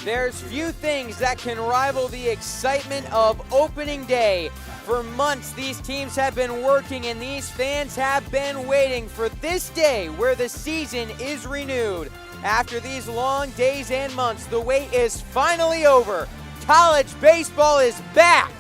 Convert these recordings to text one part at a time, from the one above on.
There's few things that can rival the excitement of opening day. For months, these teams have been working and these fans have been waiting for this day where the season is renewed. After these long days and months, the wait is finally over. College baseball is back.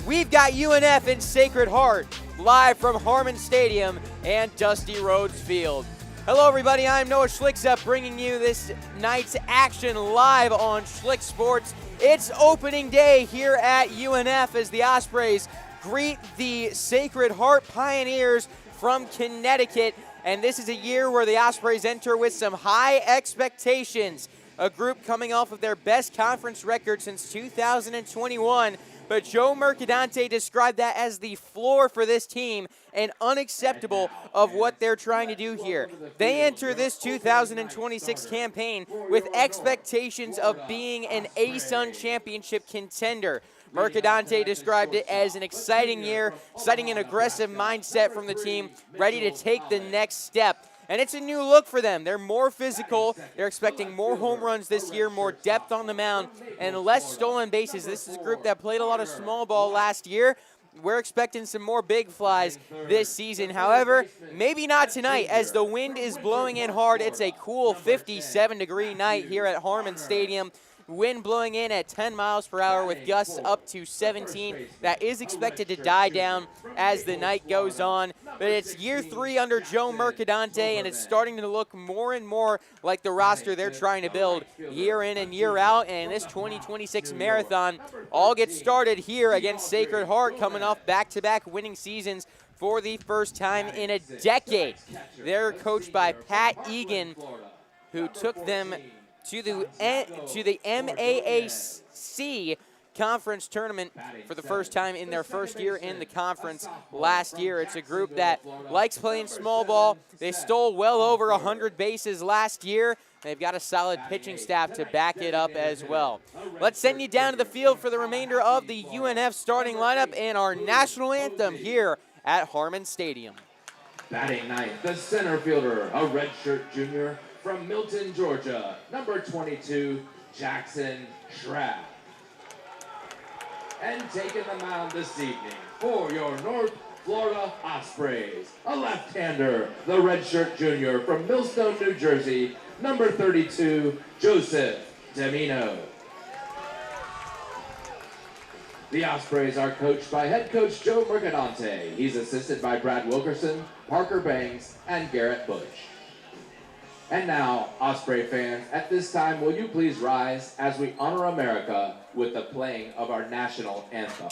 We've got UNF in Sacred Heart, live from Harmon Stadium and Dusty Rhodes Field. Hello everybody, I'm Noah Schlick, bringing you this night's action live on Schlick Sports. It's opening day here at UNF as the Ospreys greet the Sacred Heart Pioneers from Connecticut. And this is a year where the Ospreys enter with some high expectations. A group coming off of their best conference record since 2021. But Joe Mercadante described that as the floor for this team and unacceptable of what they're trying to do here. They enter this 2026 campaign with expectations of being an ASUN championship contender. Mercadante described it as an exciting year, citing an aggressive mindset from the team, ready to take the next step. And it's a new look for them. They're more physical. They're expecting more home runs this year, more depth on the mound, and less stolen bases. This is a group that played a lot of small ball last year. We're expecting some more big flies this season. However, maybe not tonight as the wind is blowing in hard. It's a cool 57-degree night here at Harmon Stadium. Wind blowing in at 10 miles per hour with gusts up to 17. That is expected to die down as the night goes on. But it's year 3 under Joe Mercadante, and it's starting to look more and more like the roster they're trying to build year in and year out. And this 2026 marathon all gets started here against Sacred Heart, coming off back-to-back winning seasons for the first time in a decade. They're coached by Pat Egan, who took them to the MAAC conference tournament for the first time in their first year in the conference last year. It's a group that likes playing small ball. They stole well over 100 bases last year. They've got a solid pitching staff to back it up as well. Let's send you down to the field for the remainder of the UNF starting lineup and our national anthem here at Harmon Stadium. Batting ninth, the center fielder, a redshirt junior from Milton, Georgia, number 22, Jackson Schrapp. And taking the mound this evening for your North Florida Ospreys, a left-hander, the redshirt junior from Millstone, New Jersey, number 32, Joseph Demino. The Ospreys are coached by head coach Joe Mercadante. He's assisted by Brad Wilkerson, Parker Banks, and Garrett Bush. And now, Osprey fans, at this time, will you please rise as we honor America with the playing of our national anthem.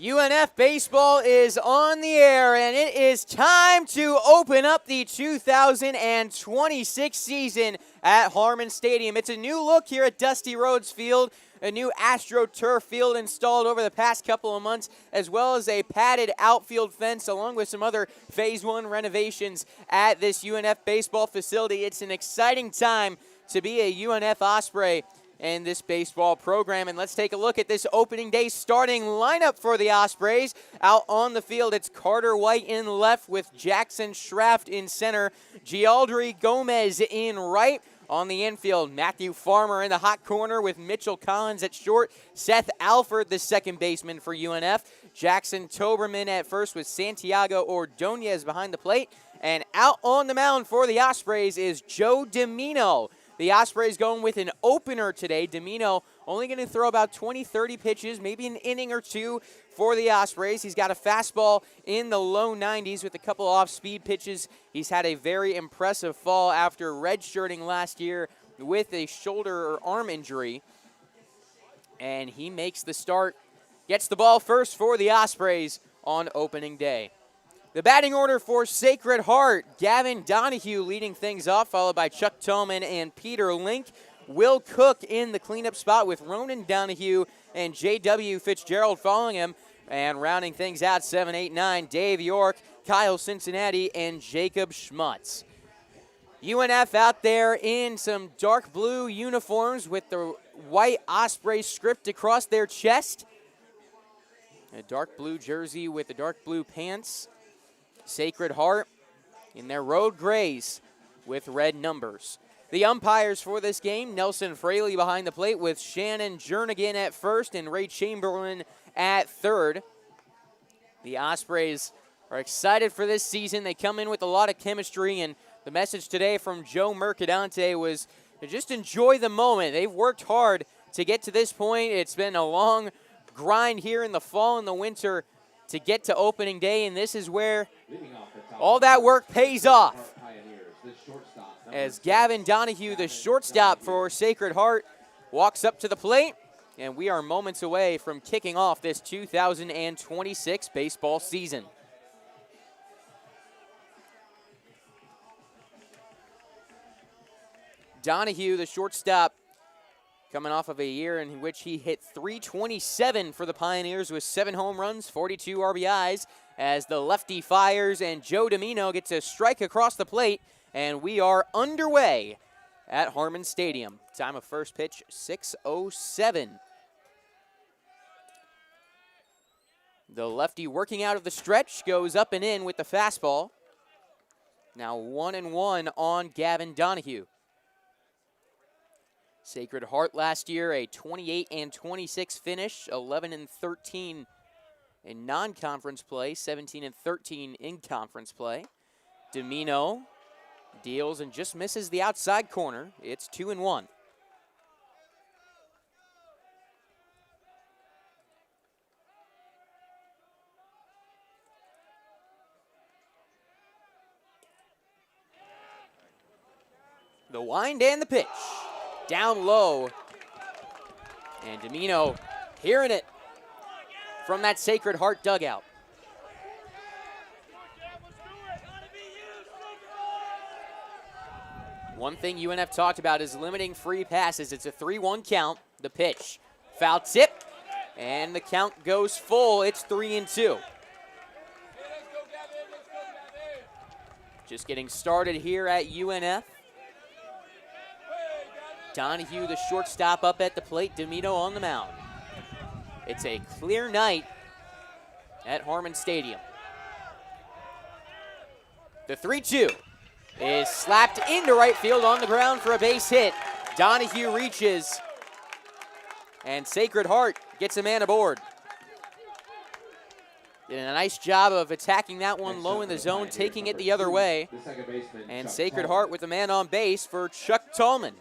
UNF baseball is on the air, and it is time to open up the 2026 season at Harmon Stadium. It's a new look here at Dusty Rhodes Field, a new AstroTurf field installed over the past couple of months, as well as a padded outfield fence, along with some other Phase 1 renovations at this UNF baseball facility. It's an exciting time to be a UNF Osprey in this baseball program. And let's take a look at this opening day starting lineup for the Ospreys. Out on the field, it's Carter White in left with Jackson Schraft in center, Gialdry Gomez in right. on the infield. Matthew Farmer in the hot corner with Mitchell Collins at short. Seth Alford, the second baseman for UNF. Jackson Toberman at first with Santiago Ordonez behind the plate. And out on the mound for the Ospreys is Joe Domino. The Ospreys going with an opener today. Domino only going to throw about 20, 30 pitches, maybe an inning or two for the Ospreys. He's got a fastball in the low 90s with a couple off-speed pitches. He's had a very impressive fall after redshirting last year with a shoulder or arm injury. And he makes the start, gets the ball first for the Ospreys on opening day. The batting order for Sacred Heart, Gavin Donahue leading things off, followed by Chuck Tolman and Peter Link. Will Cook in the cleanup spot with Ronan Donahue and J.W. Fitzgerald following him. And rounding things out, 7, 8, 9, Dave York, Kyle Cincinnati, and Jacob Schmutz. UNF out there in some dark blue uniforms with the white Osprey script across their chest. A dark blue jersey with the dark blue pants. Sacred Heart in their road grays with red numbers. The umpires for this game, Nelson Fraley behind the plate with Shannon Jernigan at first and Ray Chamberlain at third. The Ospreys are excited for this season. They come in with a lot of chemistry, and the message today from Joe Mercadante was to just enjoy the moment. They've worked hard to get to this point. It's been a long grind here in the fall and the winter to get to opening day, and this is where all that work pays off. As Gavin Donahue, the shortstop for Sacred Heart, walks up to the plate, and we are moments away from kicking off this 2026 baseball season. Donahue, the shortstop, coming off of a year in which he hit .327 for the Pioneers with 7 home runs, 42 RBIs, as the lefty fires and Joe Domino gets a strike across the plate, and we are underway at Harmon Stadium. Time of first pitch, 6:07. The lefty working out of the stretch goes up and in with the fastball. Now 1-1 on Gavin Donahue. Sacred Heart last year, a 28-26 finish, 11-13 in non-conference play, 17-13 in conference play. Domino deals and just misses the outside corner. It's 2-1. The wind and the pitch. Down low, and Domino hearing it from that Sacred Heart dugout. One thing UNF talked about is limiting free passes. It's a 3-1 count. The pitch, foul tip, and the count goes full. It's 3-2. Just getting started here at UNF. Donahue, the shortstop, up at the plate. Domino on the mound. It's a clear night at Harmon Stadium. The 3-2 is slapped into right field on the ground for a base hit. Donahue reaches, and Sacred Heart gets a man aboard. Did a nice job of attacking that one low in the zone, taking it the other way. And Sacred Heart with a man on base for Chuck Tolman.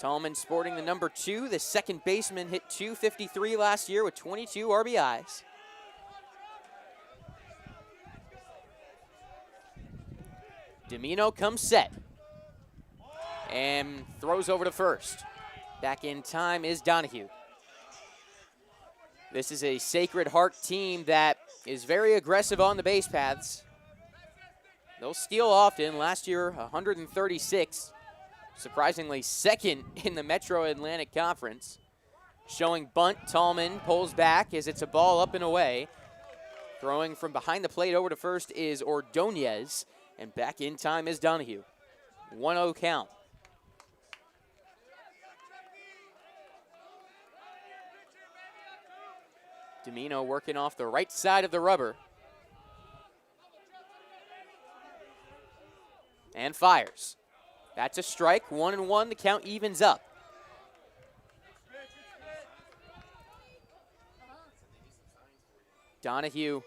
Tolman sporting the number 2. The second baseman hit .253 last year with 22 RBIs. Domino comes set and throws over to first. Back in time is Donahue. This is a Sacred Heart team that is very aggressive on the base paths. They'll steal often. Last year, 136. Surprisingly, second in the Metro Atlantic Conference. Showing bunt, Tolman pulls back as it's a ball up and away. Throwing from behind the plate over to first is Ordonez, and back in time is Donahue. 1-0 count. Domino working off the right side of the rubber. And fires. That's a strike, 1-1, the count evens up. Donahue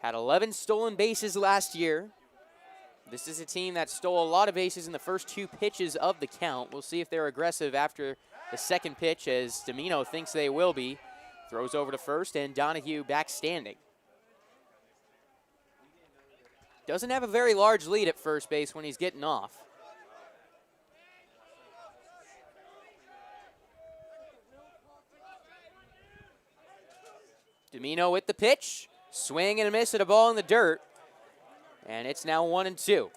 had 11 stolen bases last year. This is a team that stole a lot of bases in the first 2 pitches of the count. We'll see if they're aggressive after the second pitch, as Domino thinks they will be. Throws over to first, and Donahue back standing. Doesn't have a very large lead at first base when he's getting off. Domino with the pitch. Swing and a miss at a ball in the dirt. And it's now 1-2.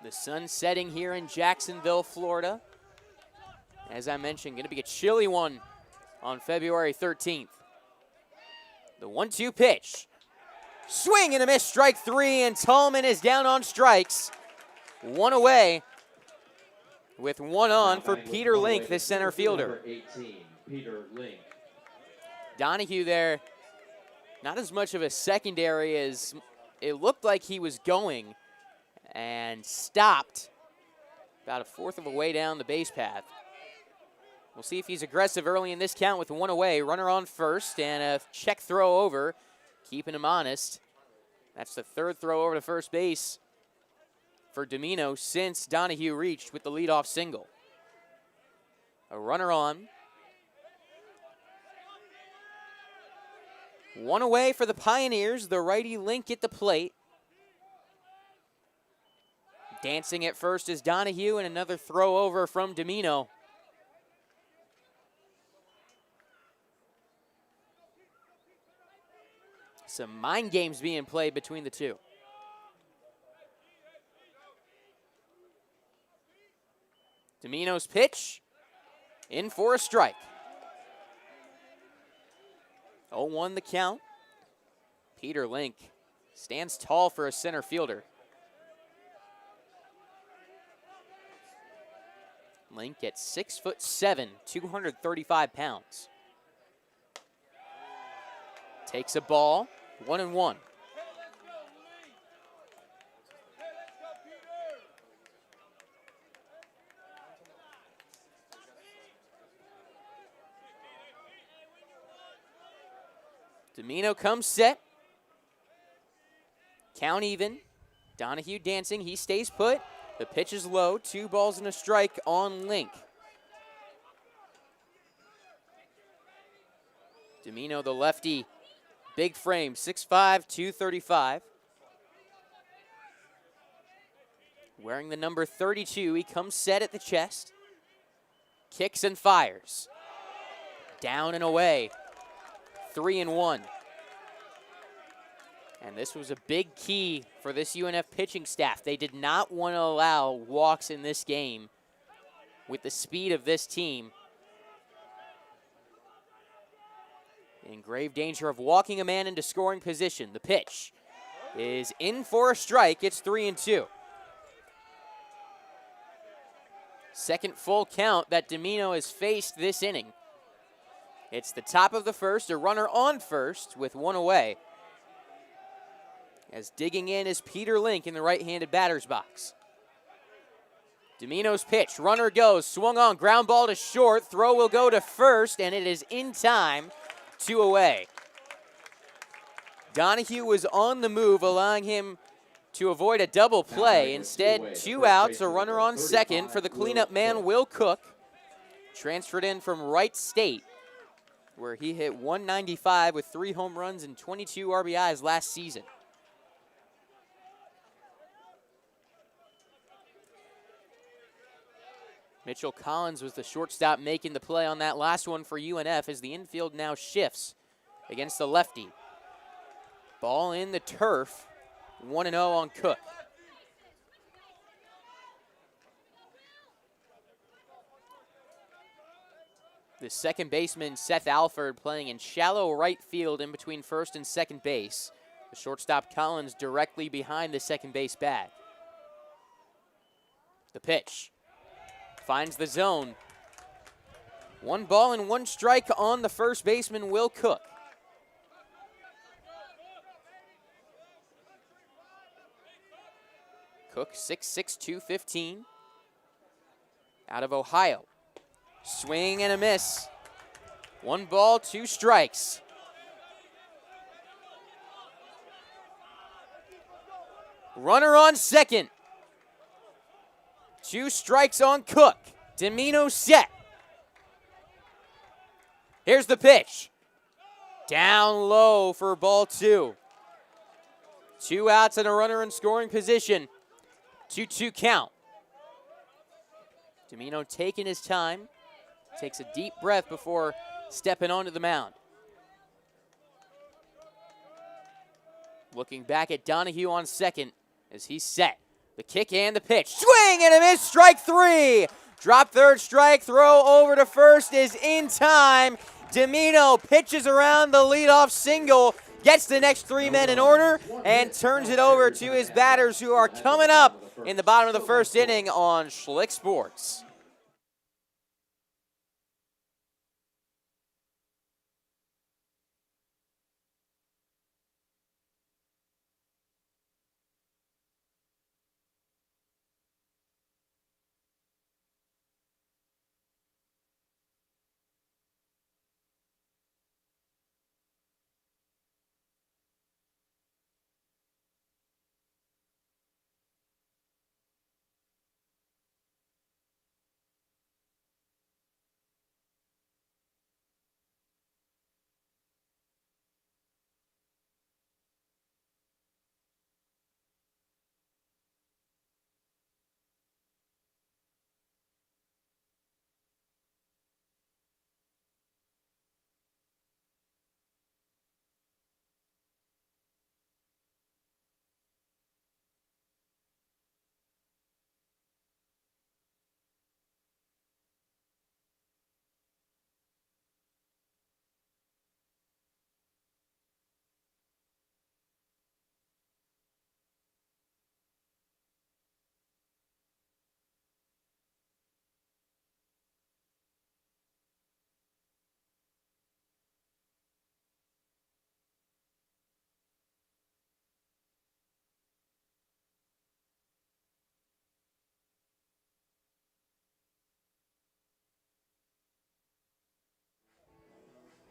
The sun setting here in Jacksonville, Florida. As I mentioned, going to be a chilly one on February 13th. The 1-2 pitch. Swing and a miss, strike 3, and Tallman is down on strikes. 1 away with 1 on for Peter Link, the center fielder. 18, Peter Link. Donahue there, not as much of a secondary as it looked like he was going, and stopped about a 1/4 of a way down the base path. We'll see if he's aggressive early in this count with 1 away. Runner on first and a check throw over, keeping him honest. That's the 3rd throw over to first base for Domino since Donahue reached with the leadoff single. A runner on. 1 away for the Pioneers. The righty Link at the plate. Dancing at first is Donahue, and another throw over from Domino. Some mind games being played between the two. Domino's pitch, in for a strike. 0-1 the count. Peter Link stands tall for a center fielder. Link at 6'7", 235 pounds. Takes a ball, 1-1. Domino comes set. Count even. Donahue dancing. He stays put. The pitch is low. 2 balls and a strike on Link. Domino, the lefty, big frame, 6'5", 235. Wearing the number 32, he comes set at the chest. Kicks and fires. Down and away. 3-1. And this was a big key for this UNF pitching staff. They did not want to allow walks in this game with the speed of this team. In grave danger of walking a man into scoring position. The pitch is in for a strike. It's 3-2. Second full count that Domino has faced this inning. It's the top of the first, a runner on first with 1 away. As digging in is Peter Link in the right-handed batter's box. Domino's pitch, runner goes, swung on, ground ball to short, throw will go to first, and it is in time, 2 away. Donahue was on the move, allowing him to avoid a double play. Instead, 2 outs, a runner on second for the cleanup man, Will Cook. Transferred in from Wright State, where he hit 195 with 3 home runs and 22 RBIs last season. Mitchell Collins was the shortstop making the play on that last one for UNF as the infield now shifts against the lefty. Ball in the turf, 1-0 on Cook. The second baseman, Seth Alford, playing in shallow right field in between first and second base. The shortstop Collins directly behind the second base bag. The pitch. Finds the zone. 1 ball and 1 strike on the first baseman, Will Cook. Cook, 6'6", 215. Out of Ohio. Swing and a miss. 1 ball, 2 strikes. Runner on second. 2 strikes on Cook. Domino set. Here's the pitch. Down low for ball 2. 2 outs and a runner in scoring position. 2-2 count. Domino taking his time. Takes a deep breath before stepping onto the mound. Looking back at Donahue on second as he's set. The kick and the pitch. Swing and a miss. Strike 3. Drop third strike. Throw over to first is in time. Domino pitches around the leadoff single. Gets the next 3 men in order and turns it over to his batters who are coming up in the bottom of the first inning on Schlick Sports.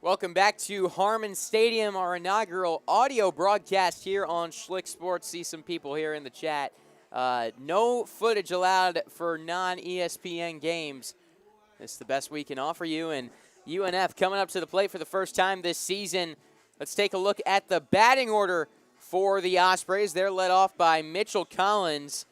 Welcome back to Harmon Stadium, our inaugural audio broadcast here on Schlick Sports. See some people here in the chat. No footage allowed for non-ESPN games. It's the best we can offer you. And UNF coming up to the plate for the first time this season. Let's take a look at the batting order for the Ospreys. They're led off by Mitchell Collins,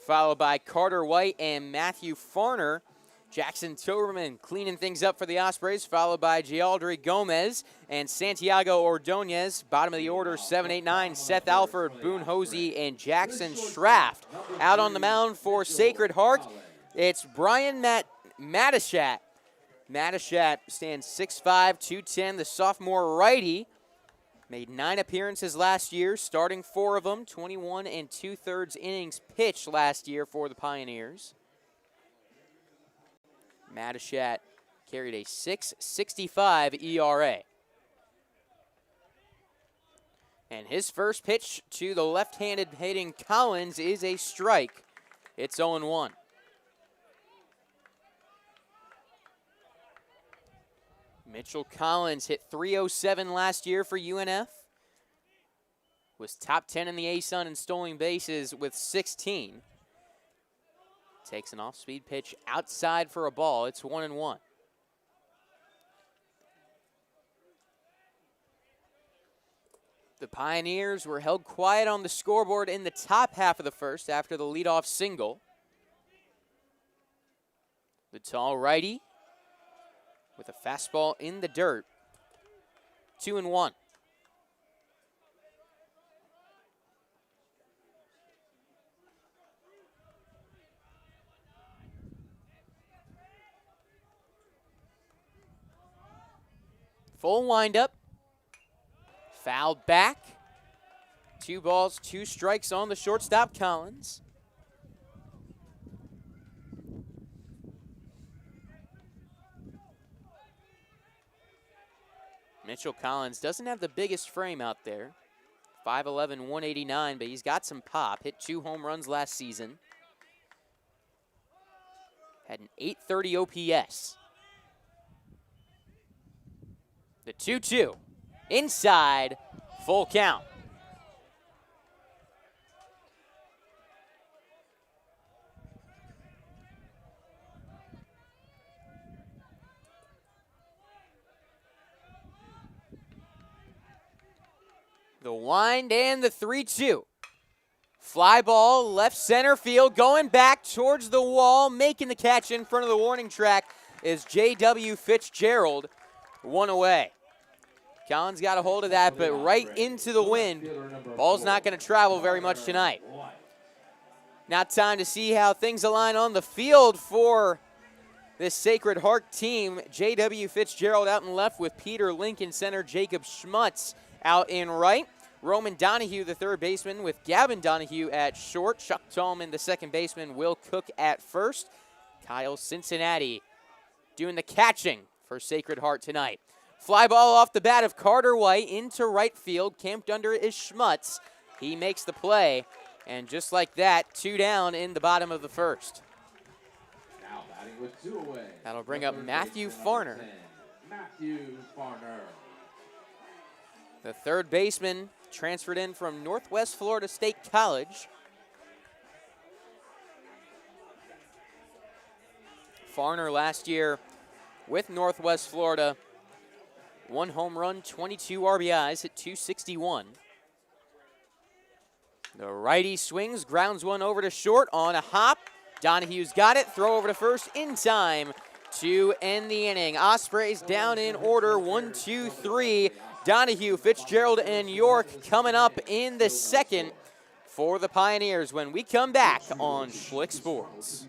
followed by Carter White and Matthew Farner. Jackson Toberman cleaning things up for the Ospreys, followed by Gialdri Gomez and Santiago Ordonez. Bottom of the order, 7, 8, 9, Seth Alford, Boone Hosey, and Jackson Schraft. Out on the mound for Sacred Heart, it's Brian Matishat. Matishat stands 6'5", 210, the sophomore righty. Made 9 appearances last year, starting 4 of them, 21 2/3 innings pitched last year for the Pioneers. Matishat carried a 6.65 ERA. And his first pitch to the left-handed hitting Collins is a strike. It's 0-1. Mitchell Collins hit .307 last year for UNF. Was top 10 in the ASUN in stolen bases with 16. Takes an off-speed pitch outside for a ball. It's 1-1. The Pioneers were held quiet on the scoreboard in the top half of the first after the leadoff single. The tall righty with a fastball in the dirt. 2-1. Full windup. Fouled back. 2 balls, 2 strikes on the shortstop, Collins. Mitchell Collins doesn't have the biggest frame out there. 5'11", 189, but he's got some pop. Hit 2 home runs last season. Had an 830 OPS. The 2-2. Inside, full count. The wind and the 3-2. Fly ball, left center field, going back towards the wall, making the catch in front of the warning track is J.W. Fitzgerald. 1 away. Collins got a hold of that, but right into the wind. Ball's not going to travel very much tonight. Now time to see how things align on the field for this Sacred Heart team. J.W. Fitzgerald out in left with Peter Lincoln, center Jacob Schmutz out in right. Roman Donahue, the third baseman, with Gavin Donahue at short. Chuck Tallman, the second baseman. Will Cook at first. Kyle Cincinnati doing the catching for Sacred Heart tonight. Fly ball off the bat of Carter White into right field. Camped under it is Schmutz. He makes the play. And just like that, 2 down in the bottom of the first. Now batting with 2 away. That'll bring up Matthew Farner. Matthew Farner. The third baseman transferred in from Northwest Florida State College. Farner last year with Northwest Florida. 1 home run, 22 RBIs, hit 261. The righty swings, grounds one over to short on a hop. Donahue's got it, throw over to first in time to end the inning. Ospreys down in order, 1, 2, 3. Donahue, Fitzgerald, and York coming up in the second for the Pioneers when we come back on Schlick Sports.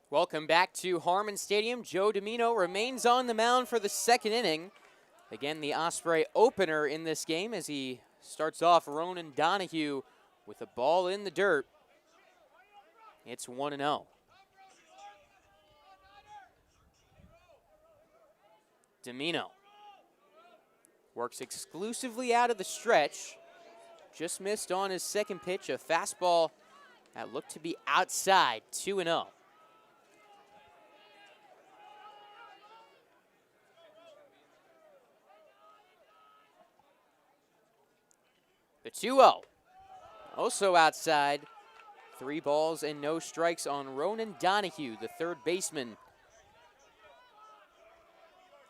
Welcome back to Harmon Stadium. Joe Domino remains on the mound for the second inning. Again, the Osprey opener in this game as he starts off Ronan Donahue with a ball in the dirt. It's 1-0. Domino works exclusively out of the stretch. Just missed on his second pitch, a fastball that looked to be outside, 2-0. The 2-0, also outside. 3 balls and no strikes on Ronan Donahue, the third baseman.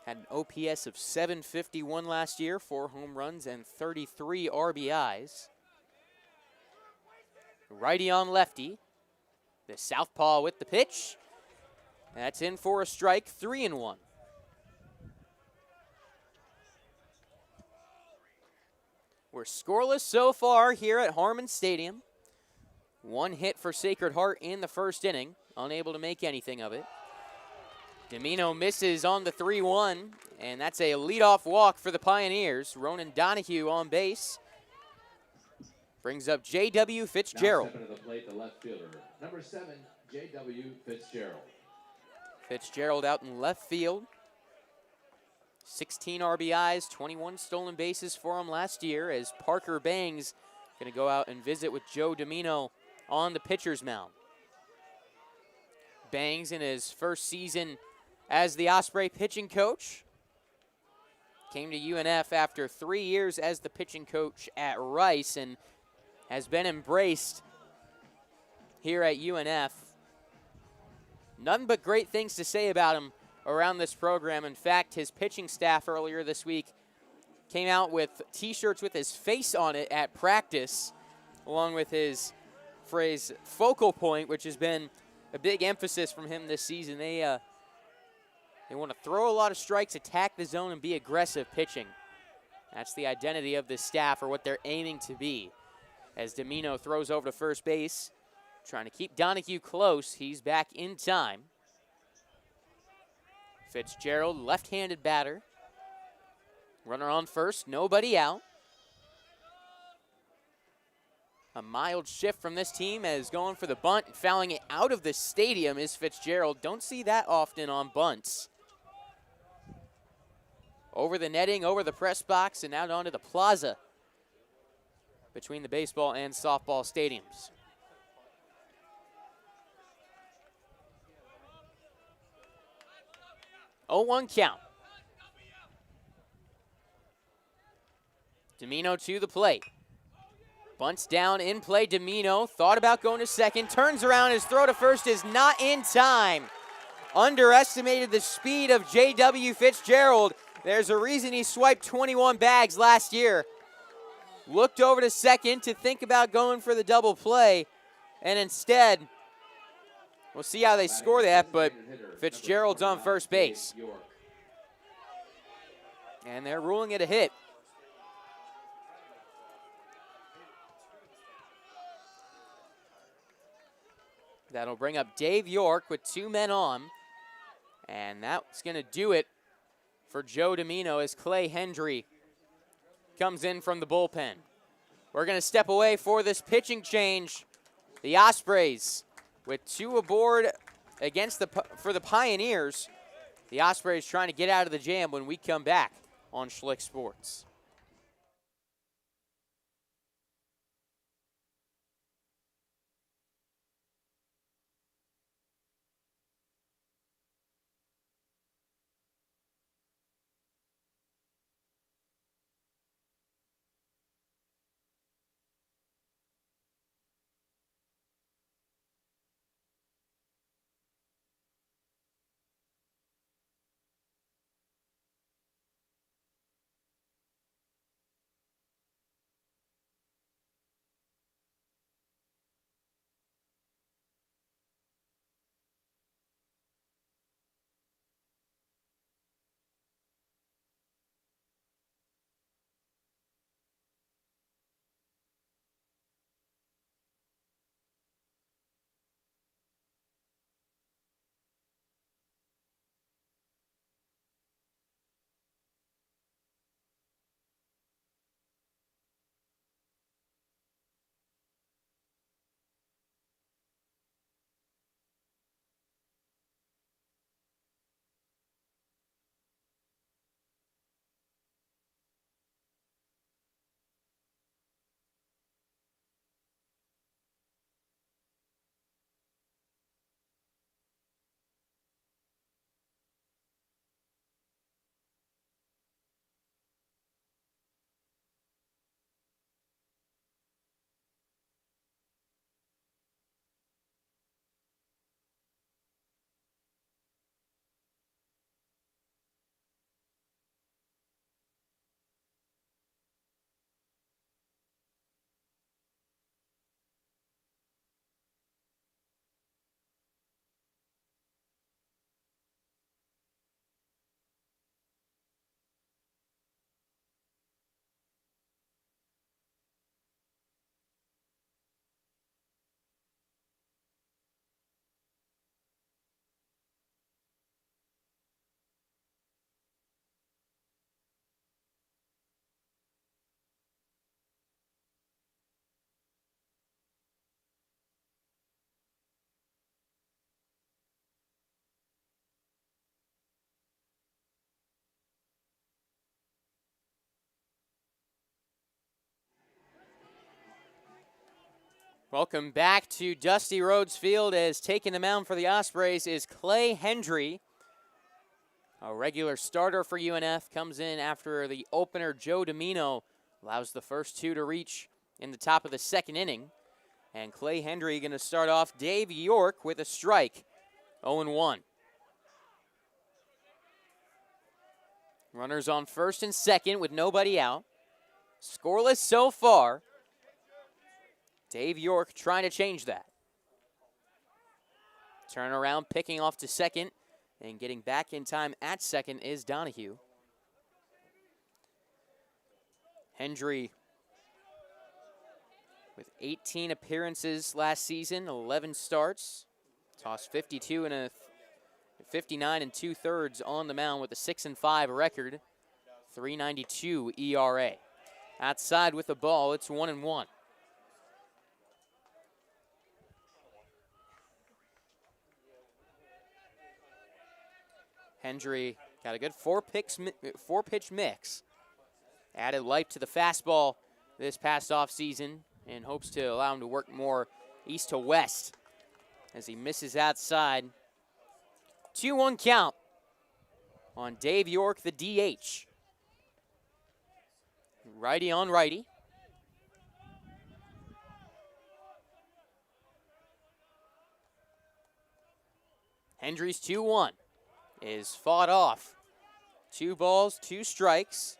Had an OPS of 751 last year, 4 home runs and 33 RBIs. Righty on lefty. The southpaw with the pitch. That's in for a strike, 3-1. We're scoreless so far here at Harmon Stadium. One hit for Sacred Heart in the first inning, unable to make anything of it. Domino misses on the 3-1, and that's a leadoff walk for the Pioneers. Ronan Donahue on base. Brings up J.W. Fitzgerald. Now stepping to the plate, the left fielder, number 7, J.W. Fitzgerald. Fitzgerald out in left field. 16 RBIs, 21 stolen bases for him last year, as Parker Bangs going to go out and visit with Joe Domino on the pitcher's mound. Bangs in his first season as the Osprey pitching coach. Came to UNF after 3 years as the pitching coach at Rice and has been embraced here at UNF. None but great things to say about him around this program. In fact, his pitching staff earlier this week came out with T-shirts with his face on it at practice, along with his phrase focal point, which has been a big emphasis from him this season. They want to throw a lot of strikes, attack the zone, and be aggressive pitching. That's the identity of this staff, or what they're aiming to be. As Domino throws over to first base, trying to keep Donahue close. He's back in time. Fitzgerald, left-handed batter. Runner on first, nobody out. A mild shift from this team as going for the bunt and fouling it out of the stadium is Fitzgerald. Don't see that often on bunts. Over the netting, over the press box, and out onto the plaza between the baseball and softball stadiums. Oh, 1 count. Domino to the plate. Bunts down in play. Domino thought about going to second. Turns around. His throw to first is not in time. Underestimated the speed of J.W. Fitzgerald. There's a reason he swiped 21 bags last year. Looked over to second to think about going for the double play. And instead, we'll see how they score that, but Fitzgerald's on first base. And they're ruling it a hit. That'll bring up Dave York with 2 men on. And that's going to do it for Joe Domino as Clay Hendry comes in from the bullpen. We're going to step away for this pitching change. The Ospreys with 2 aboard for the Pioneers. The Ospreys trying to get out of the jam when we come back on Schlick Sports. Welcome back to Dusty Rhodes Field, as taking the mound for the Ospreys is Clay Hendry. A regular starter for UNF, comes in after the opener Joe Domino allows the first two to reach in the top of the second inning. And Clay Hendry going to start off Dave York with a strike, 0-1. Runners on first and second with nobody out. Scoreless so far. Dave York trying to change that. Turn around, picking off to second, and getting back in time at second is Donahue. Hendry with 18 appearances last season, 11 starts. Tossed 59 and 2/3 on the mound with a 6-5 record, 3.92 ERA. Outside with the ball, it's 1-1. Hendry got a good four-pitch mix. Added life to the fastball this past offseason and hopes to allow him to work more east to west as he misses outside. 2-1 count on Dave York, the DH. Righty on righty. Hendry's 2-1 is fought off. 2 balls, 2 strikes.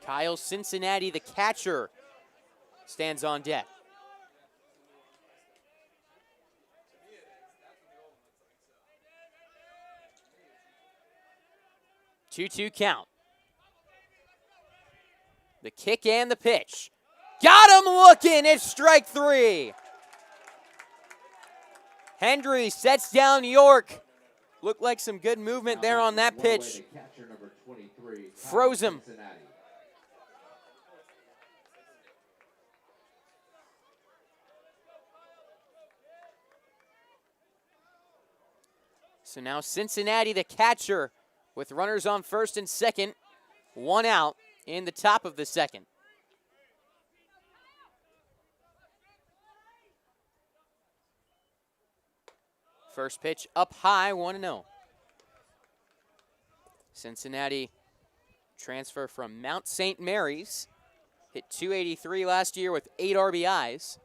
Kyle Cincinnati, the catcher, stands on deck. Two-two count. The kick and the pitch. Got him looking, it's strike 3. Hendry sets down York. Looked like some good movement there on that pitch. Froze him. So now Cincinnati, the catcher, with runners on first and second, 1 out in the top of the second. First pitch up high, 1-0. Cincinnati transfer from Mount St. Mary's. Hit .283 last year with 8 RBIs.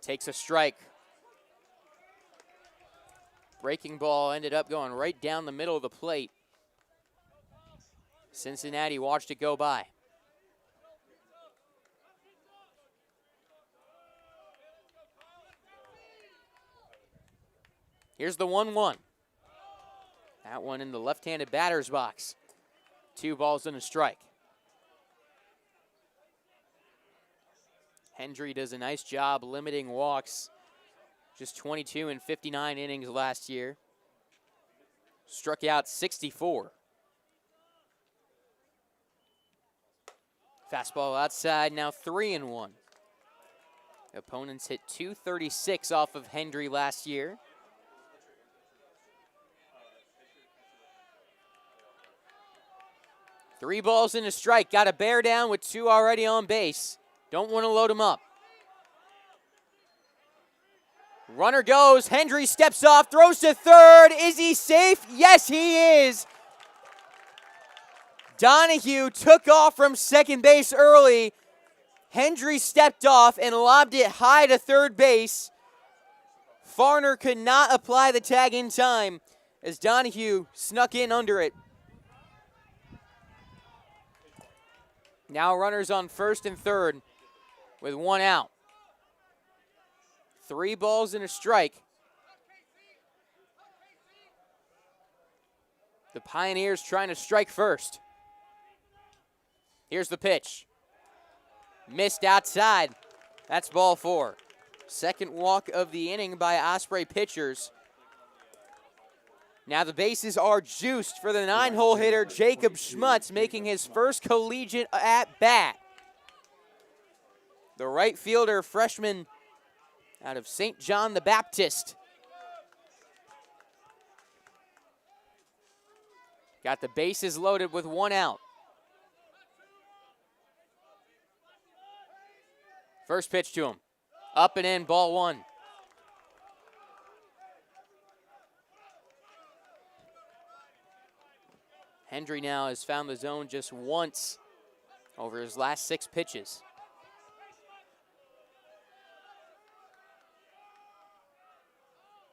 Takes a strike. Breaking ball ended up going right down the middle of the plate. Cincinnati watched it go by. Here's the 1-1. That one in the left-handed batter's box. 2 balls and a strike. Hendry does a nice job limiting walks. Just 22 in 59 innings last year. Struck out 64. Fastball outside, now 3-1. Opponents hit .236 off of Hendry last year. Three balls and a strike. Got a bear down with 2 already on base. Don't want to load him up. Runner goes. Hendry steps off, throws to third. Is he safe? Yes, he is. Donahue took off from second base early. Hendry stepped off and lobbed it high to third base. Farner could not apply the tag in time as Donahue snuck in under it. Now runners on first and third with 1 out. 3 balls and a strike. The Pioneers trying to strike first. Here's the pitch. Missed outside. That's ball 4. Second walk of the inning by Osprey pitchers. Now the bases are juiced for the 9-hole hitter, Jacob Schmutz, making his first collegiate at bat. The right fielder, freshman out of St. John the Baptist. Got the bases loaded with 1 out. First pitch to him. Up and in, ball 1. Hendry now has found the zone just once over his last 6 pitches.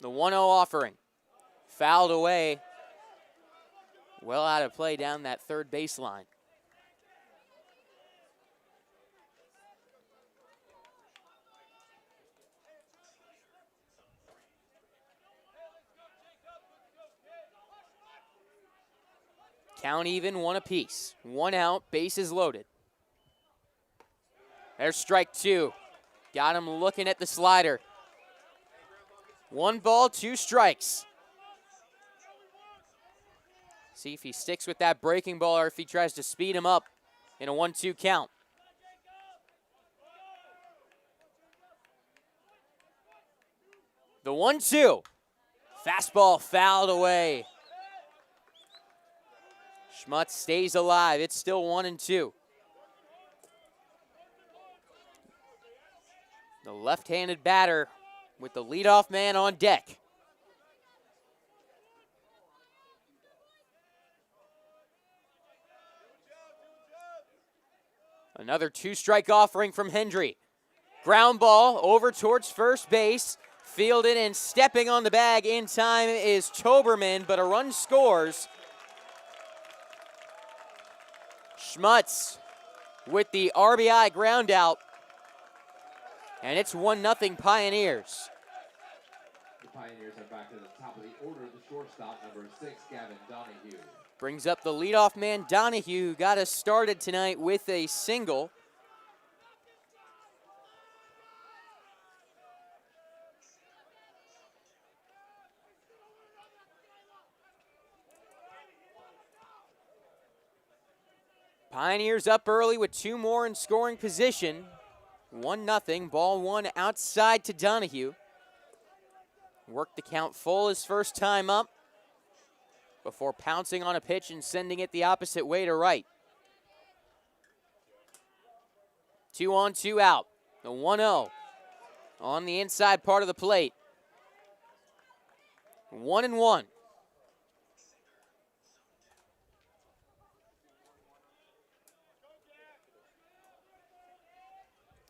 The 1-0 offering. Fouled away. Well out of play down that third baseline. Count even, 1 apiece. 1 out, bases loaded. There's strike 2. Got him looking at the slider. 1 ball, 2 strikes. See if he sticks with that breaking ball or if he tries to speed him up in a 1-2 count. The 1-2. Fastball fouled away. Schmutz stays alive. It's still 1-2. The left-handed batter with the leadoff man on deck. Another 2-strike offering from Hendry. Ground ball over towards first base. Fielded and stepping on the bag in time is Toberman, but a run scores. Schmutz with the RBI ground out. And it's 1-0 Pioneers. The Pioneers are back to the top of the order. The shortstop, number 6, Gavin Donahue. Brings up the leadoff man, Donahue, who got us started tonight with a single. Pioneers up early with 2 more in scoring position. 1-0, ball 1 outside to Donahue. Worked the count full his first time up before pouncing on a pitch and sending it the opposite way to right. 2 on, 2 out. The 1-0 on the inside part of the plate. 1-1.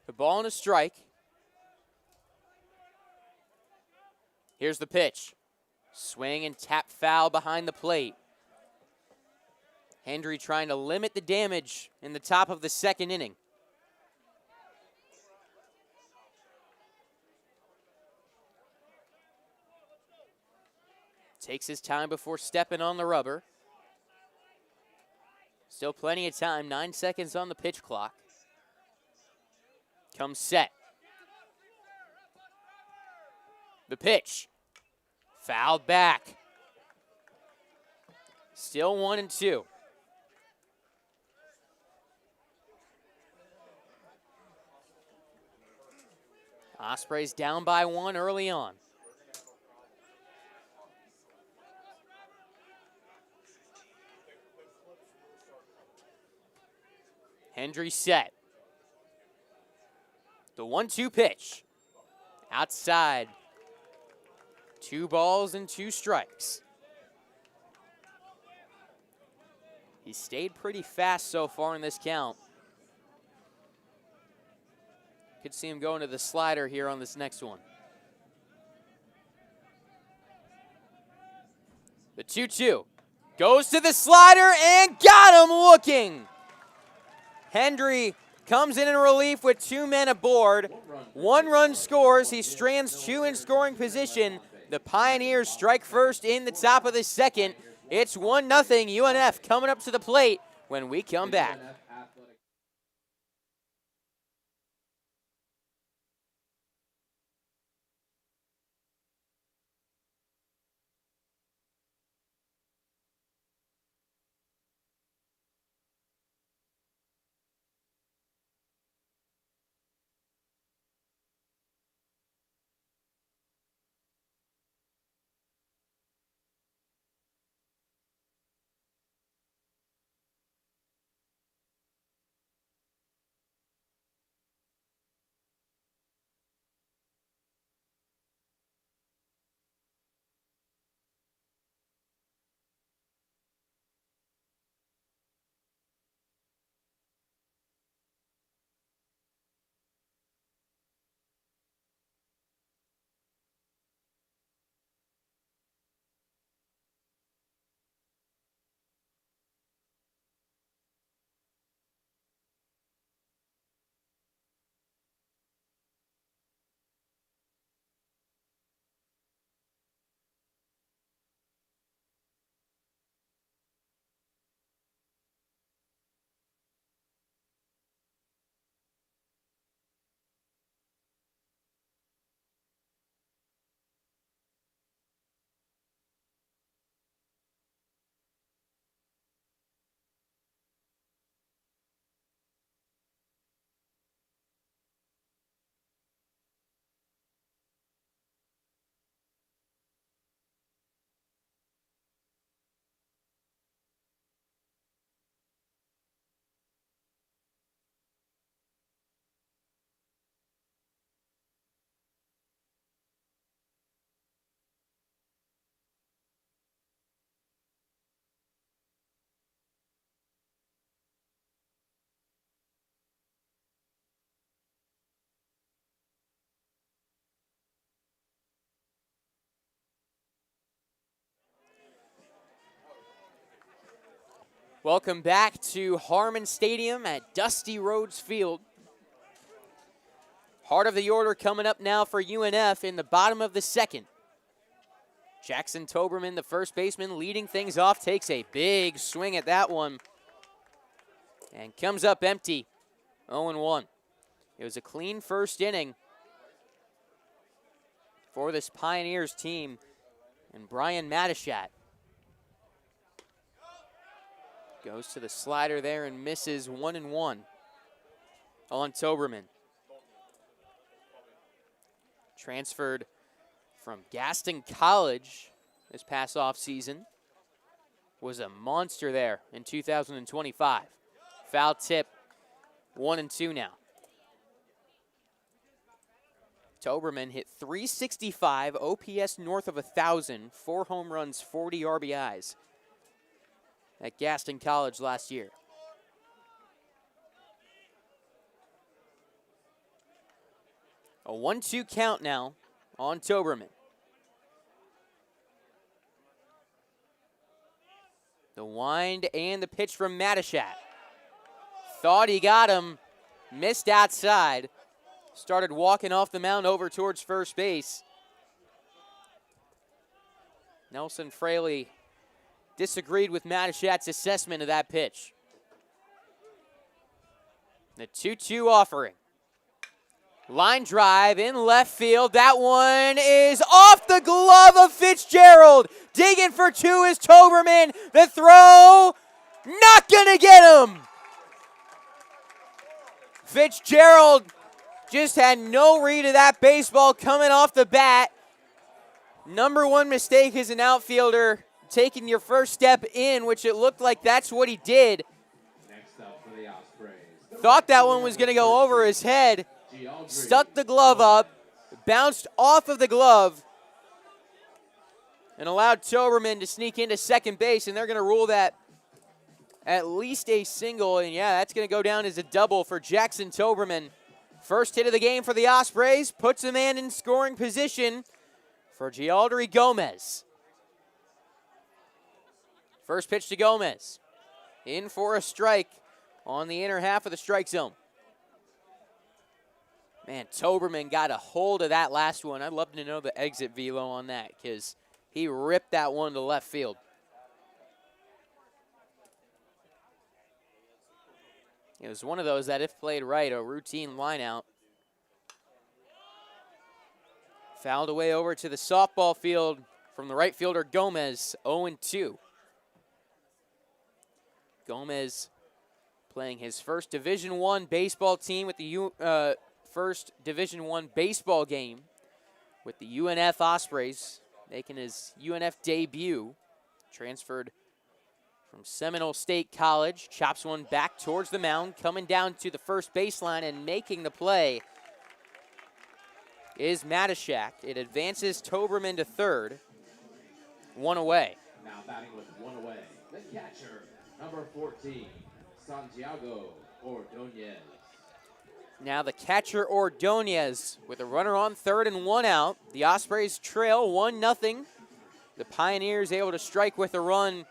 The ball and a strike. Here's the pitch. Swing and tap foul behind the plate. Hendry trying to limit the damage in the top of the 2nd inning. Takes his time before stepping on the rubber. Still plenty of time, 9 seconds on the pitch clock. Comes set. The pitch. Fouled back. Still 1-2. Osprey's down by 1 early on. Hendry set. The 1-2 pitch. Outside. 2 balls and 2 strikes. He stayed pretty fast so far in this count. Could see him going to the slider here on this next one. The 2-2. Goes to the slider and got him looking. Hendry comes in relief with 2 men aboard. 1 run scores. He strands 2 in scoring position. The Pioneers strike first in the top of the 2nd. It's 1-0 UNF coming up to the plate when we come back. Welcome back to Harmon Stadium at Dusty Rhodes Field. Heart of the order coming up now for UNF in the bottom of the second. Jackson Toberman, the first baseman, leading things off, takes a big swing at that one and comes up empty, 0-1. It was a clean first inning for this Pioneers team, and Brian Matachat goes to the slider there and misses 1-1 on Toberman. Transferred from Gaston College this past offseason. Was a monster there in 2025. Foul tip, 1-2 now. Toberman hit .365, OPS north of 1,000, 4 home runs, 40 RBIs at Gaston College last year. A 1-2 count now on Toberman. The wind and the pitch from Matachat. Thought he got him, missed outside, started walking off the mound over towards first base. Nelson Fraley disagreed with Matachat's assessment of that pitch. The 2-2 offering. Line drive in left field. That one is off the glove of Fitzgerald. Digging for two is Toberman. The throw, not gonna get him. Fitzgerald just had no read of that baseball coming off the bat. Number one mistake as an outfielder, taking your first step in, which it looked like that's what he did. Next up for the Ospreys. Thought that one was going to go over his head. Stuck the glove up, bounced off of the glove, and allowed Toberman to sneak into second base, and they're going to rule that at least a single, and yeah, that's going to go down as a double for Jackson Toberman. First hit of the game for the Ospreys, puts a man in scoring position for Gialdry Gomez. First pitch to Gomez. In for a strike on the inner half of the strike zone. Man, Toberman got a hold of that last one. I'd love to know the exit velo on that because he ripped that one to left field. It was one of those that, if played right, a routine line out. Fouled away over to the softball field from the right fielder Gomez, 0-2. Gomez playing his first Division I baseball team with the first Division I baseball game with the UNF Opsreys, making his UNF debut. Transferred from Seminole State College, chops one back towards the mound, coming down to the first baseline and making the play is Matachat. It advances Toberman to third, one away. Now batting with one away, the catcher, number 14, Santiago Ordonez. Now the catcher Ordonez with a runner on third and one out. The Ospreys trail 1-0. The Pioneers able to strike with a run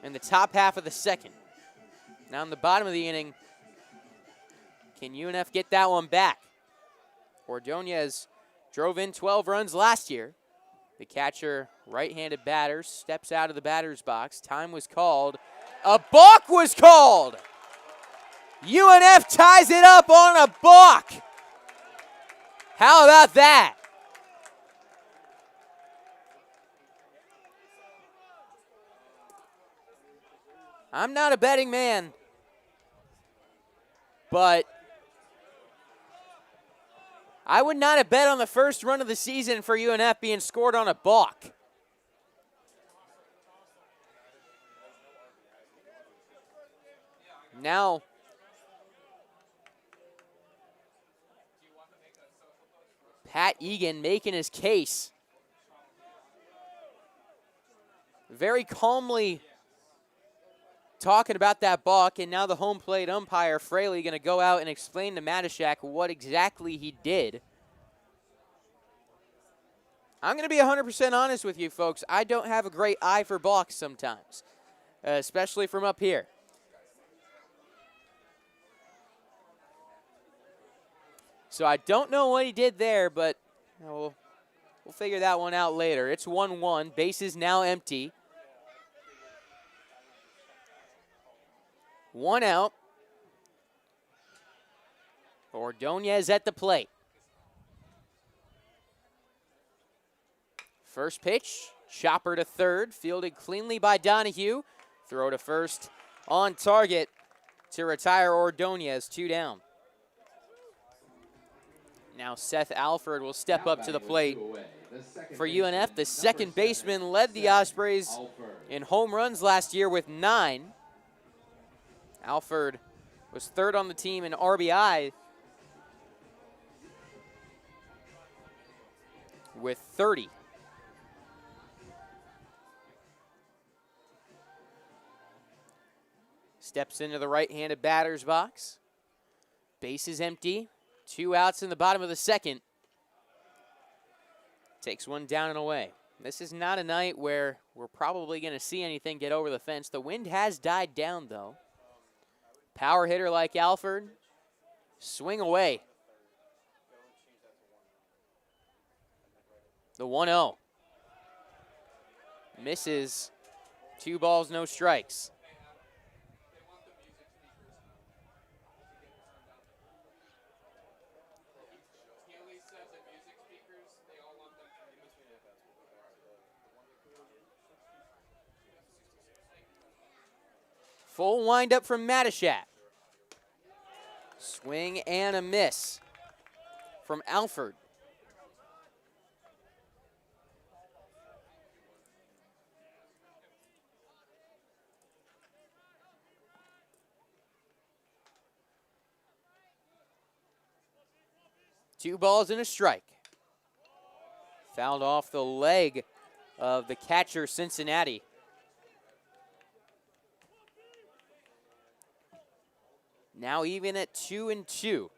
in the top half of the second. Now in the bottom of the inning, can UNF get that one back? Ordonez drove in 12 runs last year. The catcher, right-handed batter, steps out of the batter's box. Time was called. A balk was called. UNF ties it up on a balk. How about that? I'm not a betting man, but I would not have bet on the first run of the season for UNF being scored on a balk. Now, Pat Egan making his case. Very calmly talking about that balk, and now the home plate umpire, Fraley, going to go out and explain to Matachat what exactly he did. I'm going to be 100% honest with you, folks. I don't have a great eye for balks sometimes. especially from up here. So I don't know what he did there, but we'll figure that one out later. It's 1-1. Base is now empty. 1 out. Ordonez at the plate. First pitch, chopper to third, fielded cleanly by Donahue. Throw to first on target to retire Ordonez, 2 down. Now Seth Alford will step up to the plate for UNF. The second baseman led the Ospreys in home runs last year with 9. Alford was third on the team in RBI with 30. Steps into the right-handed batter's box. Base is empty. 2 outs in the bottom of the second. Takes one down and away. This is not a night where we're probably going to see anything get over the fence. The wind has died down, though. Power hitter like Alford. Swing away. The 1-0. Misses. 2 balls, no strikes. Full windup from Matishat. Swing and a miss from Alford. Two balls and a strike. Fouled off the leg of the catcher, Cincinnati. Now even at 2-2.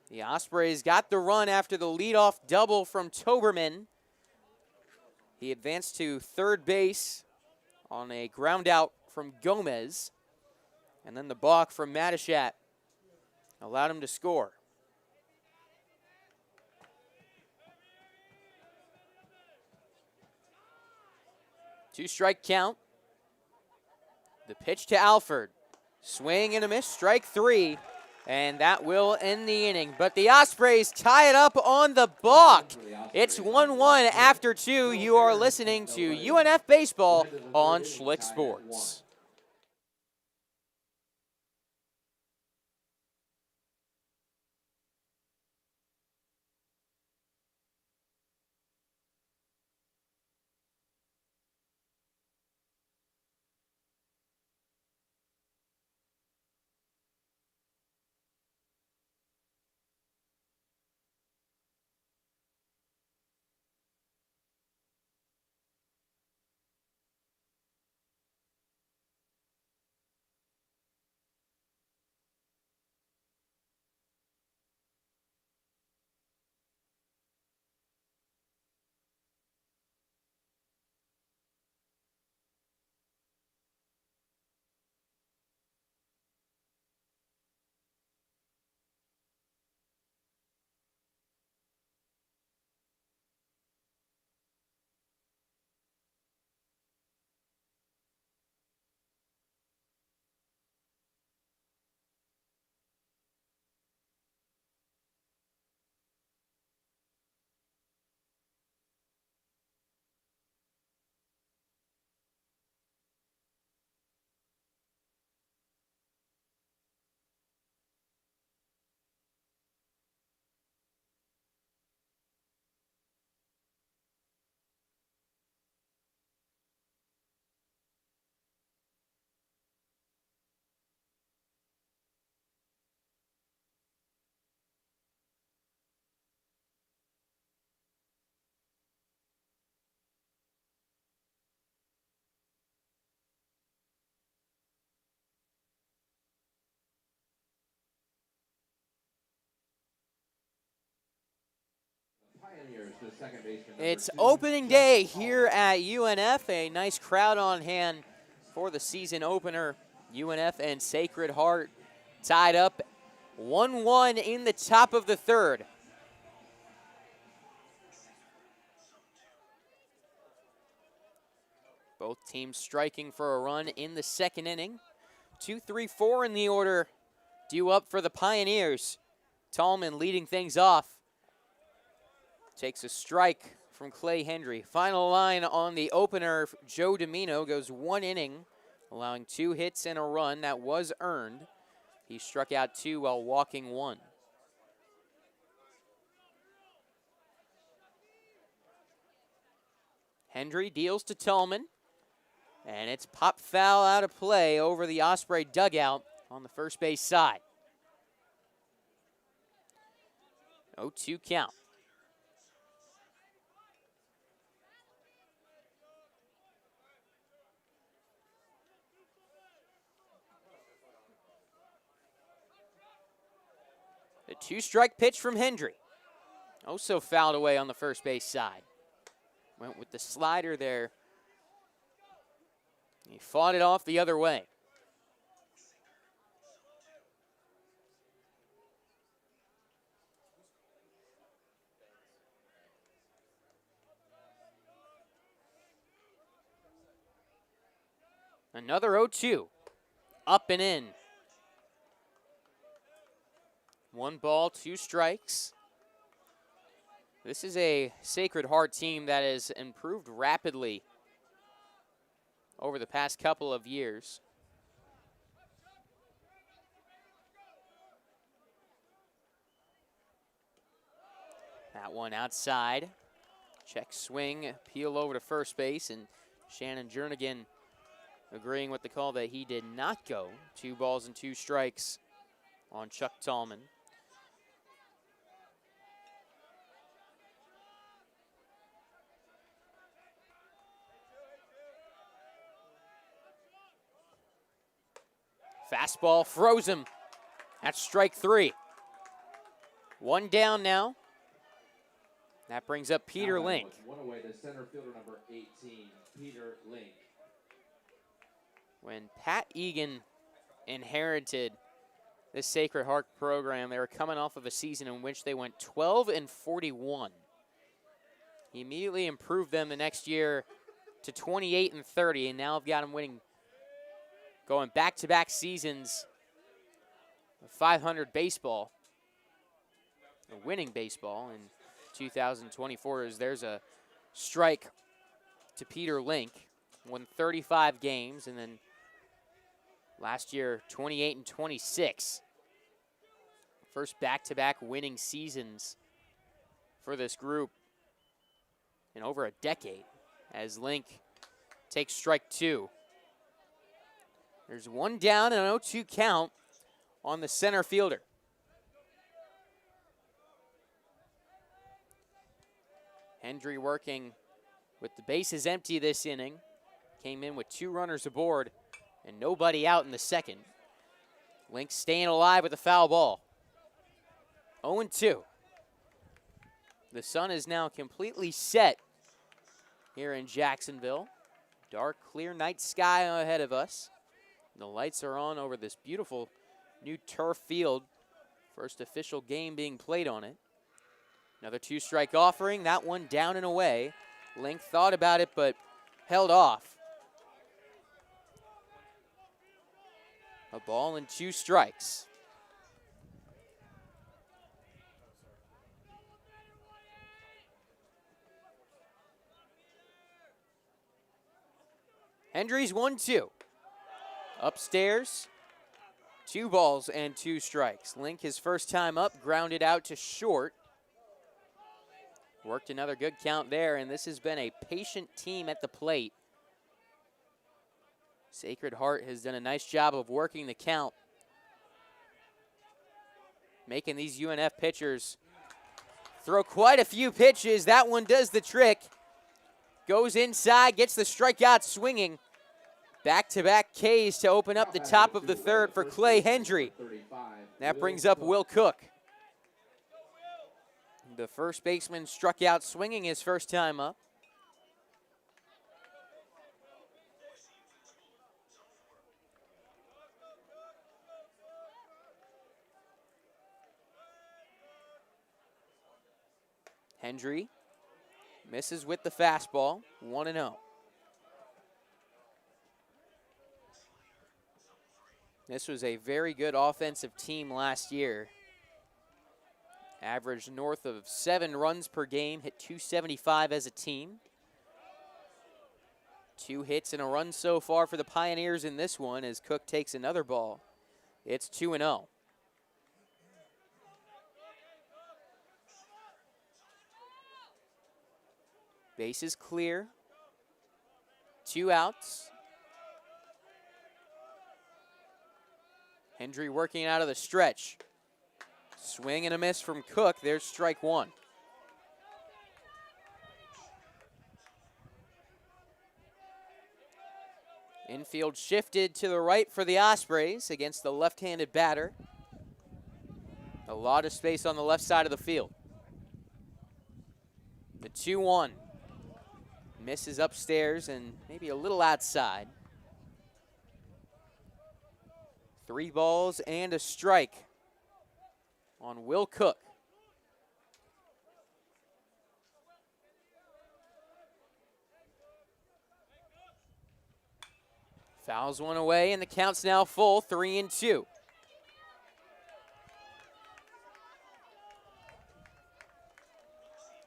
The Ospreys got the run after the leadoff double from Toberman. He advanced to third base on a ground out from Gomez. And then the balk from Matishat allowed him to score. Two-strike count. The pitch to Alford. Swing and a miss, strike 3, and that will end the inning. But the Ospreys tie it up on the balk. It's 1-1 after 2. You are listening to UNF Baseball on Schlick Sports. It's opening day here at UNF. A nice crowd on hand for the season opener. UNF and Sacred Heart tied up 1-1 in the top of the third. Both teams striking for a run in the second inning. 2, 3, 4 in the order due up for the Pioneers. Tallman leading things off. Takes a strike from Clay Hendry. Final line on the opener, Joe Domino goes 1 inning, allowing 2 hits and a run. That was earned. He struck out 2 while walking 1. Hendry deals to Tallman, and it's pop foul out of play over the Osprey dugout on the first base side. 0-2 count. The 2-strike pitch from Hendry. Also fouled away on the first base side. Went with the slider there. He fought it off the other way. Another 0-2. Up and in. 1 ball, 2 strikes. This is a Sacred Heart team that has improved rapidly over the past couple of years. That one outside. Check swing, peel over to first base, and Shannon Jernigan agreeing with the call that he did not go. 2 balls and 2 strikes on Chuck Tallman. Fastball froze him. That's strike 3. 1 down now. That brings up Peter Link. One away, the center fielder number 18, Peter Link. When Pat Egan inherited this Sacred Heart program, they were coming off of a season in which they went 12-41. He immediately improved them the next year to 28-30, and now have got them winning, going back-to-back seasons of 500 baseball, or winning baseball in 2024. As there's a strike to Peter Link, won 35 games, and then last year 28-26. First back-to-back winning seasons for this group in over a decade, as Link takes strike 2. There's 1 down and an 0-2 count on the center fielder. Hendry working with the bases empty this inning. Came in with 2 runners aboard and nobody out in the second. Link staying alive with a foul ball. 0-2. The sun is now completely set here in Jacksonville. Dark, clear night sky ahead of us. The lights are on over this beautiful new turf field. First official game being played on it. Another 2-strike offering. That one down and away. Link thought about it but held off. A ball and 2 strikes. Hendry's 1-2. Upstairs, 2 balls and 2 strikes. Link, his first time up, grounded out to short. Worked another good count there, and this has been a patient team at the plate. Sacred Heart has done a nice job of working the count, making these UNF pitchers throw quite a few pitches. That one does the trick. Goes inside, gets the strikeout swinging. Back-to-back Ks to open up the top of the third for Clay Hendry. That brings up Will Cook. The first baseman struck out swinging his first time up. Hendry misses with the fastball, 1-0. This was a very good offensive team last year. Averaged north of 7 runs per game, hit .275 as a team. 2 hits and a run so far for the Pioneers in this one as Cook takes another ball. It's 2-0. Base is clear. 2 outs. Hendry working out of the stretch. Swing and a miss from Cook. There's strike 1. Infield shifted to the right for the Ospreys against the left-handed batter. A lot of space on the left side of the field. The 2-1. Misses upstairs and maybe a little outside. 3 balls and a strike on Will Cook. Fouls one away, and the count's now full, 3-2.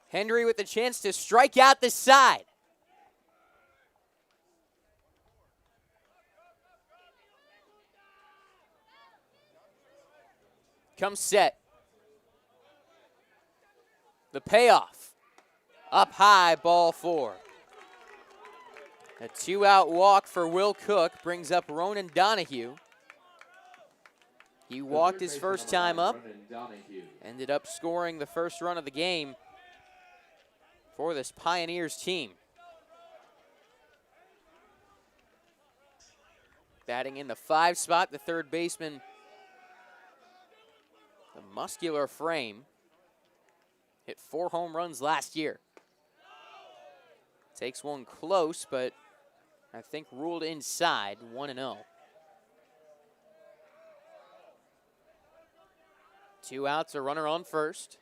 Hendry with the chance to strike out the side. Comes set. The payoff. Up high, ball 4. A 2-out walk for Will Cook brings up Ronan Donahue. He walked his first time up. Ended up scoring the first run of the game for this Pioneers team. Batting in the 5 spot, the third baseman. The muscular frame. Hit 4 home runs last year. Takes one close, but I think ruled inside, 1-0. 2 outs, a runner on first.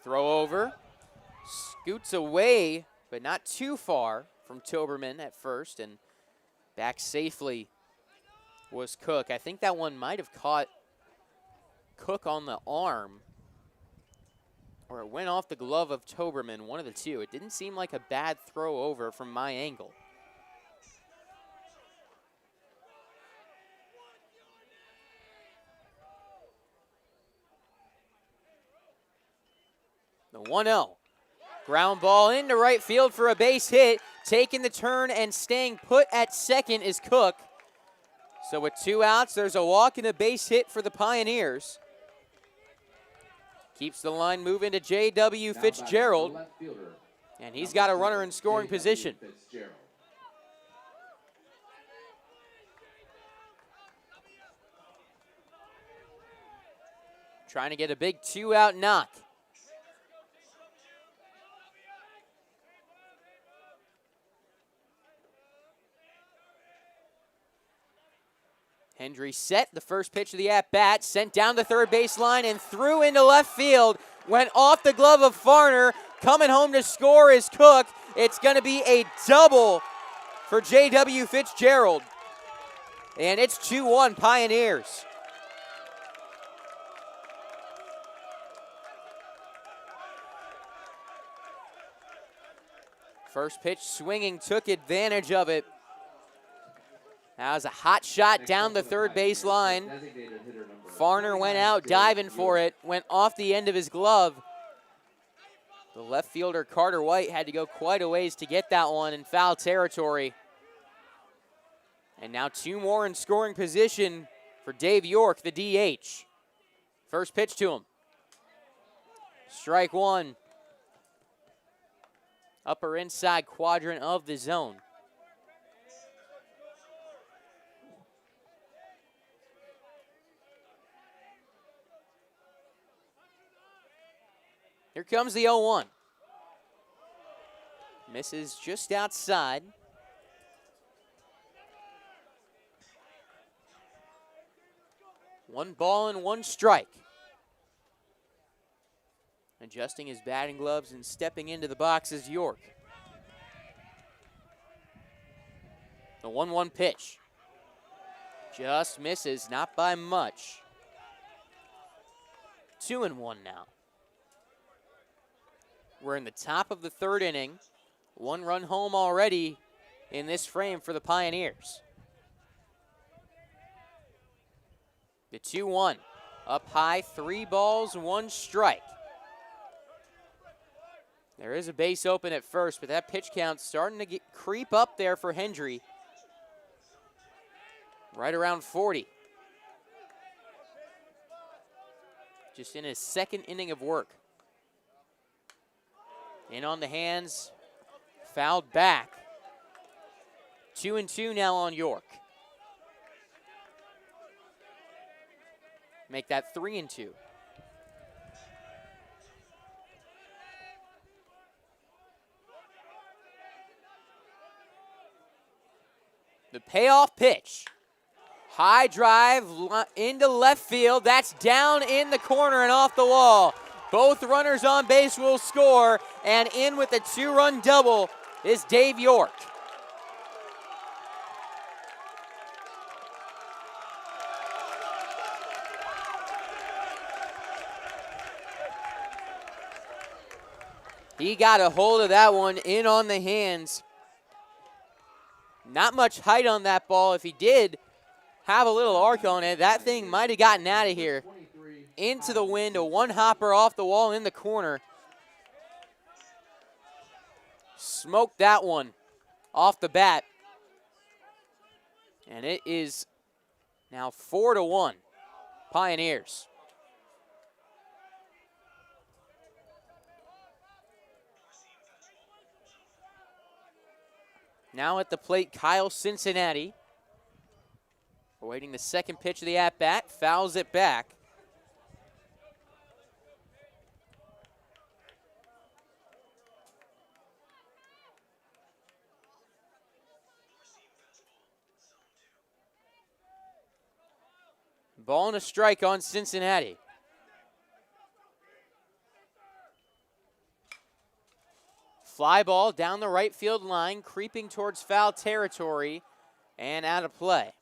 Throw over. Scoots away, but not too far from Toberman at first, and back safely was Cook. I think that one might have caught Cook on the arm, or it went off the glove of Toberman, one of the two. It didn't seem like a bad throw over from my angle. The 1-0. Ground ball into right field for a base hit. Taking the turn and staying put at second is Cook. So with 2 outs, there's a walk and a base hit for the Pioneers. Keeps the line moving to J.W. Fitzgerald. And he's got a runner in scoring position. Trying to get a big 2-out knock. Hendry set the first pitch of the at-bat, sent down the third base line and threw into left field. Went off the glove of Farner. Coming home to score is Cook. It's going to be a double for J.W. Fitzgerald. And it's 2-1 Pioneers. First pitch swinging, took advantage of it. That was a hot shot down the third base line. Farner went out diving for it, went off the end of his glove. The left fielder, Carter White, had to go quite a ways to get that one in foul territory. And now 2 more in scoring position for Dave York, the DH. First pitch to him. Strike 1. Upper inside quadrant of the zone. Here comes the 0-1. Misses just outside. 1-1 Adjusting his batting gloves and stepping into the box is York. The 1-1 pitch. Just misses, not by much. 2-1 now. We're in the top of the third inning. 1 run home already in this frame for the Pioneers. The 2-1. Up high, 3 balls, 1 strike. There is a base open at first, but that pitch count starting to creep up there for Hendry. Right around 40. Just in his second inning of work. In on the hands, fouled back. 2-2 now on York. Make that 3-2. The payoff pitch. High drive into left field. That's down in the corner and off the wall. Both runners on base will score, and in with a 2-run double is Dave York. He got a hold of that one in on the hands. Not much height on that ball. If he did have a little arc on it, that thing might have gotten out of here. Into the wind, a 1-hopper off the wall in the corner. Smoked that one off the bat. And it is now 4-1, Pioneers. Now at the plate, Kyle Cincinnati. Awaiting the second pitch of the at-bat, fouls it back. Ball and a strike on Cincinnati. Fly ball down the right field line, creeping towards foul territory and out of play.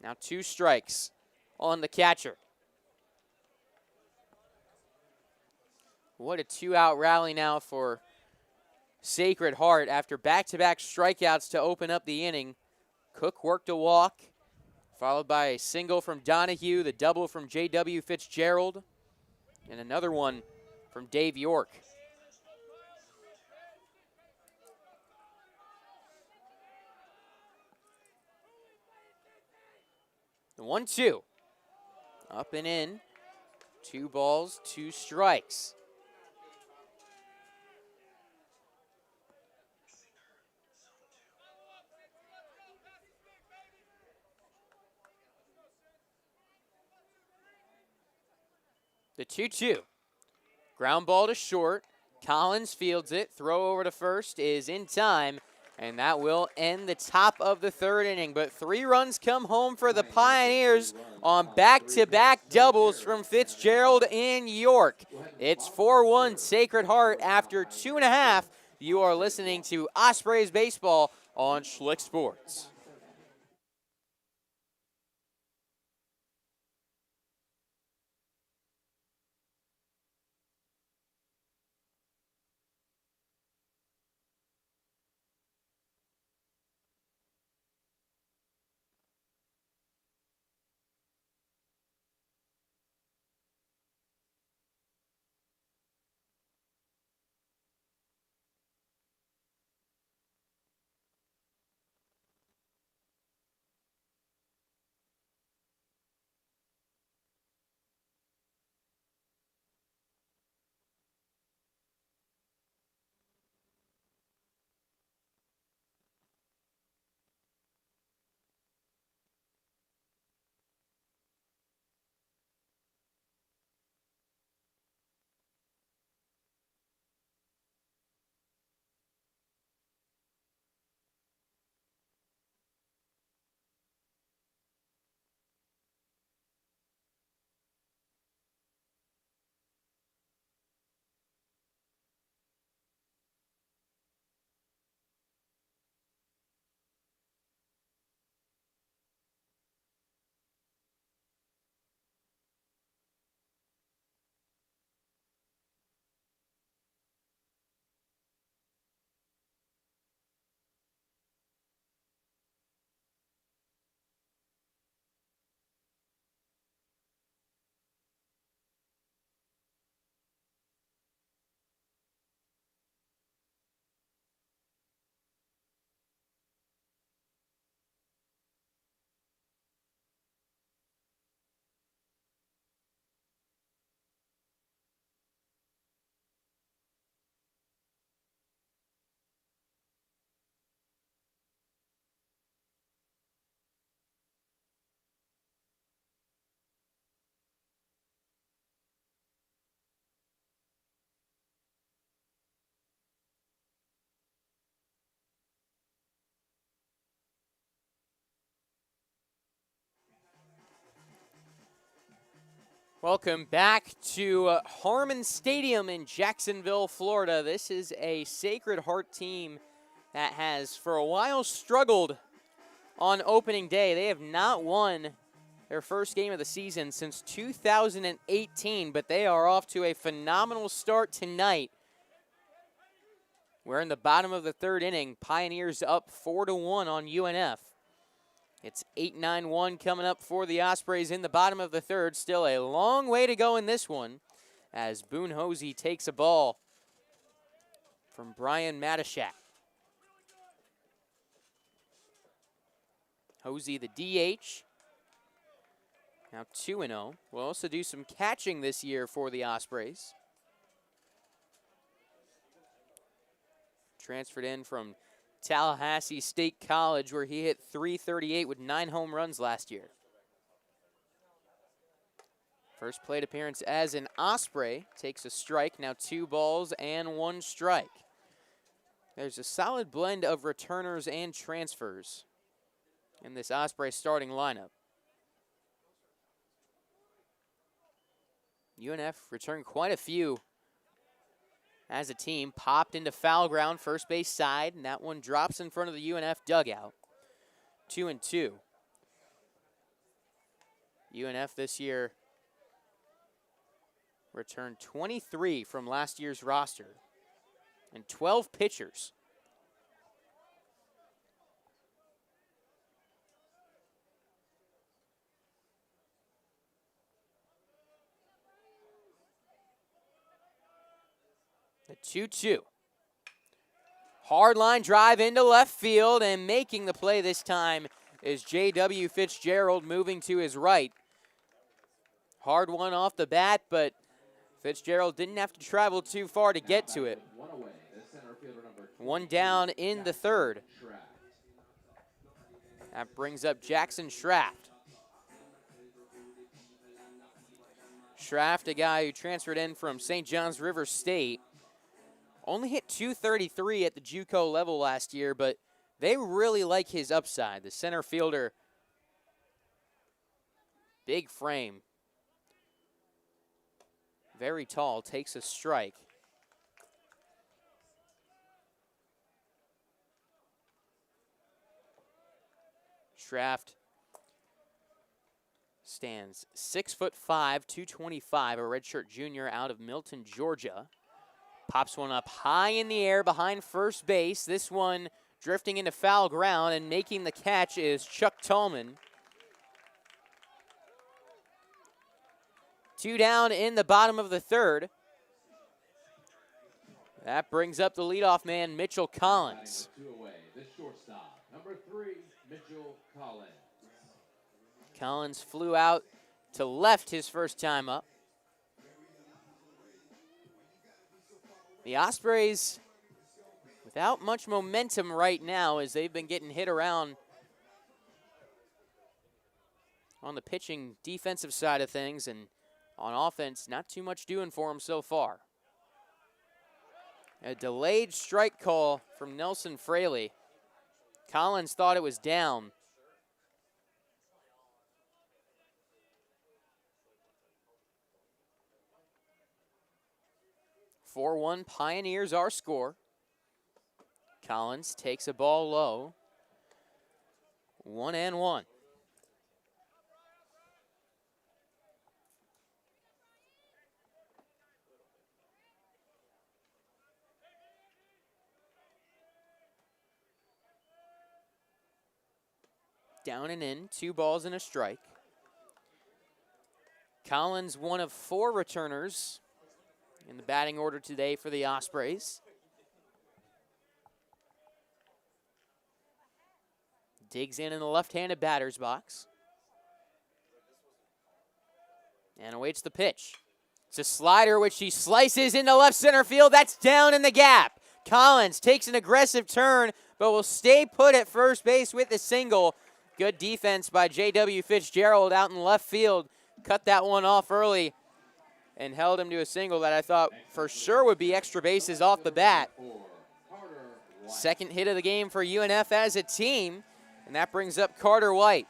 Now 2 strikes on the catcher. What a 2-out rally now for Sacred Heart after back-to-back strikeouts to open up the inning. Cook worked a walk, followed by a single from Donahue, the double from J.W. Fitzgerald, and another one from Dave York. The 1-2. Up and in. 2 balls, 2 strikes. The 2-2. Ground ball to short. Collins fields it. Throw over to first is in time. And that will end the top of the third inning. But 3 runs come home for the Pioneers on back-to-back doubles from Fitzgerald and York. It's 4-1 Sacred Heart after 2.5. You are listening to Ospreys Baseball on Schlick Sports. Welcome back to Harmon Stadium in Jacksonville, Florida. This is a Sacred Heart team that has for a while struggled on opening day. They have not won their first game of the season since 2018, but they are off to a phenomenal start tonight. We're in the bottom of the third inning. Pioneers up 4-1 on UNF. It's 8-9-1 coming up for the Ospreys in the bottom of the third. Still a long way to go in this one as Boone Hosey takes a ball from Brian Matashak. Hosey, the DH, now 2-0. We'll also do some catching this year for the Ospreys. Transferred in from Tallahassee State College, where he hit .338 with 9 home runs last year. First plate appearance as an Osprey, takes a strike, now 2 balls and 1 strike. There's a solid blend of returners and transfers in this Osprey starting lineup. UNF returned quite a few as a team. Popped into foul ground, first base side, and that one drops in front of the UNF dugout. 2-2. UNF this year returned 23 from last year's roster and 12 pitchers. The 2-2. Hard line drive into left field, and making the play this time is J.W. Fitzgerald, moving to his right. Hard one off the bat, but Fitzgerald didn't have to travel too far to get to it. One down in the third. That brings up Jackson Schraft. Schraft, a guy who transferred in from St. John's River State. Only hit .233 at the JUCO level last year, but they really like his upside. The center fielder, big frame, very tall, takes a strike. Schraft stands 6'5", 225, a redshirt junior out of Milton, Georgia. Pops one up high in the air behind first base. This one drifting into foul ground, and making the catch is Chuck Tallman. 2 down in the bottom of the third. That brings up the leadoff man, Mitchell Collins. The shortstop, number 3, Mitchell Collins. Collins flew out to left his first time up. The Ospreys without much momentum right now, as they've been getting hit around on the pitching defensive side of things, and on offense, not too much doing for them so far. A delayed strike call from Nelson Fraley. Collins thought it was down. .4-1 Pioneers our score. Collins takes a ball low. 1-1. Down and in, 2 balls and a strike. Collins, one of 4 returners in the batting order today for the Ospreys. Digs in the left-handed batter's box. And awaits the pitch. It's a slider which he slices into left center field. That's down in the gap. Collins takes an aggressive turn, but will stay put at first base with a single. Good defense by J.W. Fitzgerald out in left field. Cut that one off early and held him to a single that I thought for sure would be extra bases off the bat. Second hit of the game for UNF as a team, and that brings up Carter White.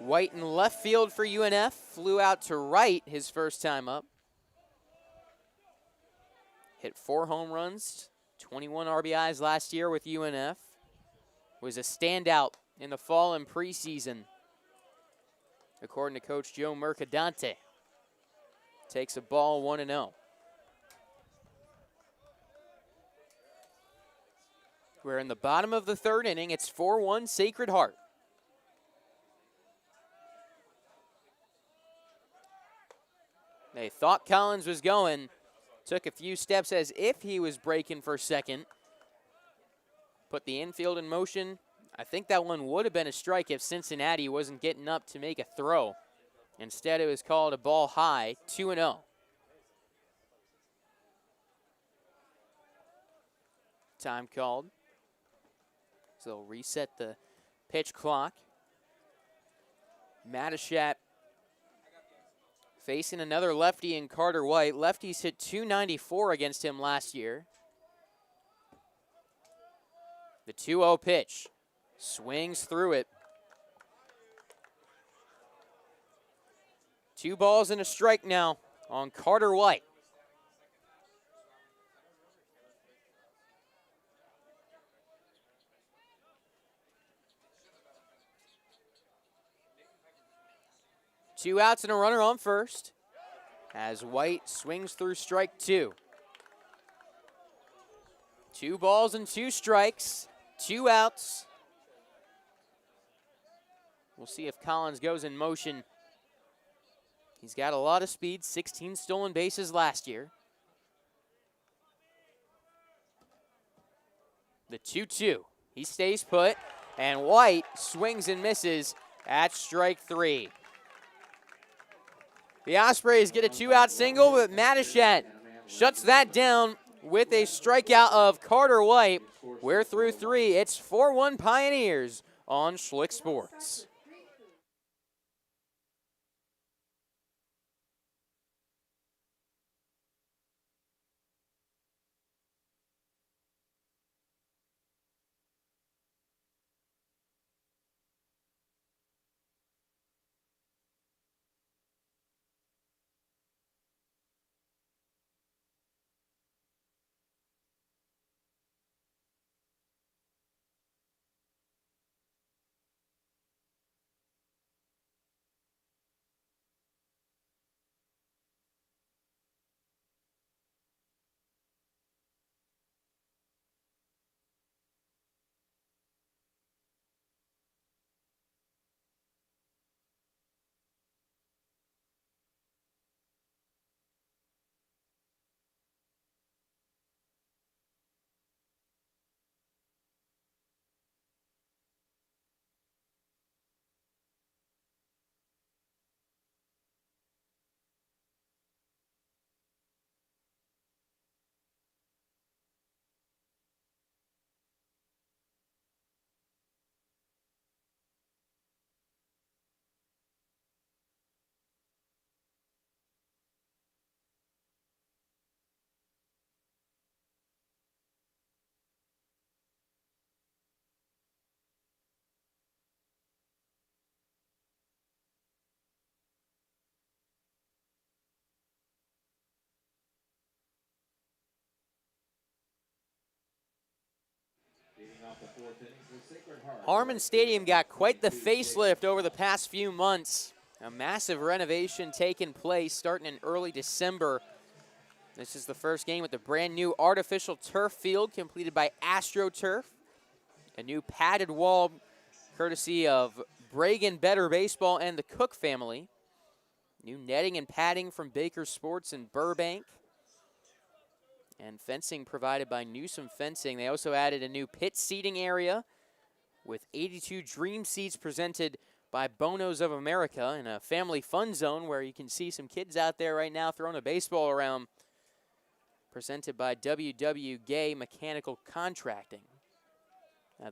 White in left field for UNF, flew out to right his first time up. Hit 4 home runs, 21 RBIs last year with UNF. Was a standout in the fall and preseason, according to Coach Joe Mercadante. Takes a ball 1-0. We're in the bottom of the 3rd inning. It's 4-1 Sacred Heart. They thought Collins was going. Took a few steps as if he was breaking for second. Put the infield in motion. I think that one would have been a strike if Cincinnati wasn't getting up to make a throw. Instead, it was called a ball high, 2-0. Time called. So they'll reset the pitch clock. Matachat facing another lefty in Carter White. Lefties hit .294 against him last year. The 2-0 pitch. Swings through it. 2 balls and a strike now on Carter White. Two outs and a runner on first as White swings through strike 2. 2 balls and 2 strikes, 2 outs. We'll see if Collins goes in motion. He's got a lot of speed, 16 stolen bases last year. The 2-2. He stays put, and White swings and misses at strike 3. The Ospreys get a 2-out single, but Matachat shuts that down with a strikeout of Carter White. We're through 3. It's 4-1 Pioneers on Schlick Sports. Harmon Stadium got quite the facelift over the past few months. A massive renovation taking place starting in early December. This is the first game with the brand new artificial turf field completed by AstroTurf. A new padded wall courtesy of Bregan Better Baseball and the Cook family. New netting and padding from Baker Sports in Burbank. And fencing provided by Newsom Fencing. They also added a new pit seating area with 82 dream seats presented by Bonos of America and a family fun zone where you can see some kids out there right now throwing a baseball around. Presented by WW Gay Mechanical Contracting.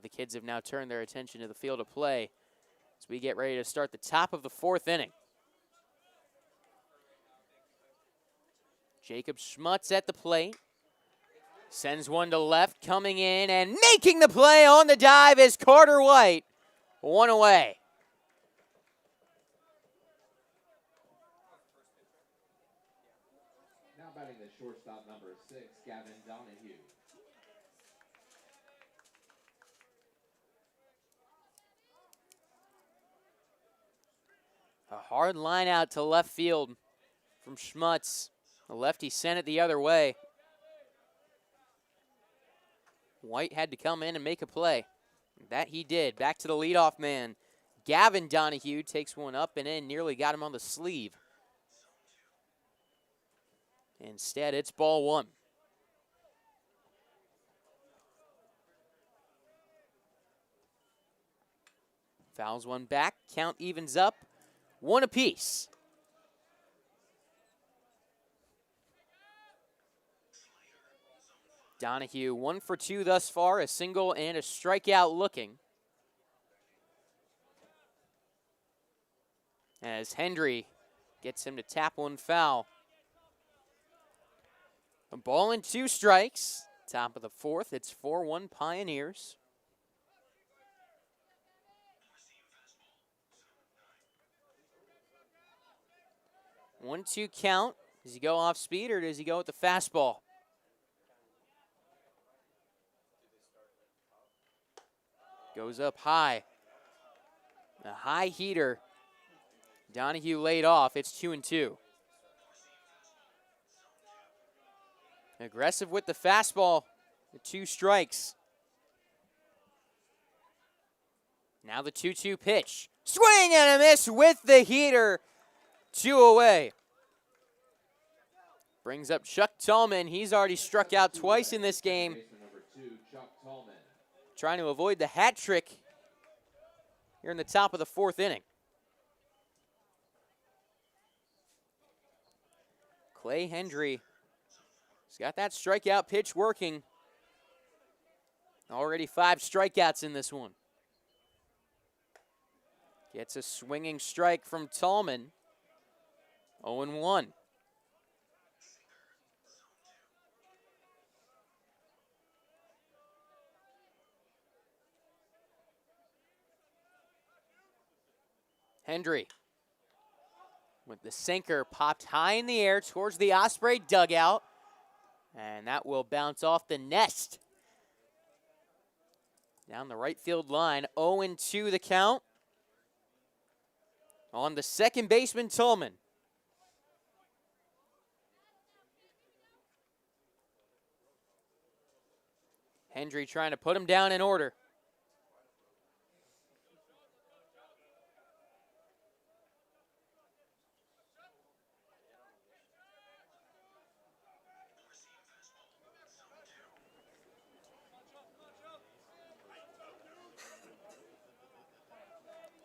The kids have now turned their attention to the field of play as we get ready to start the top of the 4th inning. Jacob Schmutz at the plate. Sends one to left, coming in and making the play on the dive is Carter White. One away. batting the shortstop number 6, Gavin Donahue. A hard line out to left field from Schmutz. The lefty sent it the other way. White had to come in and make a play. That he did. Back to the leadoff man. Gavin Donahue takes one up and in, nearly got him on the sleeve. Instead, it's ball one. Fouls one back. Count evens up. One apiece. Donahue 1 for 2 thus far, a single and a strikeout looking. As Hendry gets him to tap one foul. A ball and 2 strikes. Top of the 4th, it's 4-1 Pioneers. One-two count. Does he go off speed or does he go with the fastball? Goes up high. A high heater. Donahue laid off. It's 2-2. Aggressive with the fastball. The 2 strikes. Now the 2-2 pitch. Swing and a miss with the heater. 2 away. Brings up Chuck Tallman. He's already struck out twice in this game. Trying to avoid the hat trick here in the top of the 4th inning. Clay Hendry has got that strikeout pitch working. Already 5 strikeouts in this one. Gets a swinging strike from Tallman. 0-1. Hendry with the sinker popped high in the air towards the Osprey dugout. And that will bounce off the nest. Down the right field line, 0-2 the count. On the second baseman, Tallman. Hendry trying to put him down in order.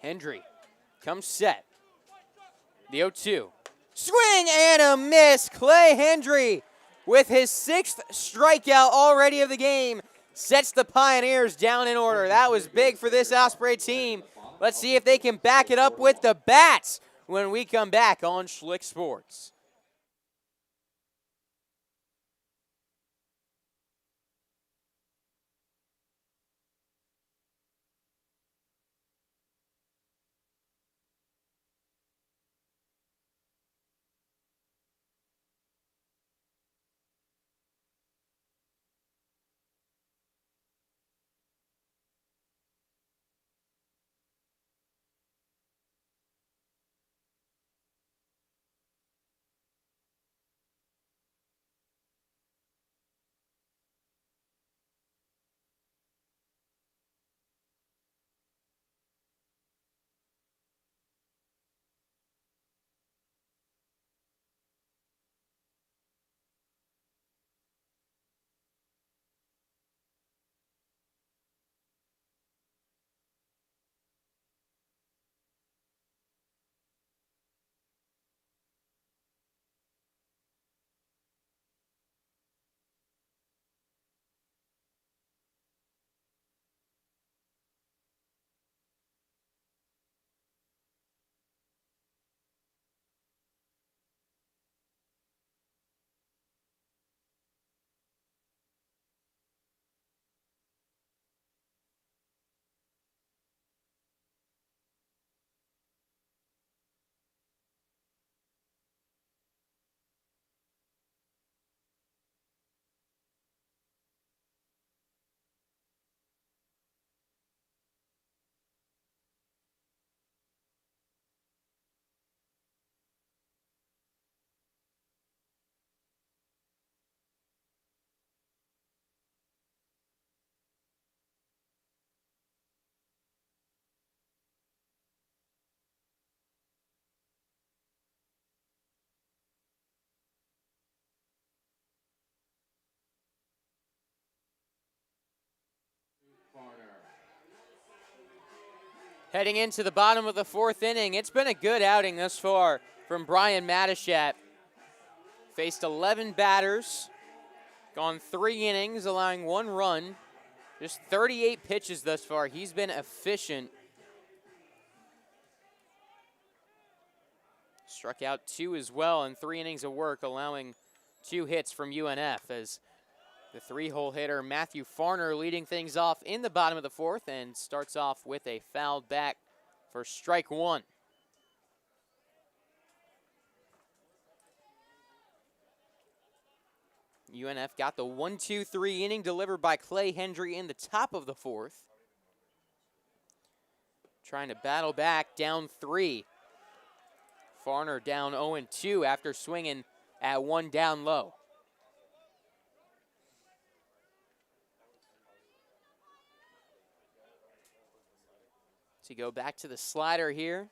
Hendry comes set. The 0-2. Swing and a miss. Clay Hendry with his 6th strikeout already of the game sets the Pioneers down in order. That was big for this Osprey team. Let's see if they can back it up with the bats when we come back on Schlick Sports. Heading into the bottom of the 4th inning, it's been a good outing thus far from Brian Matishat. Faced 11 batters, gone 3 innings, allowing 1 run. Just 38 pitches thus far. He's been efficient. Struck out 2 as well in 3 innings of work, allowing 2 hits from UNF as the 3-hole hitter Matthew Farner leading things off in the bottom of the 4th and starts off with a foul back for strike 1. UNF got the 1-2-3 inning delivered by Clay Hendry in the top of the 4th. Trying to battle back, down 3. Farner down 0-2 after swinging at 1 down low. To go back to the slider here.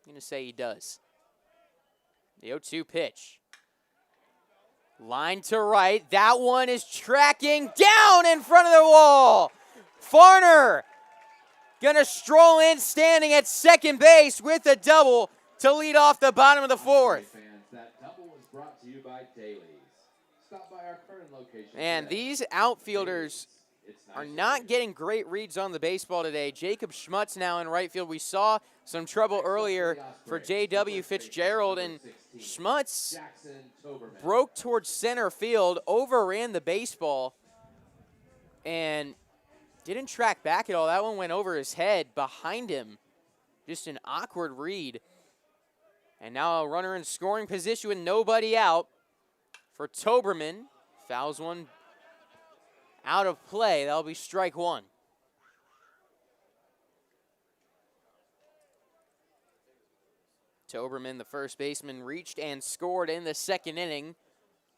I'm going to say he does. The 0-2 pitch. Line to right. That one is tracking down in front of the wall. Farner going to stroll in standing at second base with a double to lead off the bottom of the 4th. Fans, that double was brought to you by Dailies. Stop by our current location. And today. these outfielders It's are nice not to getting great reads on the baseball today. Jacob Schmutz now in right field. We saw some trouble earlier for J.W. Fitzgerald, and Schmutz Jackson Toberman. broke towards center field, overran the baseball, and didn't track back at all. That one went over his head behind him. Just an awkward read. And now a runner in scoring position with nobody out for Toberman. Fouls one out of play. That'll be strike 1. Toberman, the first baseman, reached and scored in the 2nd inning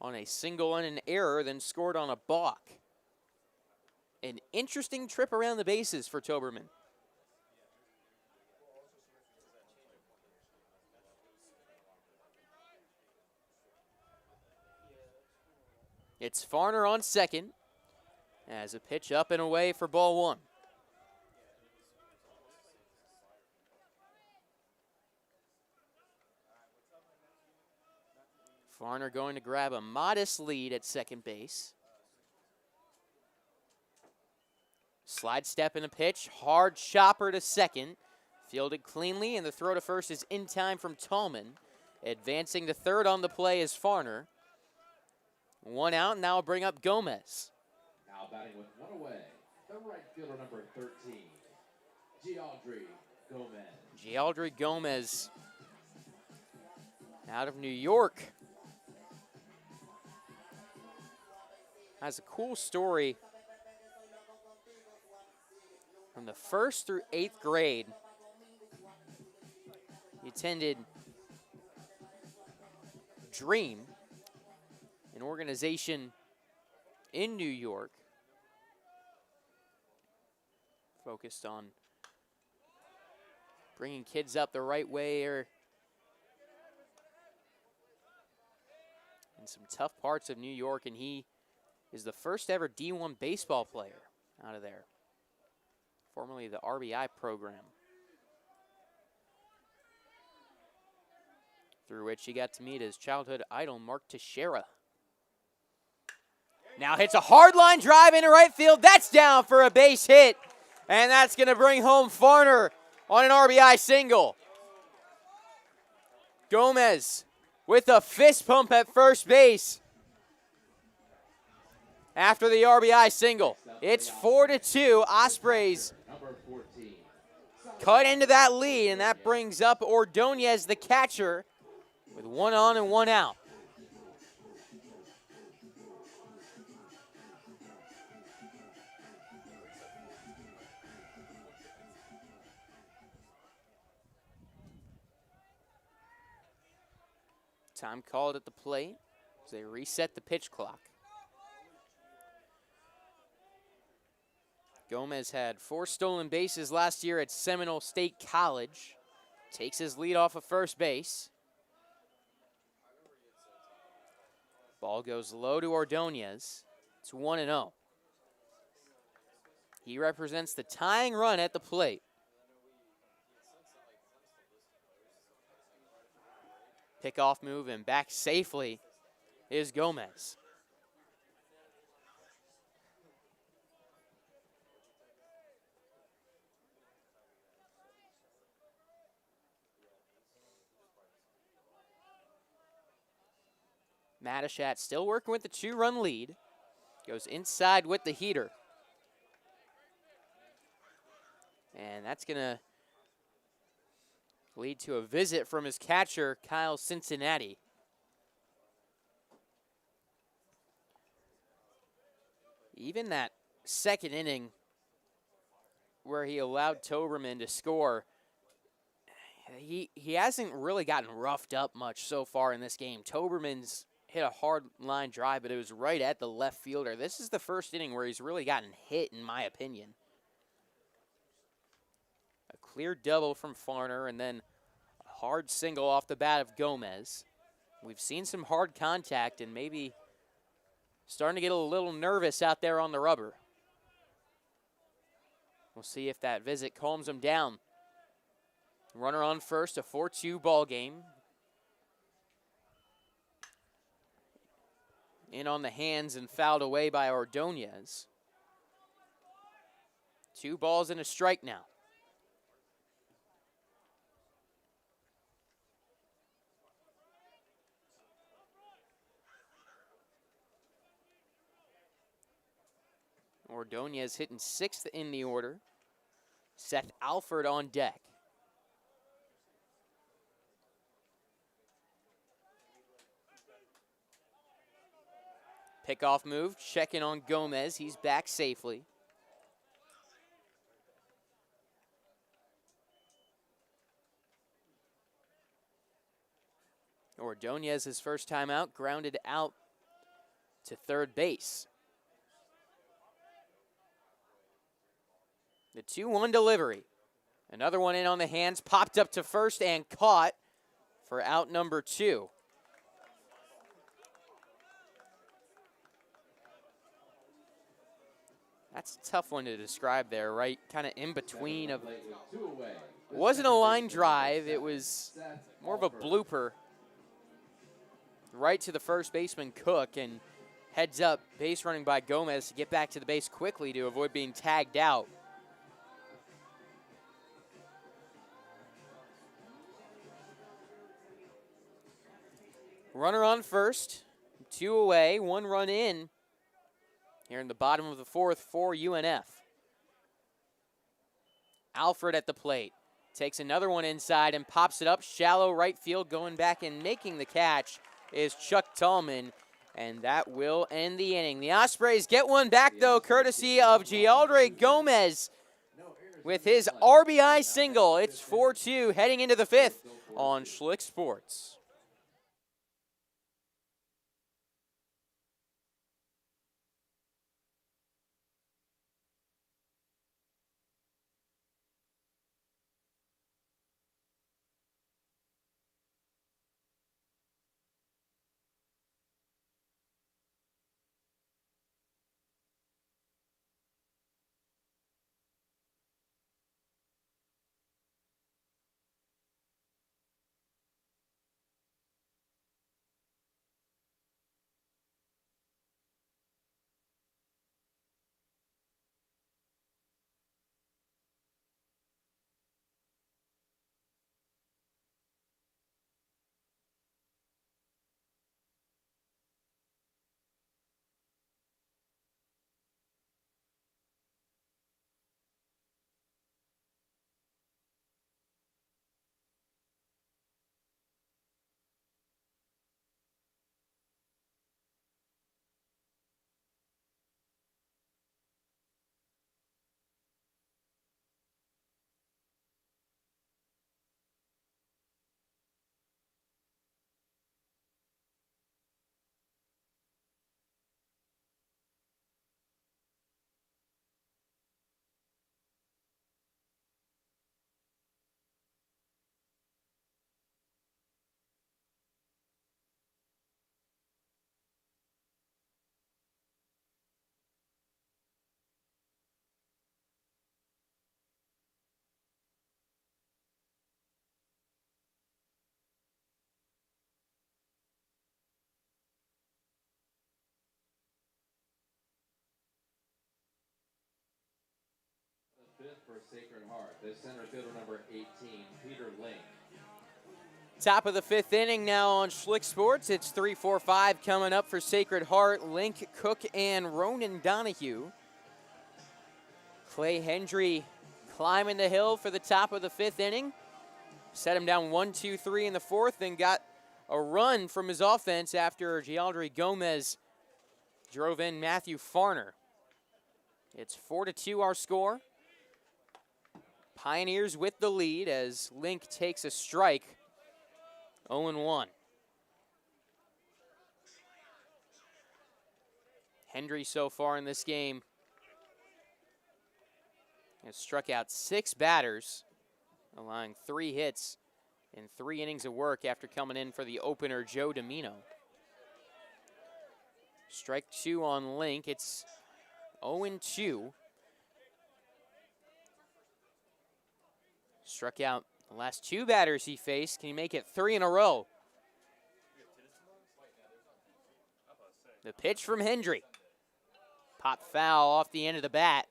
on a single and an error, then scored on a balk. An interesting trip around the bases for Toberman. It's Farner on second as a pitch up and away for ball 1. Farner going to grab a modest lead at second base. Slide step in a pitch, hard chopper to second. Fielded cleanly, and the throw to first is in time from Tallman. Advancing to third on the play is Farner. 1 out, and now will bring up Gomez. Now batting with 1 away, the right fielder number 13, Gialdry Gomez. Gialdry Gomez out of New York. Has a cool story. From the 1st through 8th grade, he attended Dream, an organization in New York focused on bringing kids up the right way in some tough parts of New York, and he is the first ever D1 baseball player out of there, formerly the RBI program, through which he got to meet his childhood idol, Mark Teixeira. Now hits a hard line drive into right field. That's down for a base hit, and that's going to bring home Farner on an RBI single. Gomez with a fist pump at first base after the RBI single. It's 4-2. Ospreys cut into that lead, and that brings up Ordonez, the catcher, with 1 on and 1 out. Time called at the plate as they reset the pitch clock. Gomez had 4 stolen bases last year at Seminole State College. Takes his lead off of first base. Ball goes low to Ordonez. It's 1-0. He represents the tying run at the plate. Pickoff move and back safely is Gomez. Matashat still working with the 2-run lead. Goes inside with the heater. And that's going to lead to a visit from his catcher, Kyle Cincinnati. Even that second inning where he allowed Toberman to score, he hasn't really gotten roughed up much so far in this game. Toberman's hit a hard line drive, but it was right at the left fielder. This is the first inning where he's really gotten hit, in my opinion. A clear double from Farner, and then a hard single off the bat of Gomez. We've seen some hard contact and maybe starting to get a little nervous out there on the rubber. We'll see if that visit calms him down. Runner on first, a 4-2 ball game. In on the hands and fouled away by Ordonez. 2 balls and a strike now. Ordonez hitting 6th in the order. Seth Alford on deck. Pickoff move, checking on Gomez. He's back safely. Ordonez, his first time out, grounded out to third base. The 2-1 delivery. Another one in on the hands, popped up to first and caught for out number 2. That's a tough one to describe there, right? Kind of in between of. It wasn't a line drive, it was more of a blooper. Right to the first baseman, Cook, and heads up, base running by Gomez to get back to the base quickly to avoid being tagged out. Runner on first, 2 away, 1 run in here in the bottom of the 4th for UNF. Alfred at the plate. Takes another one inside and pops it up. Shallow right field, going back and making the catch is Chuck Tallman, and that will end the inning. The Ospreys get one back, though, courtesy of Gialdre Gomez with his RBI single. It's 4-2 heading into the 5th on Schlick Sports. fifth for Sacred Heart, the center fielder number 18, Peter Link. Top of the fifth inning now on Schlick Sports. It's 3-4-5 coming up for Sacred Heart. Link, Cook, and Ronan Donahue. Clay Hendry climbing the hill for the top of the fifth inning. Set him down 1-2-3 in the fourth and got a run from his offense after Gialdry Gomez drove in Matthew Farner. It's 4-2 our score. Pioneers with the lead as Link takes a strike. 0-1. Hendry so far in this game has struck out 6 batters, allowing 3 hits in 3 innings of work after coming in for the opener, Joe Domino. Strike 2 on Link. It's 0-2. Struck out the last 2 batters he faced. Can he make it 3 in a row? The pitch from Hendry. Pop foul off the end of the bat.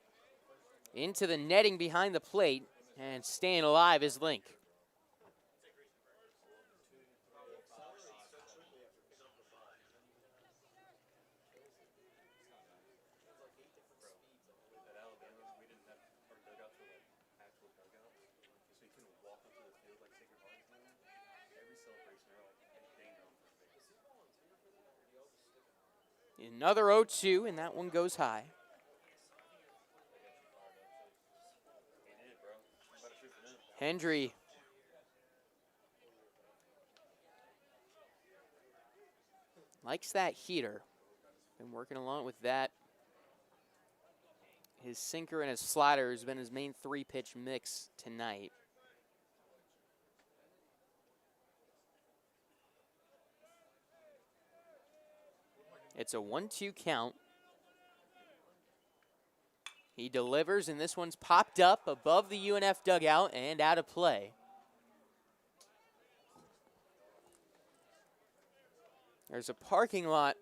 Into the netting behind the plate. And staying alive is Link. Another 0-2, and that one goes high. Hendry likes that heater. Been working along with that. His sinker and his slider has been his main 3-pitch mix tonight. It's a 1-2 count. He delivers, and this one's popped up above the UNF dugout and out of play. There's a parking lot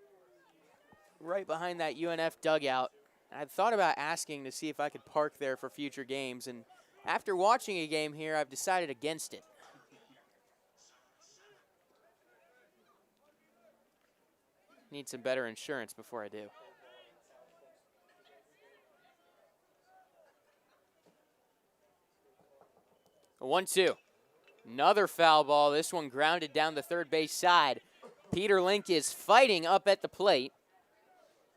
right behind that UNF dugout. I'd thought about asking to see if I could park there for future games, and after watching a game here, I've decided against it. Need some better insurance before I do. A 1-2. Another foul ball. This one grounded down the third base side. Peter Link is fighting up at the plate.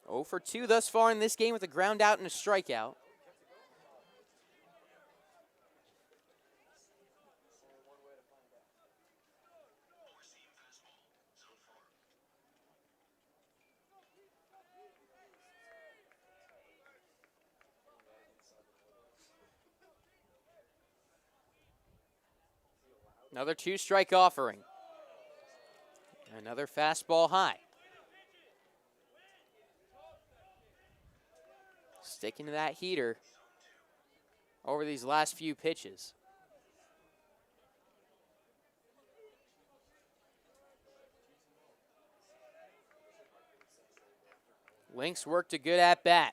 0 for 2 thus far in this game with a ground out and a strikeout. Another 2-strike offering. Another fastball high. Sticking to that heater over these last few pitches. Link's worked a good at-bat.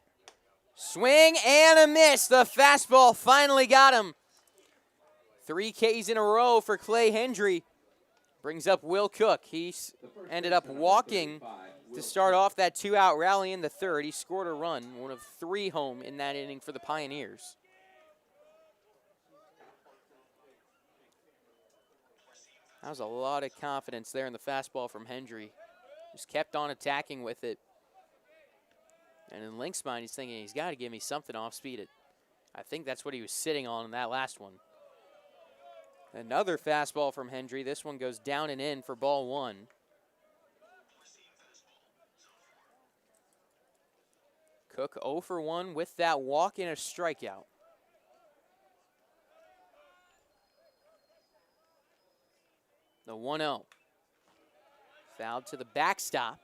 Swing and a miss. The fastball finally got him. 3 Ks in a row for Clay Hendry. Brings up Will Cook. He ended up walking to start off that 2-out rally in the third. He scored a run, one of 3 home in that inning for the Pioneers. That was a lot of confidence there in the fastball from Hendry. Just kept on attacking with it. And in Link's mind, he's thinking he's got to give me something off speed. I think that's what he was sitting on in that last one. Another fastball from Hendry. This one goes down and in for ball 1. Cook 0 for 1 with that walk and a strikeout. The 1-0. Fouled to the backstop.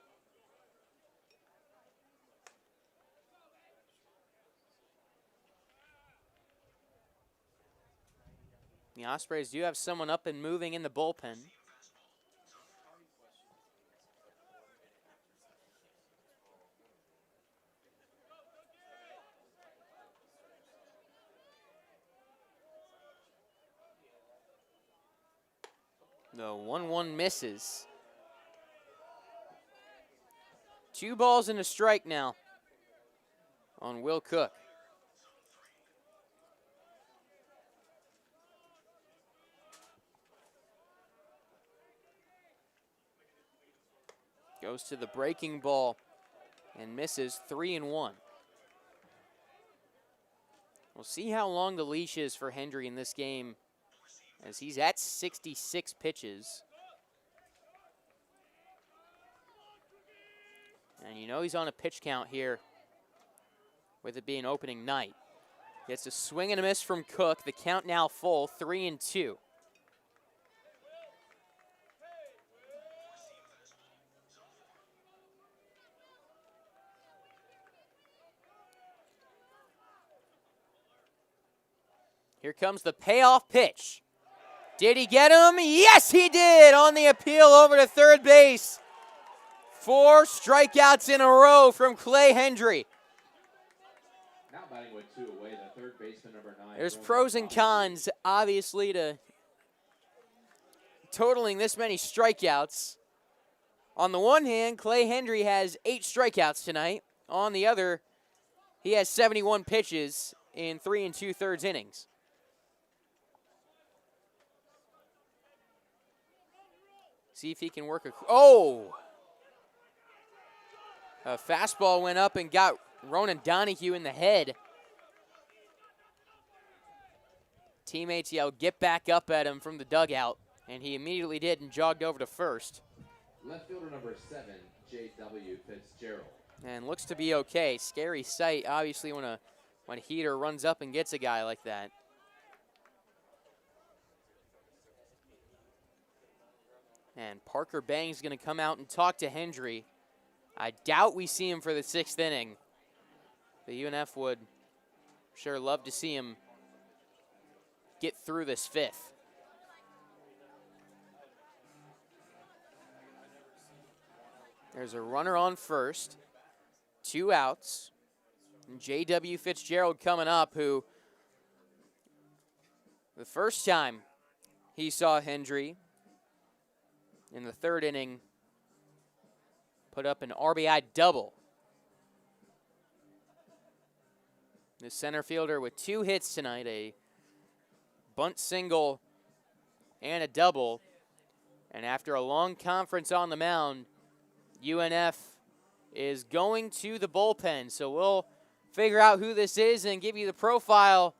The Ospreys do have someone up and moving in the bullpen. The 1-1 misses. 2 balls and a strike now on Will Cook. Goes to the breaking ball and misses. 3-1. We'll see how long the leash is for Hendry in this game, as he's at 66 pitches. And you know he's on a pitch count here with it being opening night. Gets a swing and a miss from Cook. The count now full, 3-2. Here comes the payoff pitch. Did he get him? Yes, he did on the appeal over to third base. 4 strikeouts in a row from Clay Hendry. Now batting with 2 away, the third baseman, number 9. There's pros and cons, obviously, to totaling this many strikeouts. On the one hand, Clay Hendry has 8 strikeouts tonight. On the other, he has 71 pitches in 3 2/3 innings. See if he can work a fastball went up and got Ronan Donahue in the head. Teammates yelled, "Get back up" at him from the dugout, and he immediately did and jogged over to first. Left fielder number 7, J.W. Fitzgerald. And looks to be okay. Scary sight, obviously, when a heater runs up and gets a guy like that. And Parker Bangs is going to come out and talk to Hendry. I doubt we see him for the 6th inning. The UNF would sure love to see him get through this 5th. There's a runner on first, 2 outs. And J.W. Fitzgerald coming up, who the first time he saw Hendry in the 3rd inning put up an RBI double. The center fielder with 2 hits tonight, a bunt single and a double. And after a long conference on the mound, UNF is going to the bullpen. So we'll figure out who this is and give you the profile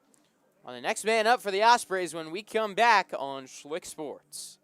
on the next man up for the Ospreys when we come back on Schlick Sports.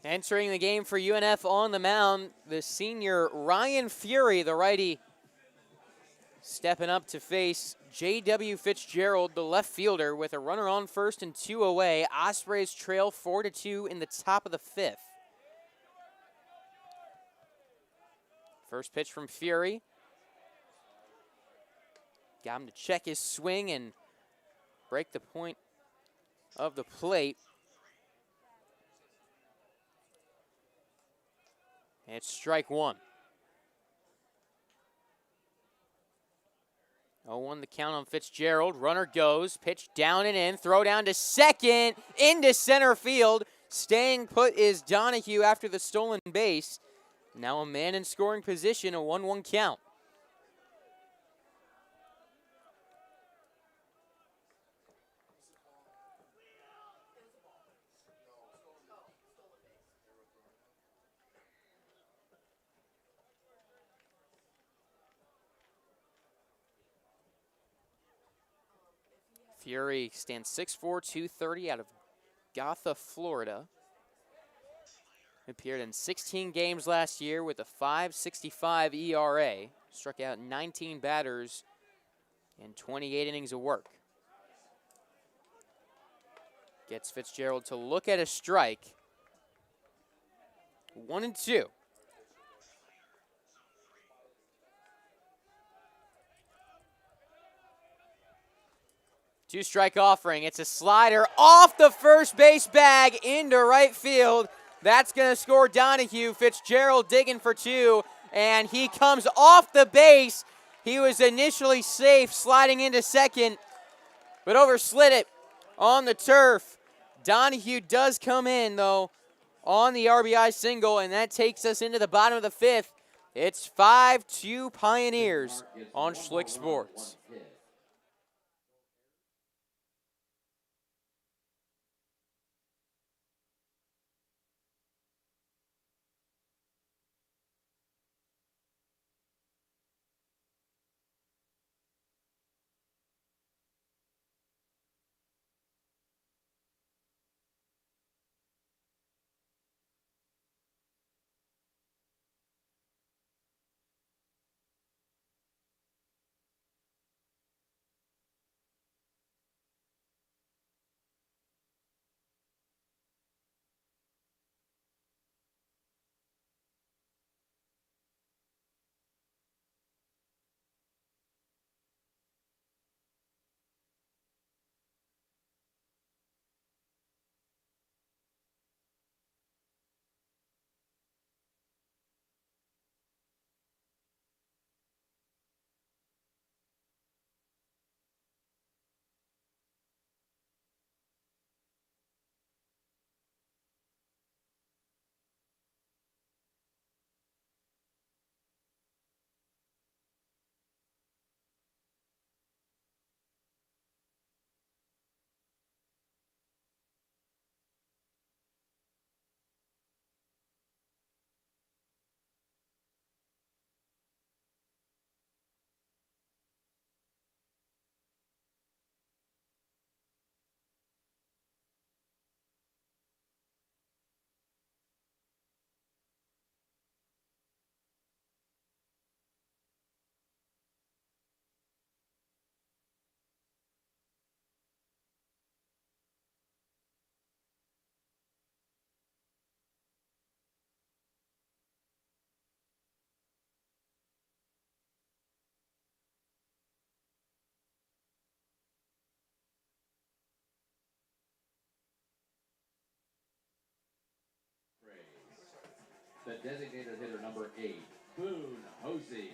Entering the game for UNF on the mound, the senior Ryan Fury, the righty, stepping up to face J.W. Fitzgerald, the left fielder, with a runner on first and 2 away. Ospreys trail 4-2 in the top of the 5th. First pitch from Fury. Got him to check his swing and break the point of the plate. It's strike one. 0-1 the count on Fitzgerald. Runner goes, pitch down and in, throw down to second, into center field. Staying put is Donahue after the stolen base. Now a man in scoring position, a 1-1 count. Fury stands 6'4", 230 out of Gotha, Florida. Appeared in 16 games last year with a .565 ERA. Struck out 19 batters in 28 innings of work. Gets Fitzgerald to look at a strike. 1-2. Two-strike offering. It's a slider off the first base bag into right field. That's going to score Donahue. Fitzgerald digging for 2, and he comes off the base. He was initially safe sliding into second, but overslid it on the turf. Donahue does come in, though, on the RBI single, and that takes us into the bottom of the 5th. It's 5-2 Pioneers on Schlick Sports. The designated hitter number 8, Boone Hosey.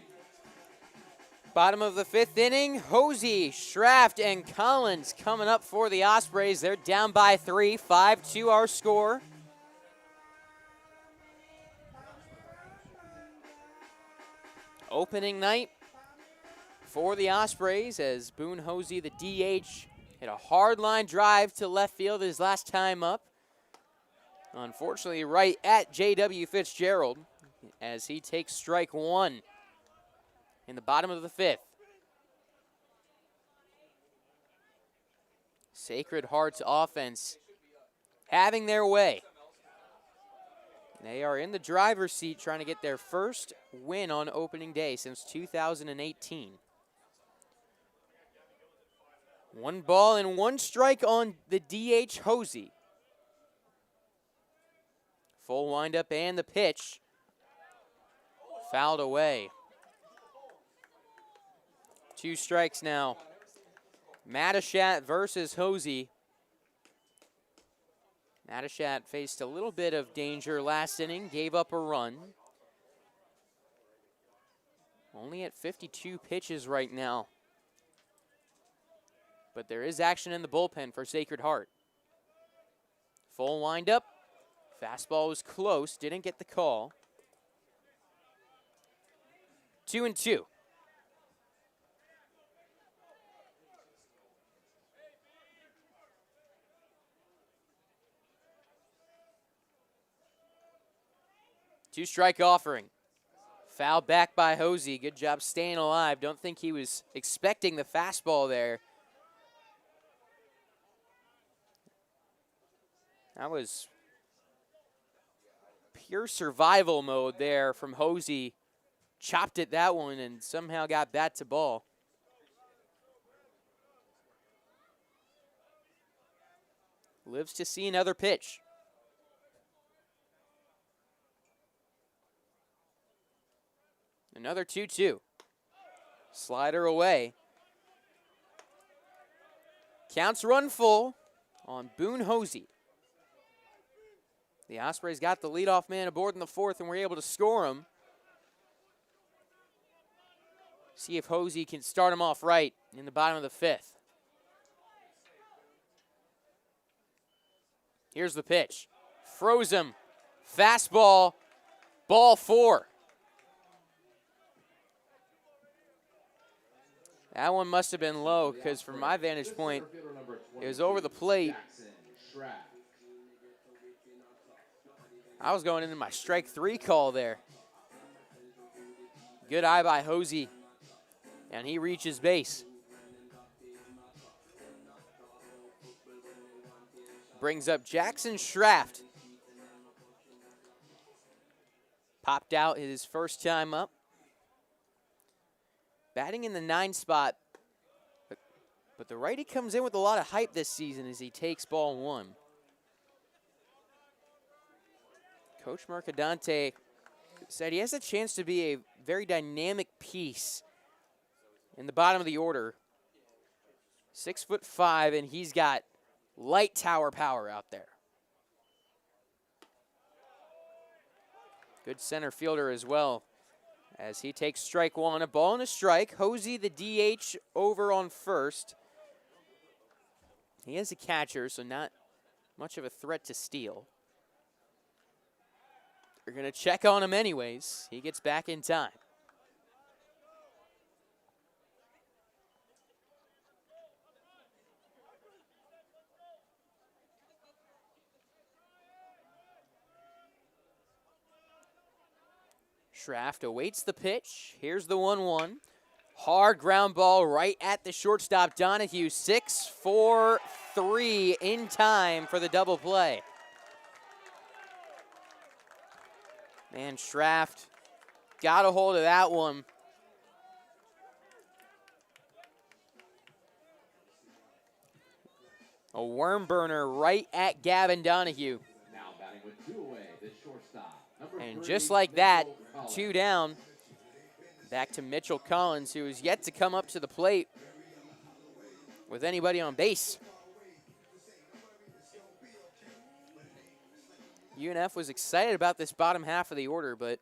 Bottom of the 5th inning, Hosey, Schraft, and Collins coming up for the Ospreys. They're down by 3, 5-2 our score. Opening night for the Ospreys as Boone Hosey, the DH, hit a hard line drive to left field his last time up. Unfortunately, right at J.W. Fitzgerald as he takes strike 1 in the bottom of the 5th. Sacred Hearts offense having their way. They are in the driver's seat trying to get their first win on opening day since 2018. 1 ball and 1 strike on the DH Hosey. Full windup and the pitch. Fouled away. 2 strikes now. Matachat versus Hosey. Matachat faced a little bit of danger last inning, gave up a run. Only at 52 pitches right now. But there is action in the bullpen for Sacred Heart. Full windup. Fastball was close, didn't get the call. 2-2. Two-strike offering. Foul back by Hosey. Good job staying alive. Don't think he was expecting the fastball there. That was pure survival mode there from Hosey. Chopped at that one and somehow got bat to ball. Lives to see another pitch. Another 2-2. Slider away. Counts run full on Boone Hosey. The Ospreys got the leadoff man aboard in the 4th and were able to score him. See if Hosey can start him off right in the bottom of the 5th. Here's the pitch. Froze him. Fastball. Ball 4. That one must have been low because from my vantage point, it was over the plate. I was going into my strike 3 call there. Good eye by Hosey, and he reaches base. Brings up Jackson Schraft. Popped out his first time up. Batting in the 9 spot, but the righty comes in with a lot of hype this season as he takes ball 1. Coach Mercadante said he has a chance to be a very dynamic piece in the bottom of the order. 6'5", and he's got light tower power out there. Good center fielder as well. As he takes strike 1, a ball and a strike. Hosey, the DH, over on first. He is a catcher, so not much of a threat to steal. They're going to check on him anyways. He gets back in time. Schraft awaits the pitch. Here's the 1-1. Hard ground ball right at the shortstop, Donahue. 6-4-3 in time for the double play. Man, Schraft got a hold of that one. A worm burner right at Gavin Donahue. Now batting with 2 away, the shortstop. And just like that, 2 down. Back to Mitchell Collins, who is yet to come up to the plate with anybody on base. UNF was excited about this bottom half of the order, but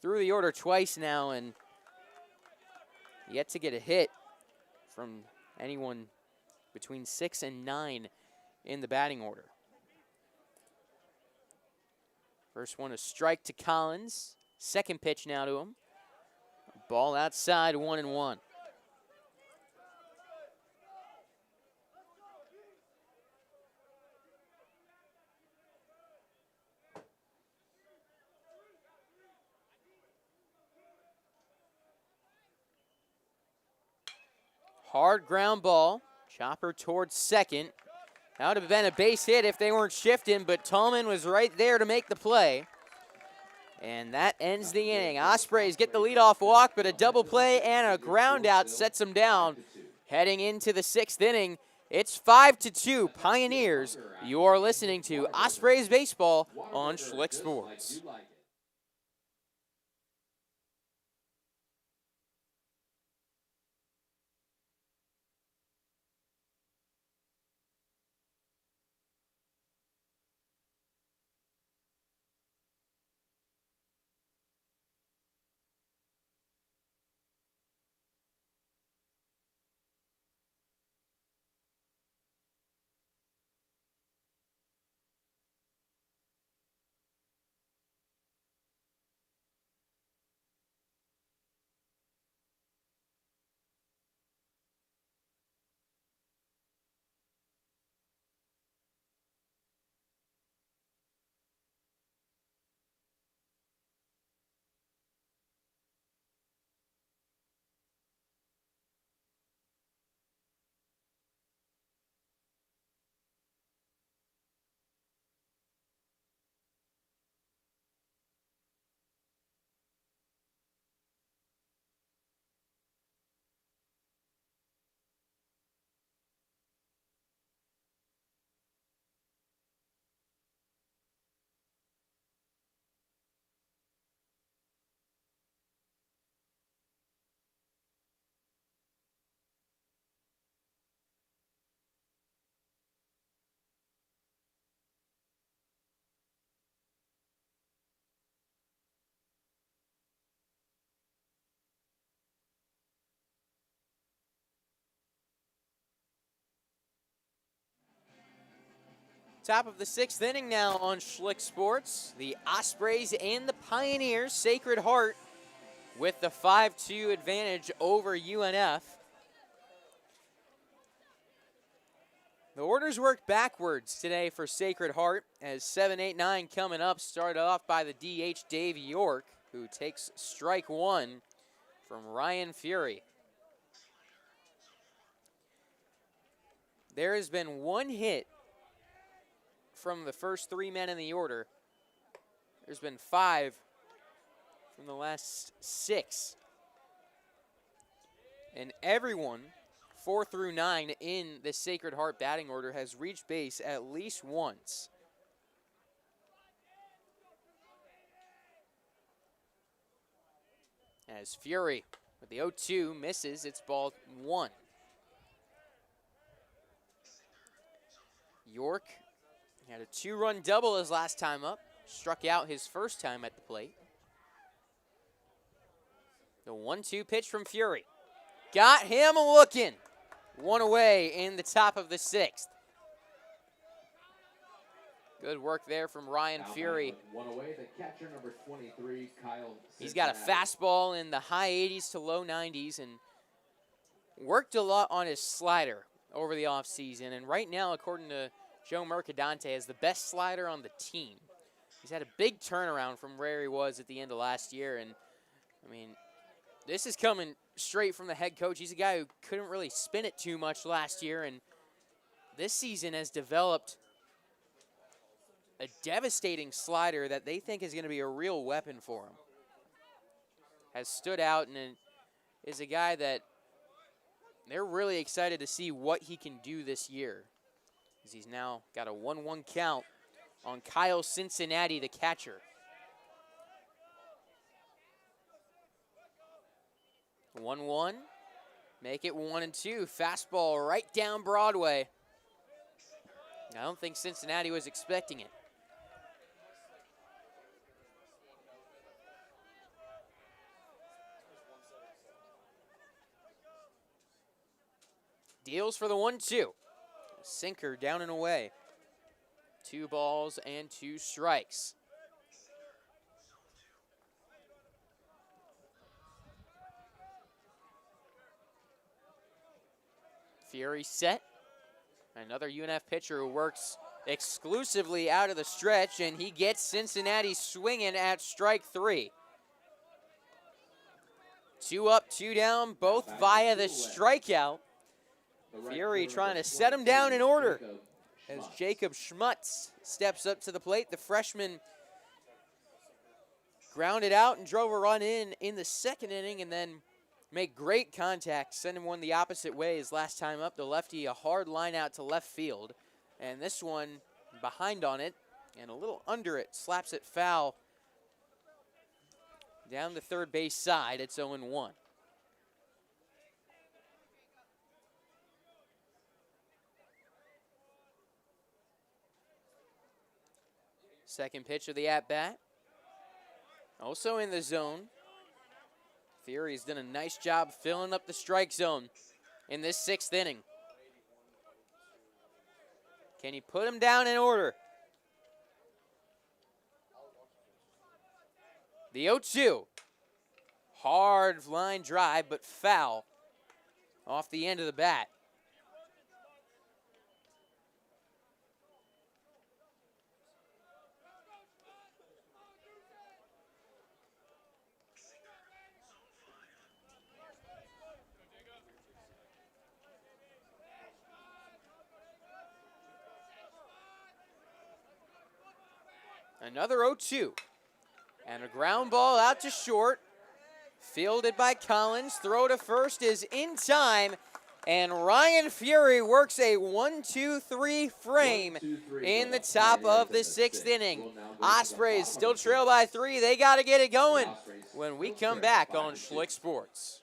through the order twice now and yet to get a hit from anyone between 6 and 9 in the batting order. First one, a strike to Collins. Second pitch now to him. Ball outside, 1-1. Hard ground ball. Chopper towards second. That would have been a base hit if they weren't shifting, but Tallman was right there to make the play. And that ends the inning. Ospreys get the leadoff walk, but a double play and a ground out sets them down. Heading into the 6th inning, it's 5-2 Pioneers. You are listening to Ospreys Baseball on Schlick Sports. Top of the 6th inning now on Schlick Sports. The Ospreys and the Pioneers, Sacred Heart, with the 5-2 advantage over UNF. The orders worked backwards today for Sacred Heart as 7-8-9 coming up, started off by the DH Dave York, who takes strike 1 from Ryan Fury. There has been 1 hit from the first 3 men in the order. There's been 5 from the last 6. And everyone, 4 through 9 in the Sacred Heart batting order, has reached base at least once. As Fury with the 0-2 misses, it's ball 1. York had a 2-run double his last time up. Struck out his first time at the plate. The 1-2 pitch from Fury. Got him looking. 1 away in the top of the 6th. Good work there from Ryan Fury. 1 away, the catcher, number 23, Kyle. He's got a fastball in the high 80s to low 90s and worked a lot on his slider over the offseason. And right now, according to Joe Mercadante, is the best slider on the team. He's had a big turnaround from where he was at the end of last year. And, I mean, this is coming straight from the head coach. He's a guy who couldn't really spin it too much last year. And this season has developed a devastating slider that they think is going to be a real weapon for him. Has stood out and is a guy that they're really excited to see what he can do this year, as he's now got a 1-1 count on Kyle Cincinnati, the catcher. 1-1, make it 1-2. Fastball right down Broadway. I don't think Cincinnati was expecting it. Deals for the 1-2. Sinker down and away. 2 balls and 2 strikes. Fury set. Another UNF pitcher who works exclusively out of the stretch, and he gets Cincinnati swinging at strike 3. 2 up, 2 down, both via the strikeout. Fury trying to set him down in order. as Jacob Schmutz steps up to the plate. The freshman grounded out and drove a run in the second inning and then made great contact, sending one the opposite way his last time up. The lefty, a hard line out to left field. And this one behind on it and a little under it, slaps it foul down the third base side. It's 0-1. Second pitch of the at-bat. Also in the zone. Fury's done a nice job filling up the strike zone in this sixth inning. Can he put him down in order? The 0-2. Hard line drive, but foul off the end of the bat. Another 0-2. And a ground ball out to short. Fielded by Collins. Throw to first is in time. And Ryan Fury works a 1-2-3 frame in the top of the sixth inning. Ospreys still trail by 3. They got to get it going when we come back on Schlick Sports.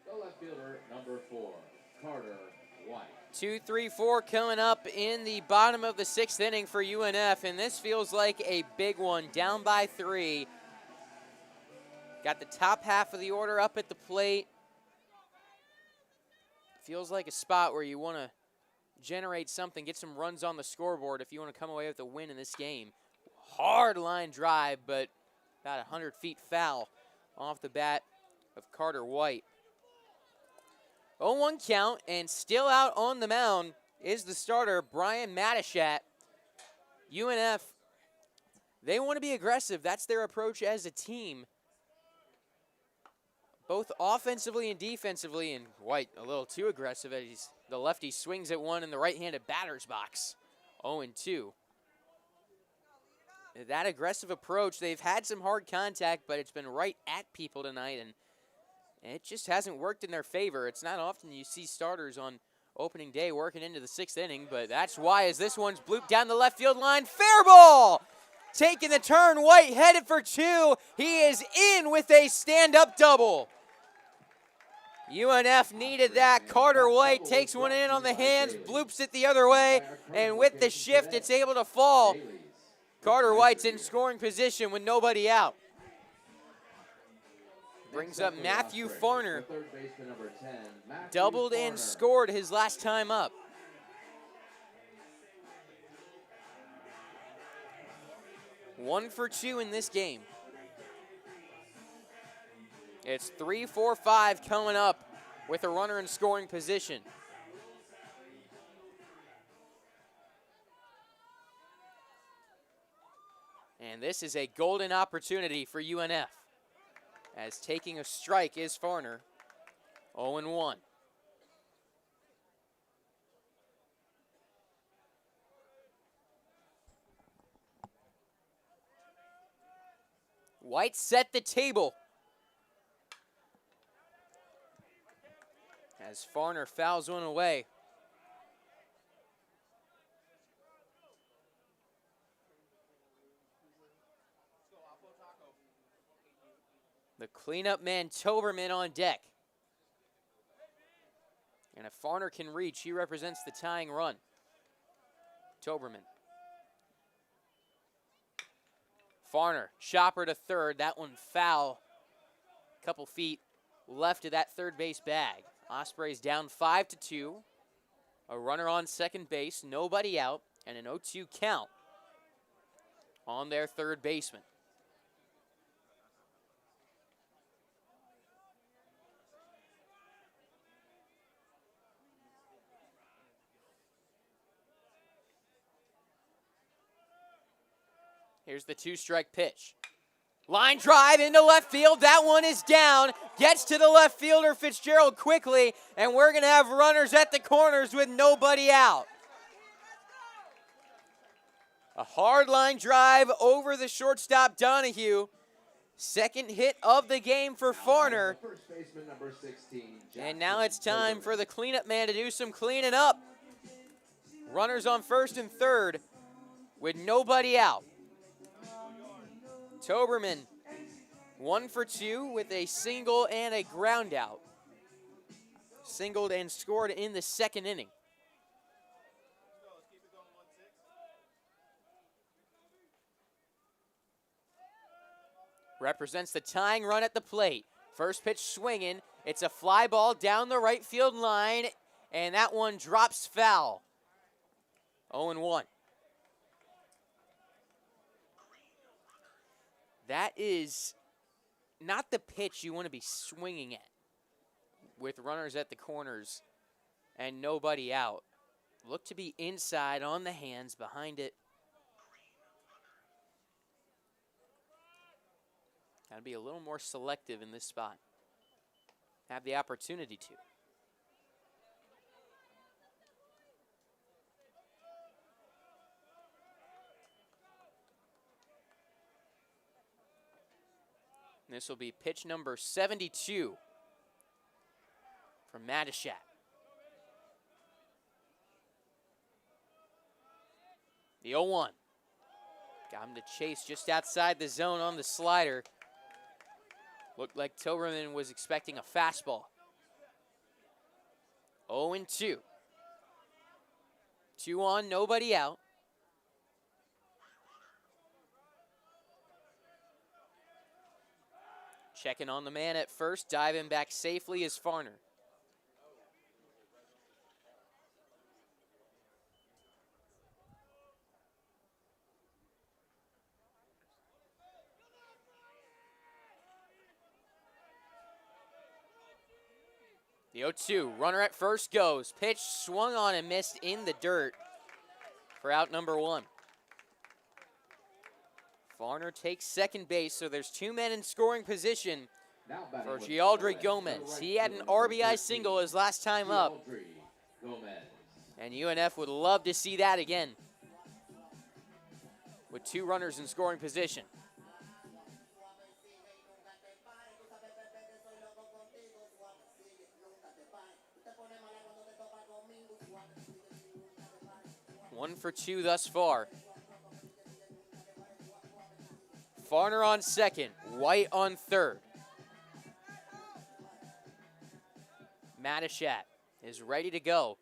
The left fielder, number 4, Carter White. 2-3-4 coming up in the bottom of the sixth inning for UNF, and this feels like a big one, down by 3. Got the top half of the order up at the plate. Feels like a spot where you want to generate something, get some runs on the scoreboard if you want to come away with a win in this game. Hard line drive, but about 100 feet foul off the bat of Carter White. 0-1 count, and still out on the mound is the starter, Brian Matishat. UNF, they want to be aggressive. That's their approach as a team, both offensively and defensively, and White a little too aggressive as the lefty swings at one in the right-handed batter's box. 0-2. That aggressive approach, they've had some hard contact, but it's been right at people tonight, and it just hasn't worked in their favor. It's not often you see starters on opening day working into the sixth inning, but that's why as this one's blooped down the left field line. Fair ball! Taking the turn, White headed for 2. He is in with a stand-up double. UNF needed that. Carter White takes one in on the hands, bloops it the other way, and with the shift, it's able to fall. Carter White's in scoring position with nobody out. Brings up Matthew Farner. Doubled and scored his last time up. One for two in this game. It's 3-4-5 coming up with a runner in scoring position. And this is a golden opportunity for UNF, as taking a strike is Farner. 0-1. White set the table, as Farner fouls one away. The cleanup man, Toberman, on deck. And if Farner can reach, he represents the tying run. Toberman. Farner, chopper to third. That one foul. Couple feet left of that third base bag. Osprey's down 5-2. A runner on second base, nobody out, and an 0-2 count on their third baseman. Here's the two-strike pitch. Line drive into left field. That one is down. Gets to the left fielder, Fitzgerald, quickly, and we're going to have runners at the corners with nobody out. A hard line drive over the shortstop, Donahue. Second hit of the game for Farner. And now it's time for the cleanup man to do some cleaning up. Runners on first and third with nobody out. Toberman, 1 for 2 with a single and a ground out. Singled and scored in the second inning. Represents the tying run at the plate. First pitch swinging. It's a fly ball down the right field line, and that one drops foul. 0-1. That is not the pitch you want to be swinging at with runners at the corners and nobody out. Look to be inside on the hands behind it. Got to be a little more selective in this spot. Have the opportunity to. This will be pitch number 72 from Matishat. The 0-1. Got him to chase just outside the zone on the slider. Looked like Toberman was expecting a fastball. 0-2. 2 on, nobody out. Checking on the man at first, diving back safely is Farner. The 0-2, runner at first goes. Pitch swung on and missed in the dirt for out number 1. Farner takes second base, so there's 2 men in scoring position for Gialdry Gomez. He had an RBI single his last time up, and UNF would love to see that again with 2 runners in scoring position. One for 2 thus far. Farner on second, White on third. Matishat is ready to go.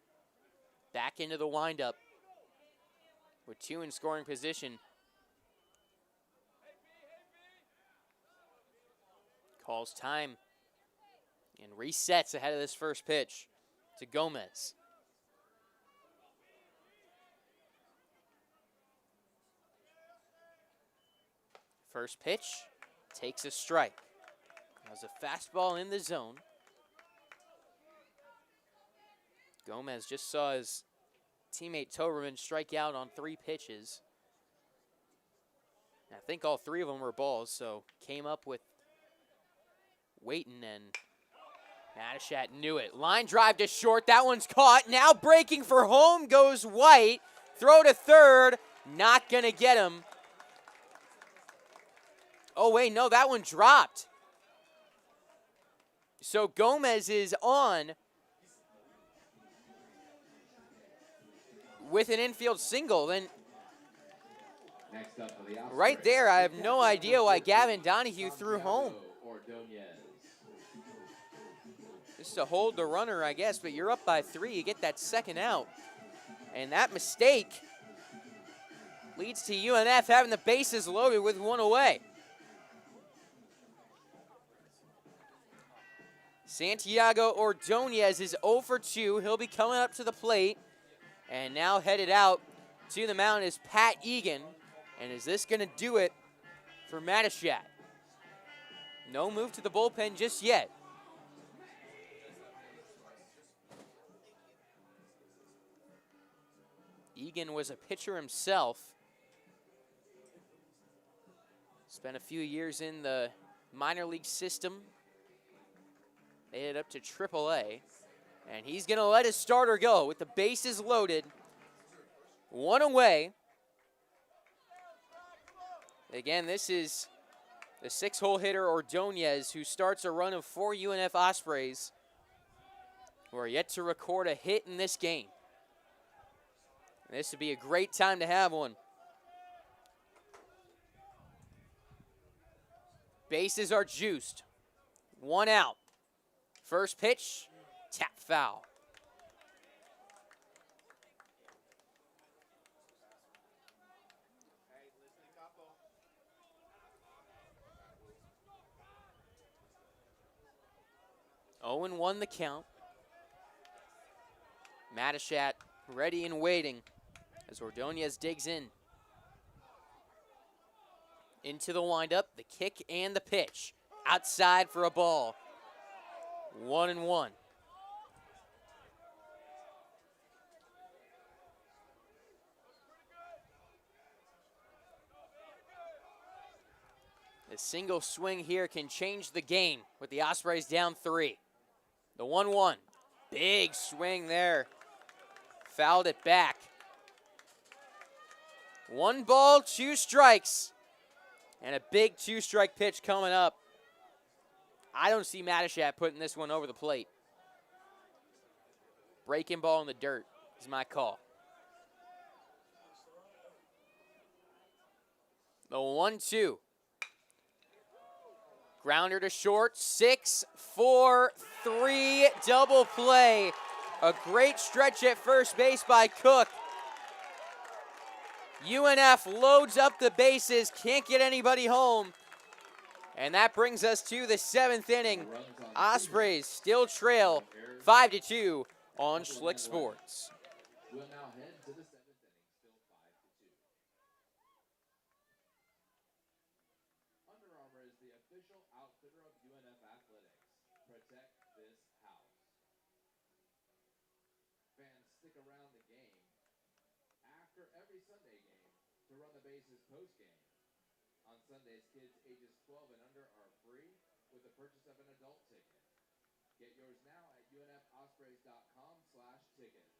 Back into the windup with 2 in scoring position. Calls time and resets ahead of this first pitch to Gomez. First pitch takes a strike. Has a fastball in the zone. Gomez just saw his teammate Toberman strike out on 3 pitches. I think all 3 of them were balls, so came up with waiting, and Matishat knew it. Line drive to short. That one's caught. Now breaking for home goes White. Throw to third. Not going to get him. Oh, wait, no, that one dropped. So Gomez is on with an infield single. Then right there, I have no idea why Gavin Donahue threw home. Just to hold the runner, I guess, but you're up by 3. You get that second out. And that mistake leads to UNF having the bases loaded with 1 away. Santiago Ordonez is 0 for 2. He'll be coming up to the plate. And now headed out to the mound is Pat Egan. And is this going to do it for Matishat? No move to the bullpen just yet. Egan was a pitcher himself. Spent a few years in the minor league system. Made it up to AAA. And he's going to let his starter go with the bases loaded. 1 away. Again, this is the 6-hole hitter Ordonez, who starts a run of 4 UNF Ospreys, who are yet to record a hit in this game. And this would be a great time to have one. Bases are juiced. 1 out. First pitch, tap foul. Oh, and 1 the count. Matishat ready and waiting as Ordonez digs in. Into the windup, the kick and the pitch. Outside for a ball. 1-1. The single swing here can change the game with the Ospreys down 3. The 1-1. Big swing there. Fouled it back. 1 ball, 2 strikes. And a big 2-strike pitch coming up. I don't see Matishat putting this one over the plate. Breaking ball in the dirt is my call. The 1-2. Grounder to short, 6-4-3 double play. A great stretch at first base by Cook. UNF loads up the bases, can't get anybody home. And that brings us to the 7th inning. Ospreys still trail 5-2 on Schlick Sports. We'll now head to the 7th inning, still 5-2. Under Armour is the official outfitter of UNF athletics. Protect this house. Fans stick around the game after every Sunday game to run the bases post-game. On Sundays, kids ages 12 and under are free with the purchase of an adult ticket. Get yours now at unfospreys.com/tickets.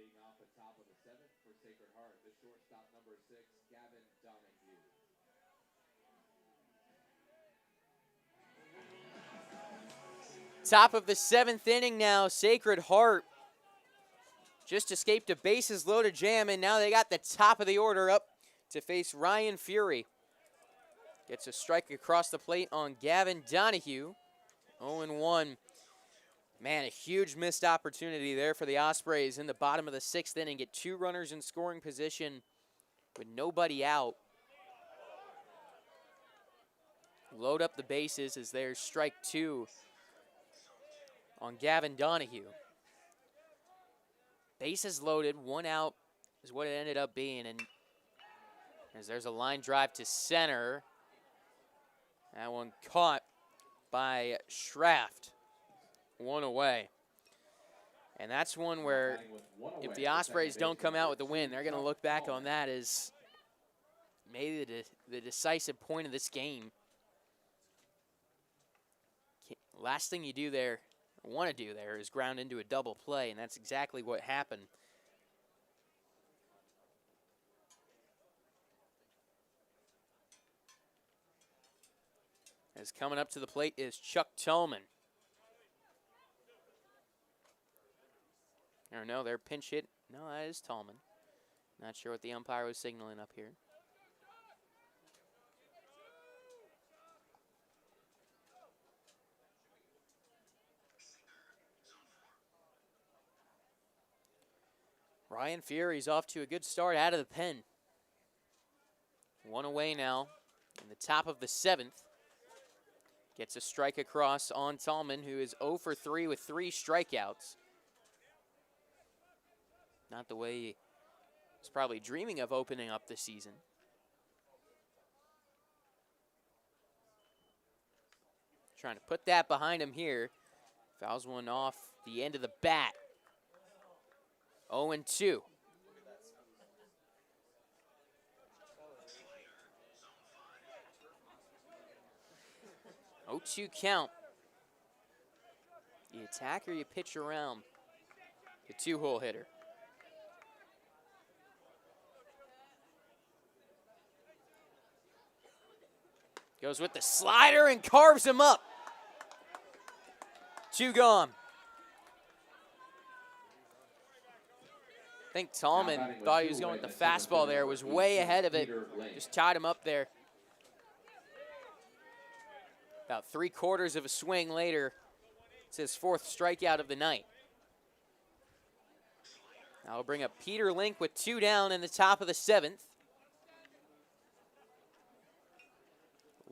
Leading off the top of the 7th for Sacred Heart, the shortstop number 6, Gavin Donahue. Top of the 7th inning now, Sacred Heart just escaped a bases loaded jam, and now they got the top of the order up to face Ryan Fury. Gets a strike across the plate on Gavin Donahue. 0-1. Man, a huge missed opportunity there for the Ospreys in the bottom of the 6th inning. Get 2 runners in scoring position with nobody out. Load up the bases as there's strike 2 on Gavin Donahue. Bases loaded, 1 out is what it ended up being. And as there's a line drive to center, that one caught by Schraft. 1 away. And that's one where if the Ospreys don't come out with the win, they're going to look back on that as maybe the decisive point of this game. Last thing you do there, want to do there, is ground into a double play, and that's exactly what happened. As coming up to the plate is Chuck Tolman. Or no, they're pinch hit. No, that is Tolman. Not sure what the umpire was signaling up here. Ryan Fury's off to a good start out of the pen. 1 away now in the top of the 7th. Gets a strike across on Tolman, who is 0 for 3 with 3 strikeouts. Not the way he was probably dreaming of opening up the season. Trying to put that behind him here. Fouls one off the end of the bat. 0-2. 0-2 count. You attack or you pitch around the 2-hole hitter. Goes with the slider and carves him up. 2 gone. I think Tolman thought he was going with the fastball there, was way ahead of it. Just tied him up there. About 3/4 of a swing later, it's his 4th strikeout of the night. Now we'll bring up Peter Link with 2 down in the top of the 7th.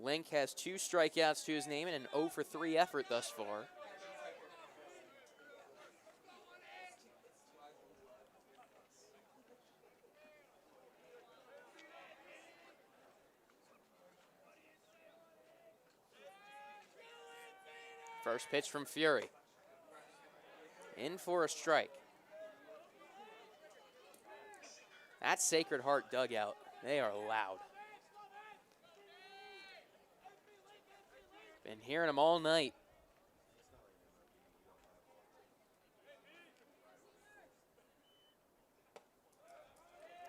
Link has 2 strikeouts to his name and an 0 for 3 effort thus far. First pitch from Fury. In for a strike. That Sacred Heart dugout, they are loud. Been hearing them all night.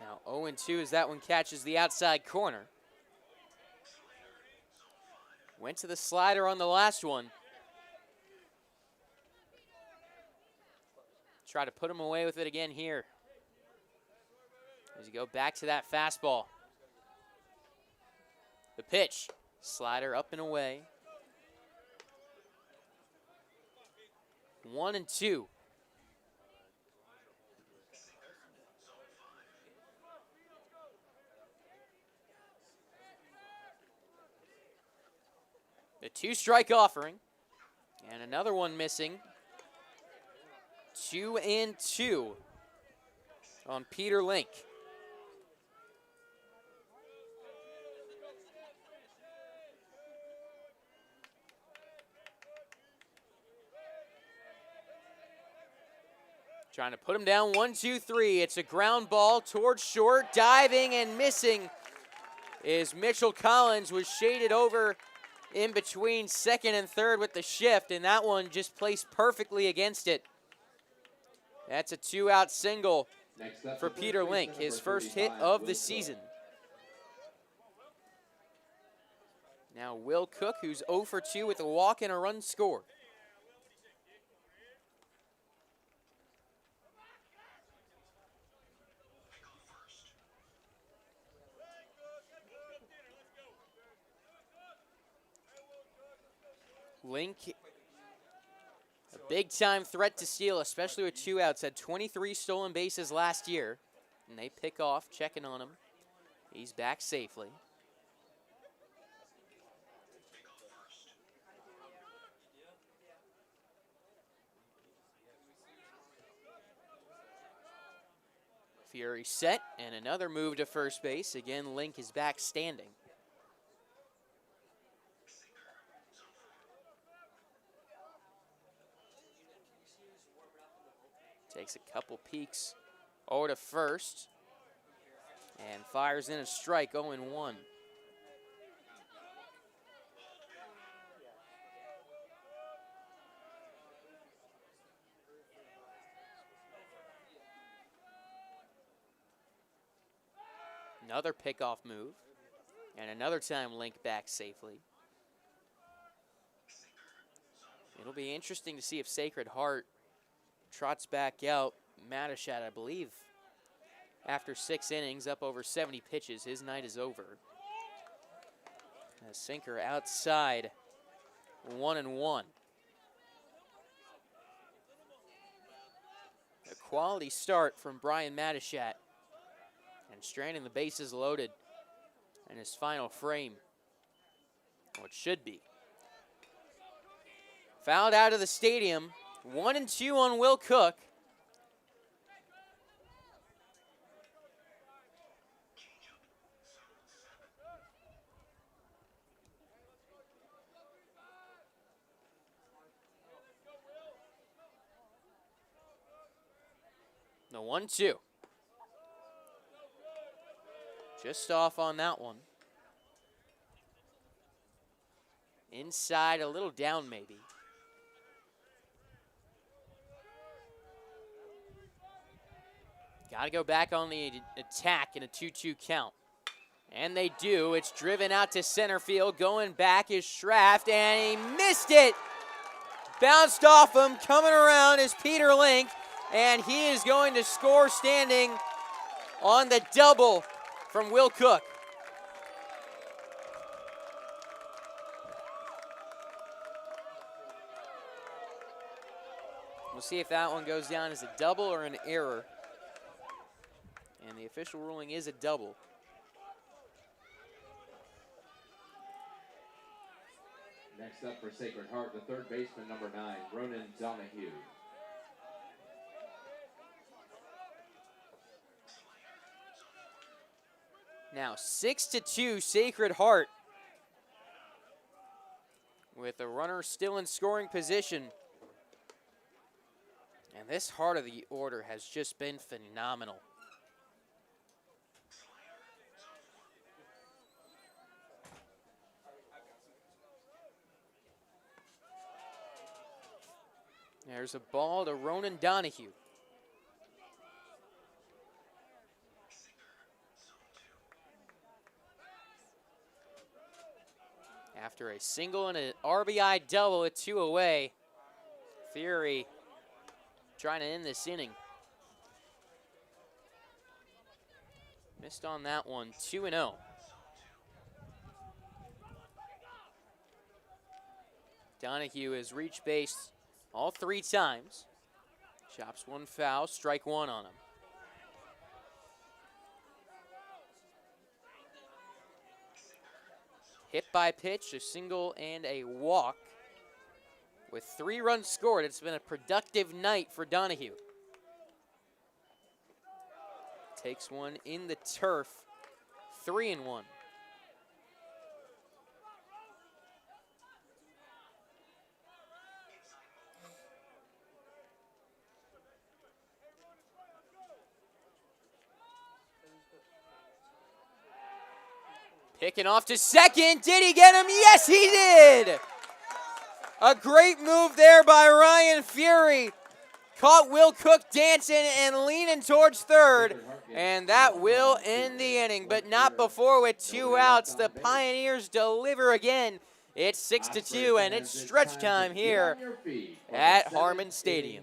Now 0-2 as that one catches the outside corner. Went to the slider on the last one. Try to put him away with it again here. As you go back to that fastball. The pitch. Slider up and away. 1-2. The 2-strike offering. And another one missing. 2-2 on Peter Link. Trying to put him down, 1-2-3. It's a ground ball towards short, diving and missing is Mitchell Collins. Was shaded over in between second and third with the shift, and that one just placed perfectly against it. That's a 2-out single Next up, for the Peter third Link, baseman, his number first hit 35, of Will the Cook. season. Now Will Cook, who's 0 for 2 with a walk and a run scored. Link, a big-time threat to steal, especially with 2 outs. Had 23 stolen bases last year, and they pick off, checking on him. He's back safely. Fury set, and another move to first base. Again, Link is back standing. Takes a couple peeks over to first, and fires in a strike, 0-1. Another pickoff move, and another time Link back safely. It'll be interesting to see if Sacred Heart trots back out. Matachat, I believe, after 6 innings, up over 70 pitches, his night is over. A sinker outside, 1-1. A quality start from Brian Matachat, and stranding the bases loaded in his final frame. What should be. Fouled out of the stadium, 1-2 on Will Cook. The 1-2. Just off on that one. Inside, a little down maybe. Got to go back on the attack in a 2-2 count. And they do. It's driven out to center field. Going back is Schraft, and he missed it. Bounced off him. Coming around is Peter Link, and he is going to score standing on the double from Will Cook. We'll see if that one goes down as a double or an error. And the official ruling is a double. Next up for Sacred Heart, the third baseman, number 9, Ronan Donahue. Now 6-2 Sacred Heart, with the runner still in scoring position. And this heart of the order has just been phenomenal. There's a ball to Ronan Donahue. After a single and an RBI double with 2 away, Fury trying to end this inning. Missed on that one, 2-0. Donahue has reached base all 3 times. Chops one foul, strike 1 on him. Hit by pitch, a single and a walk. With 3 runs scored, it's been a productive night for Donahue. Takes one in the turf, 3-1. Picking off to second. Did he get him? Yes, he did. A great move there by Ryan Fury. caught Will Cook dancing and leaning towards third, and that will end the inning, but not before. With 2 outs, the Pioneers deliver again. It's 6-2, and it's stretch time here at Harmon Stadium.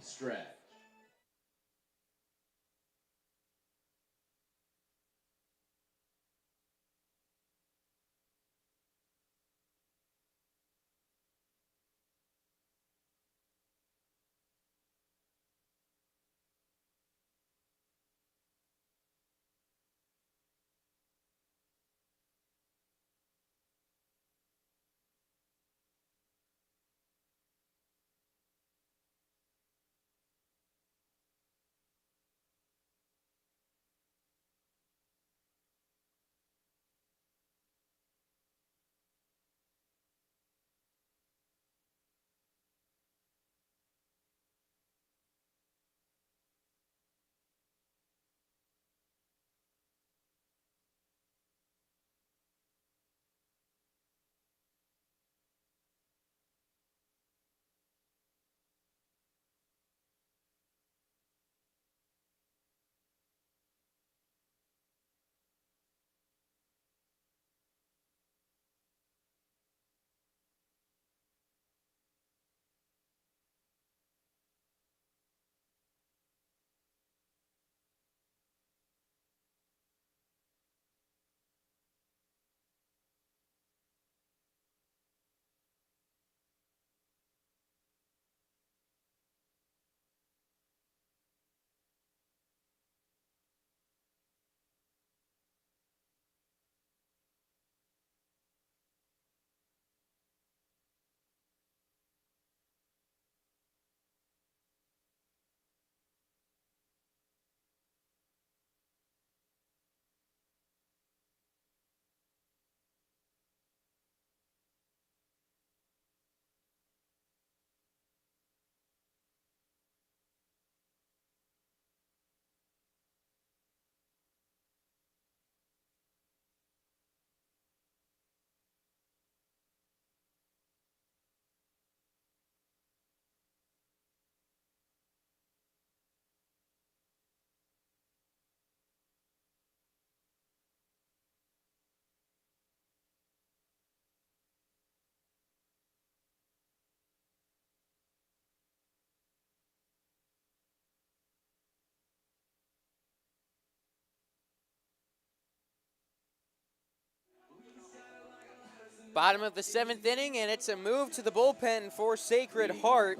Bottom of the 7th inning, and it's a move to the bullpen for Sacred Heart.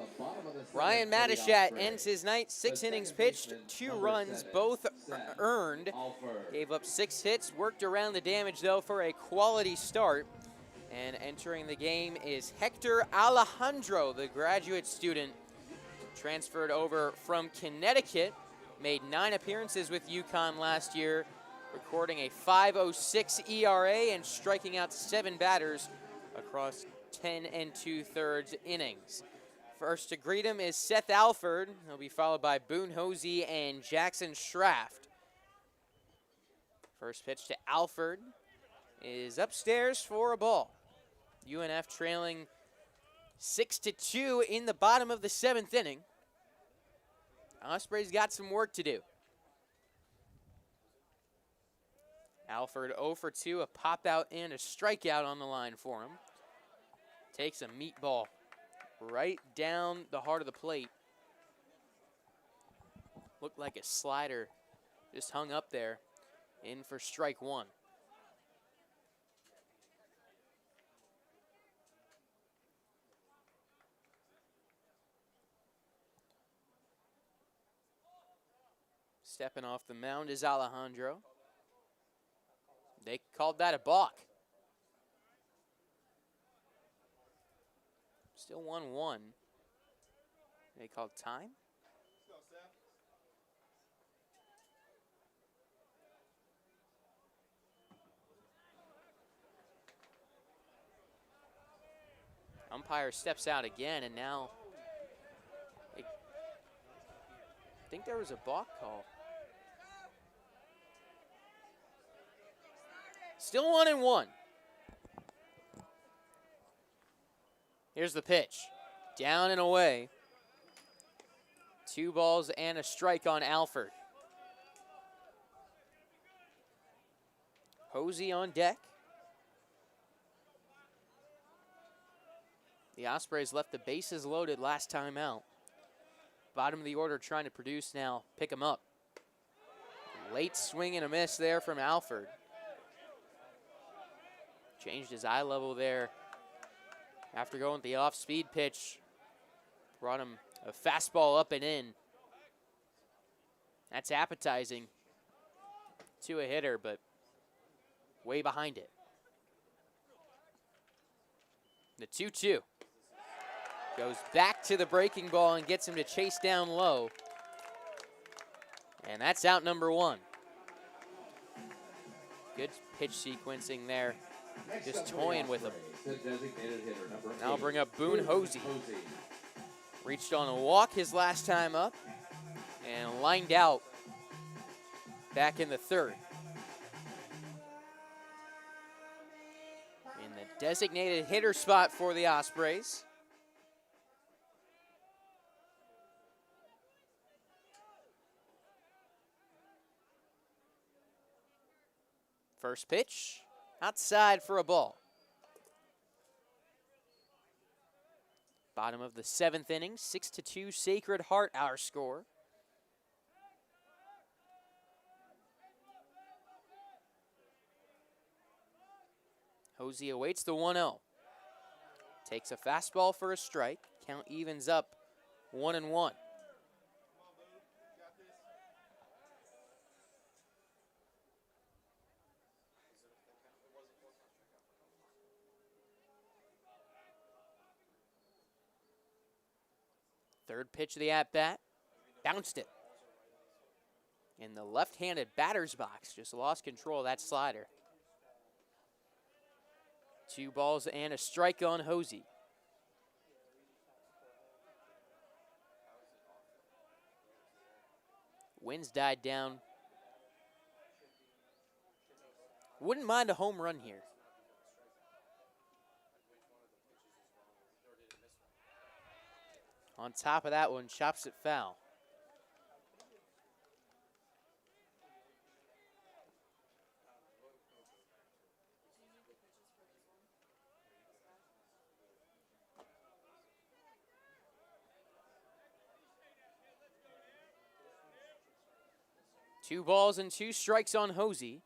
Ryan Matishat ends his night, 6 innings pitched, 2 runs, both earned. Gave up 6 hits, worked around the damage, though, for a quality start. And entering the game is Hector Alejandro, the graduate student. Transferred over from Connecticut, made 9 appearances with UConn last year, recording a 5.06 ERA and striking out 7 batters across 10 2/3 innings. First to greet him is Seth Alford. He'll be followed by Boone Hosey and Jackson Schraft. First pitch to Alford is upstairs for a ball. UNF trailing 6-2 in the bottom of the 7th inning. Osprey's got some work to do. Alford 0 for 2, a pop out and a strikeout on the line for him. Takes a meatball right down the heart of the plate. Looked like a slider just hung up there. In for strike 1. Stepping off the mound is Alejandro. They called that a balk. Still 1-1. They called time? Umpire steps out again, and now I think there was a balk call. Still 1-1. Here's the pitch. Down and away. 2 balls and a strike on Alford. Hosey on deck. The Ospreys left the bases loaded last time out. Bottom of the order trying to produce now, pick them up. Late swing and a miss there from Alford. Changed his eye level there after going with the off-speed pitch. Brought him a fastball up and in. That's appetizing to a hitter, but way behind it. The 2-2. Goes back to the breaking ball and gets him to chase down low. And that's out number 1. Good pitch sequencing there. Just toying with him. Now I'll bring up Boone Hosey. Reached on a walk his last time up and lined out back in the 3rd. In the designated hitter spot for the Ospreys. First pitch, outside for a ball. Bottom of the 7th inning, 6-2 Sacred Heart, our score. Hosey awaits the 1-0. Takes a fastball for a strike. Count evens up 1-1. Third pitch of the at-bat, bounced it. In the left-handed batter's box, just lost control of that slider. 2 balls and a strike on Hosey. Wind's died down. Wouldn't mind a home run here. On top of that one, chops it foul. Two balls and 2 strikes on Hosey.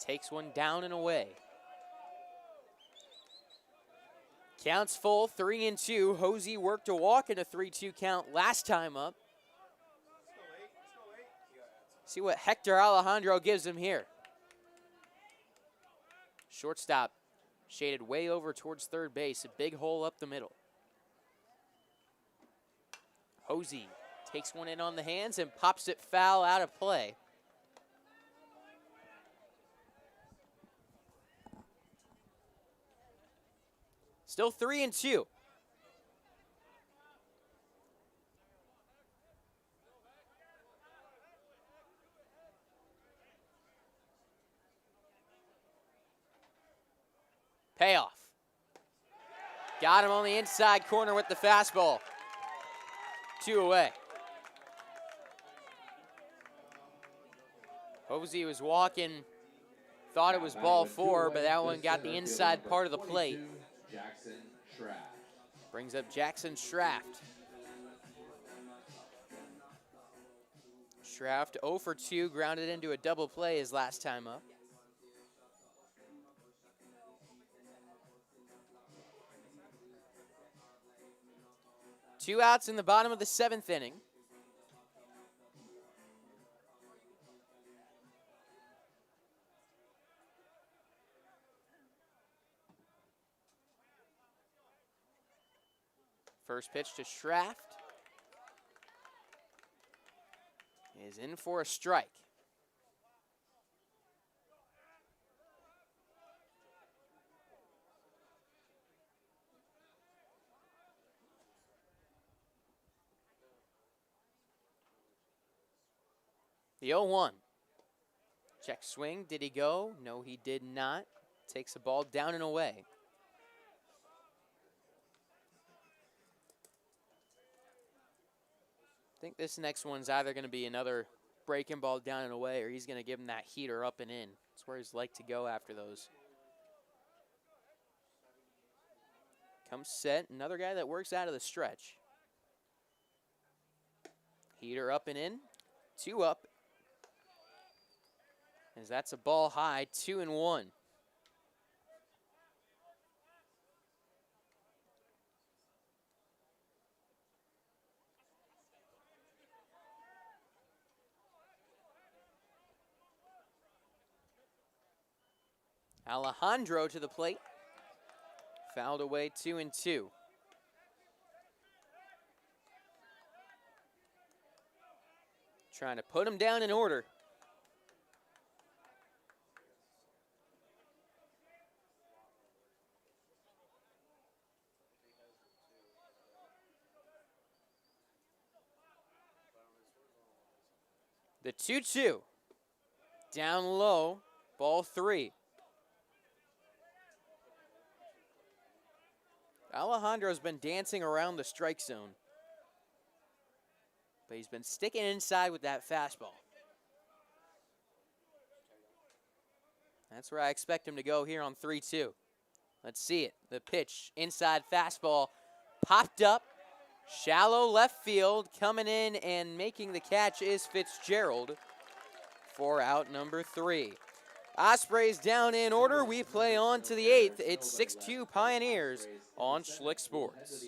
Takes one down and away. Counts full, 3-2. Hosey worked a walk in a 3-2 count last time up. See what Hector Alejandro gives him here. Shortstop shaded way over towards third base. A big hole up the middle. Hosey takes one in on the hands and pops it foul out of play. Still 3-2. Payoff. Got him on the inside corner with the fastball. 2 away. Hosey was walking, thought it was ball 4, but that one got the inside part of the plate. Jackson Schraft. Brings up Jackson Schraft. Schraft 0 for 2, grounded into a double play his last time up. Two outs in the bottom of the 7th inning. First pitch to Schraft is in for a strike. The 0-1. Check swing. Did he go? No, he did not. Takes the ball down and away. think this next one's either going to be another breaking ball down and away, or he's going to give him that heater up and in. That's where he's like to go after those. Comes set, another guy that works out of the stretch. Heater up and in, 2 up. As that's a ball high, 2-1. Alejandro to the plate. Fouled away, 2-2. Trying to put him down in order. The 2-2. Down low, ball 3. Alejandro's been dancing around the strike zone, but he's been sticking inside with that fastball. That's where I expect him to go here on 3-2. Let's see it. The pitch, inside fastball, popped up, shallow left field. Coming in and making the catch is Fitzgerald for out number 3. Ospreys down in order. We play on to the 8th. It's 6-2 Pioneers on Schlick Sports.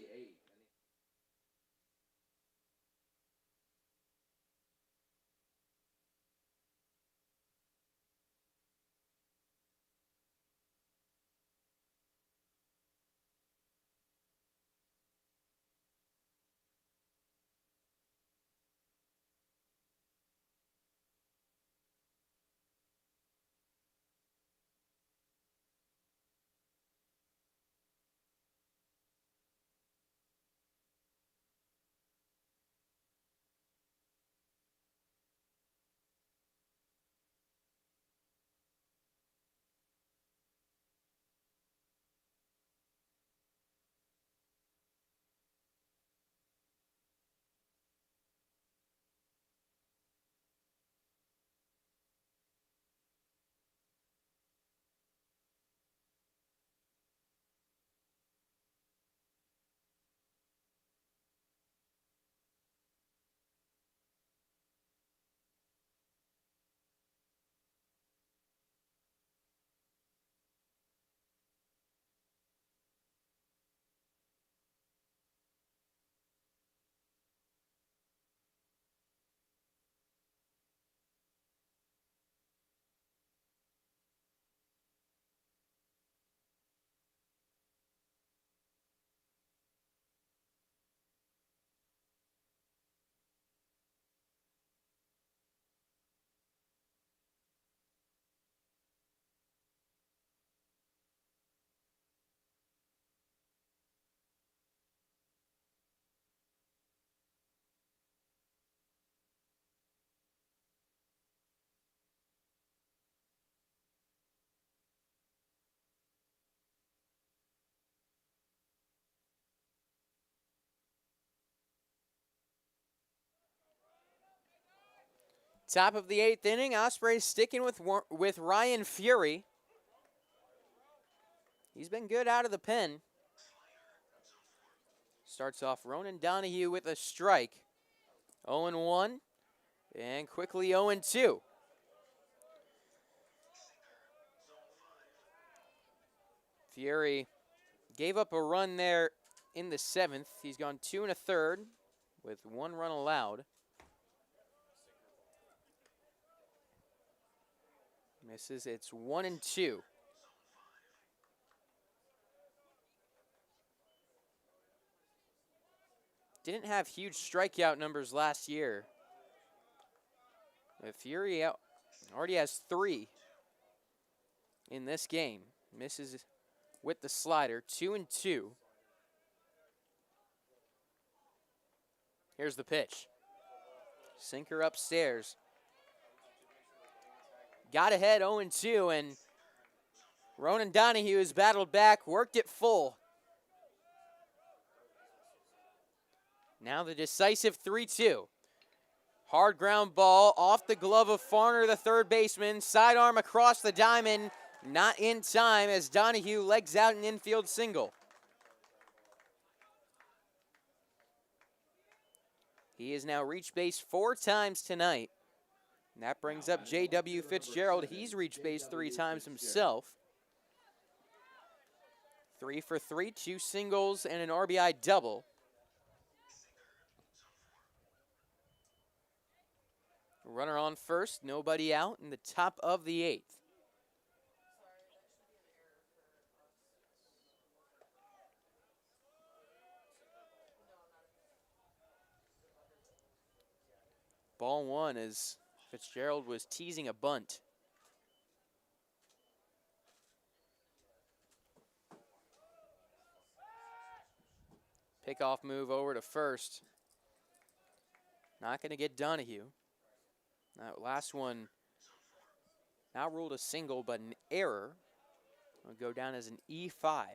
Top of the 8th inning, Osprey's sticking with Ryan Fury. He's been good out of the pen. Starts off Ronan Donahue with a strike. 0-1, and quickly 0-2. Fury gave up a run there in the 7th. He's gone 2 1/3 with 1 run allowed. Misses, it's 1-2. Didn't have huge strikeout numbers last year. But Fury already has 3 in this game. Misses with the slider, 2-2. Here's the pitch. Sinker upstairs. Got ahead 0-2, and Ronan Donahue has battled back, worked it full. Now the decisive 3-2. Hard ground ball off the glove of Farner, the third baseman. Sidearm across the diamond. Not in time as Donahue legs out an infield single. He has now reached base 4 times tonight. And that brings up J.W. Fitzgerald. He's reached base 3 times himself. 3 for 3, 2 singles and an RBI double. Runner on first, nobody out in the top of the 8th. Ball 1 as Fitzgerald was teasing a bunt. Pickoff move over to first. Not going to get Donahue. That last one now ruled a single, but an error. Will go down as an E5.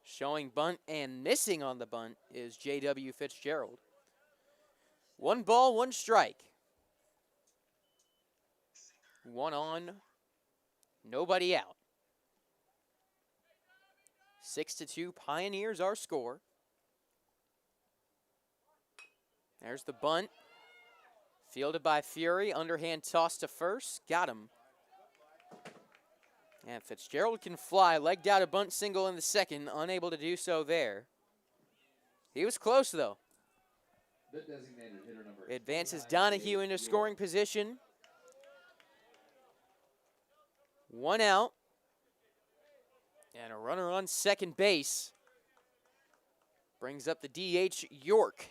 Showing bunt and missing on the bunt is J.W. Fitzgerald. 1 ball, 1 strike. 1 on, nobody out. 6-2 Pioneers our score. There's the bunt. Fielded by Fury. Underhand toss to first. Got him. And Fitzgerald can fly. Legged out a bunt single in the second. Unable to do so there. He was close, though. The designated hitter number Advances Donahue into scoring position. 1 out. And a runner on second base. Brings up the DH, York.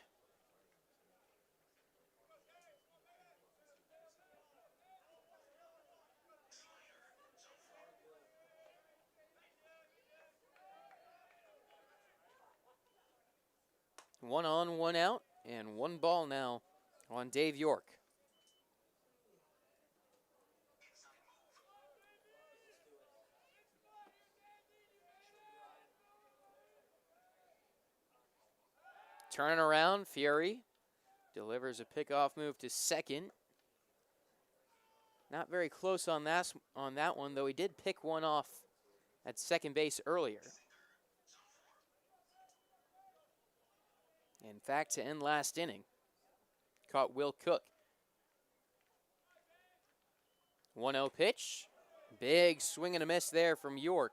One on, 1 out, and 1 ball now on Dave York. Turning around, Fury delivers a pickoff move to second. Not very close on that one, though he did pick one off at second base earlier. In fact, to end last inning, caught Will Cook. 1-0 pitch. Big swing and a miss there from York.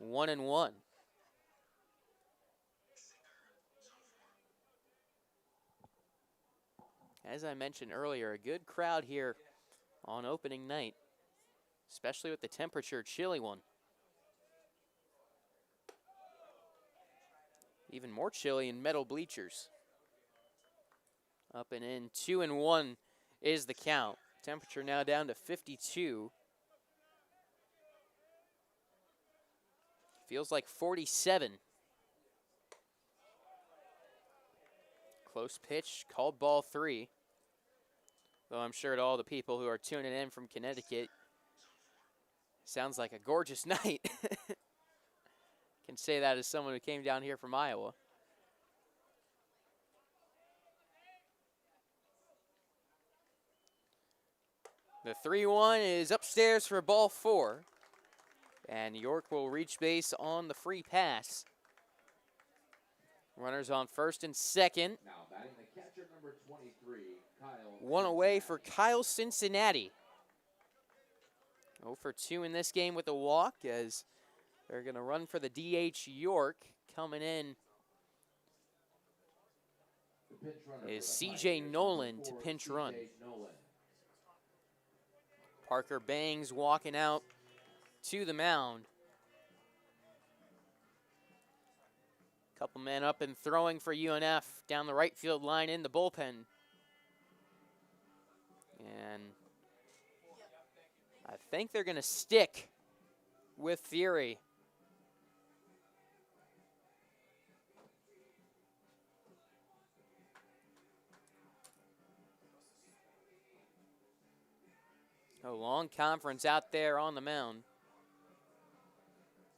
1-1. As I mentioned earlier, a good crowd here on opening night, especially with the temperature, chilly one. Even more chilly in metal bleachers. Up and in, 2-1 is the count. Temperature now down to 52. Feels like 47. Close pitch, called ball 3. Though I'm sure to all the people who are tuning in from Connecticut, sounds like a gorgeous night. Can say that as someone who came down here from Iowa. The 3-1 is upstairs for ball 4. And York will reach base on the free pass. Runners on first and second. Now batting the catcher number 23, Kyle. 1 away for Kyle Cincinnati. 0 for 2 in this game with a walk as they're going to run for the DH York. Coming in is C.J. Nolan to pinch run. Parker Bangs walking out to the mound. Couple men up and throwing for UNF down the right field line in the bullpen. And I think they're going to stick with Fury. A long conference out there on the mound.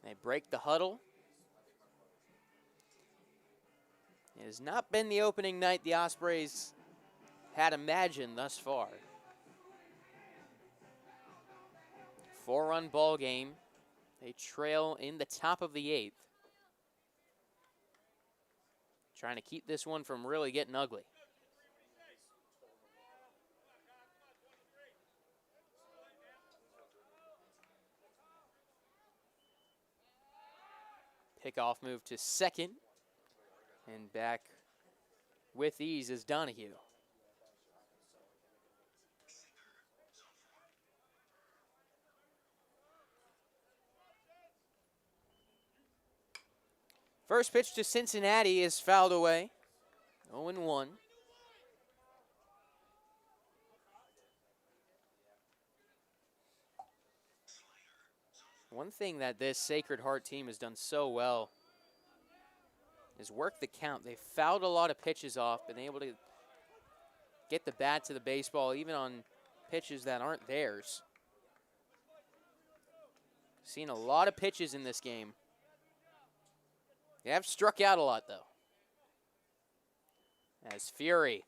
They break the huddle. It has not been the opening night the Ospreys had imagined thus far. 4-run ball game. They trail in the top of the 8th. Trying to keep this one from really getting ugly. Pickoff move to second. And back with ease is Donahue. First pitch to Cincinnati is fouled away. 0-1. One thing that this Sacred Heart team has done so well is work the count. They've fouled a lot of pitches off, been able to get the bat to the baseball even on pitches that aren't theirs. Seen a lot of pitches in this game. They have struck out a lot, though. As Fury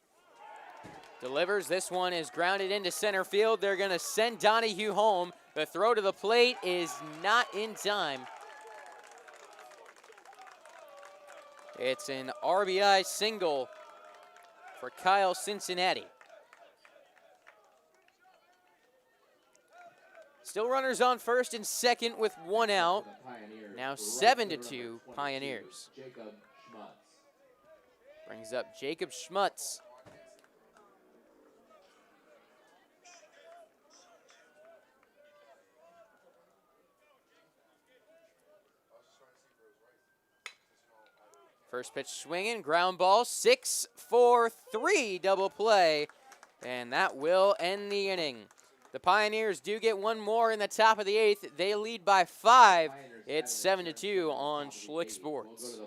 delivers, this one is grounded into center field. They're going to send Donahue home. The throw to the plate is not in time. It's an RBI single for Kyle Cincinnati. Still runners on first and second with 1 out. Now 7-2 Pioneers. Brings up Jacob Schmutz. First pitch swinging, ground ball, 6-4-3 double play, and that will end the inning. The Pioneers do get one more in the top of the 8th. They lead by 5. It's 7-2 on Schlick Sports.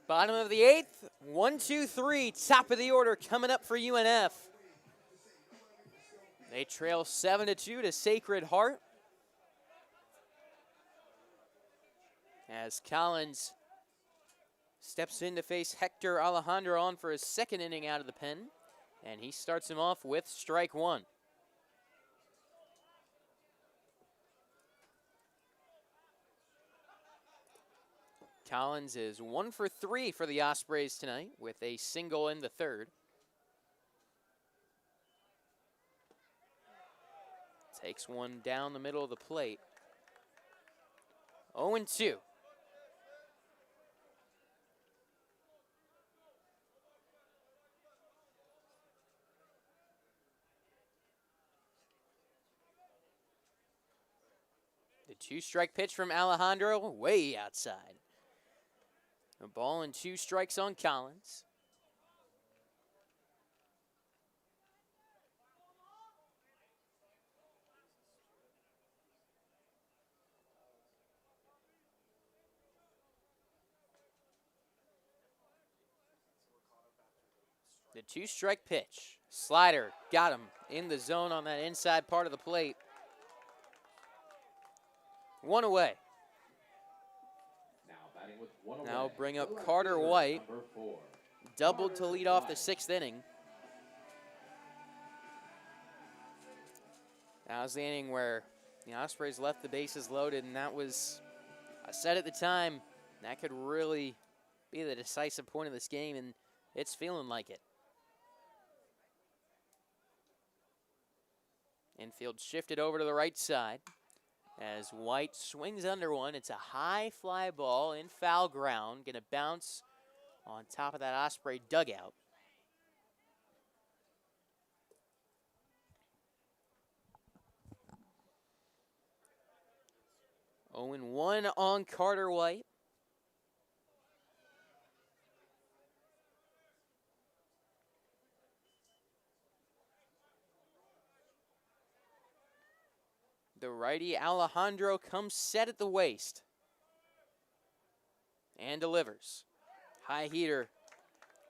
Bottom of the 8th, 1-2-3, top of the order coming up for UNF. They trail 7-2 to Sacred Heart. As Collins steps in to face Hector Alejandro on for his second inning out of the pen. And he starts him off with strike 1. Collins is 1 for 3 for the Ospreys tonight with a single in the third. Takes one down the middle of the plate. 0-2. The 2-strike pitch from Alejandro, way outside. A ball and 2 strikes on Collins. The 2-strike pitch. Slider, got him in the zone on that inside part of the plate. 1 away. Now batting with 1 away. Now bring up Carter White. Number 4. Doubled to lead off the 6th inning. That was the inning where the Ospreys left the bases loaded, and that was, I said at the time, that could really be the decisive point of this game, and it's feeling like it. Infield shifted over to the right side as White swings under one. It's a high fly ball in foul ground, going to bounce on top of that Osprey dugout. Oh, 0-1 on Carter White. The righty Alejandro comes set at the waist and delivers. High heater,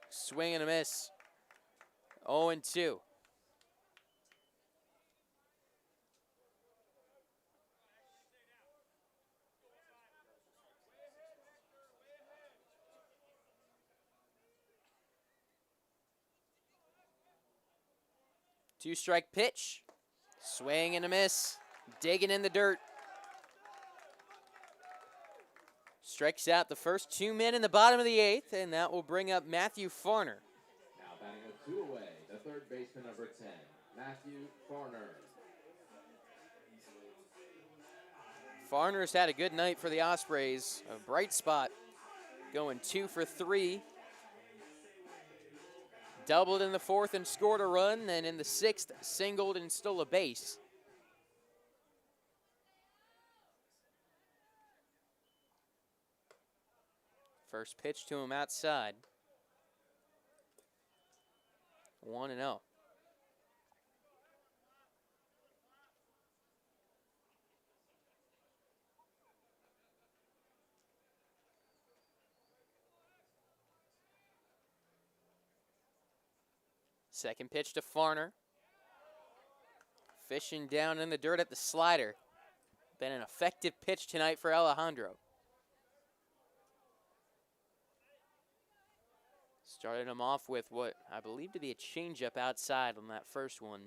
swing and a miss. 0-2. Two-strike pitch, swing and a miss. Digging in the dirt. Strikes out the first 2 men in the bottom of the 8th, and that will bring up Matthew Farner. Now batting with 2 away, the third baseman, number 10, Matthew Farner. Farner's had a good night for the Ospreys. A bright spot, going 2 for 3. Doubled in the 4th and scored a run, and in the 6th, singled and stole a base. First pitch to him outside. 1-0. Second pitch to Farner. Fishing down in the dirt at the slider. Been an effective pitch tonight for Alejandro. Started him off with what I believe to be a changeup outside on that first one.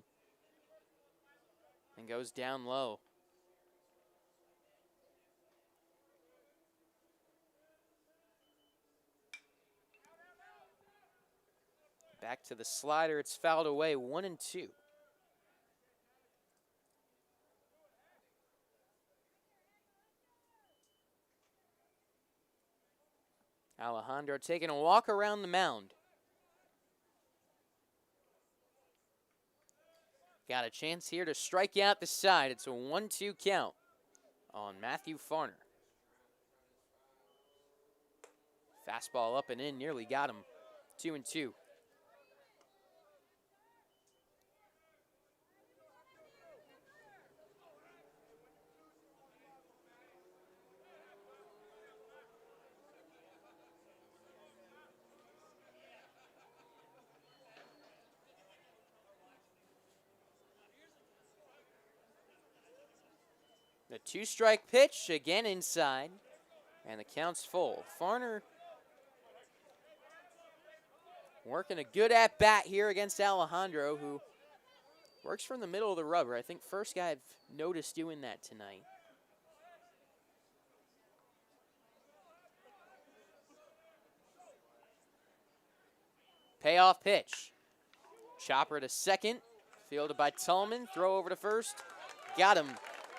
And goes down low. Back to the slider. It's fouled away. 1-2. Alejandro taking a walk around the mound. Got a chance here to strike out the side. It's a 1-2 count on Matthew Farner. Fastball up and in, nearly got him. 2-2. The 2-strike pitch, again inside, and the count's full. Farner working a good at-bat here against Alejandro, who works from the middle of the rubber. I think first guy I've noticed doing that tonight. Payoff pitch. Chopper to second. Fielded by Tallman. Throw over to first. Got him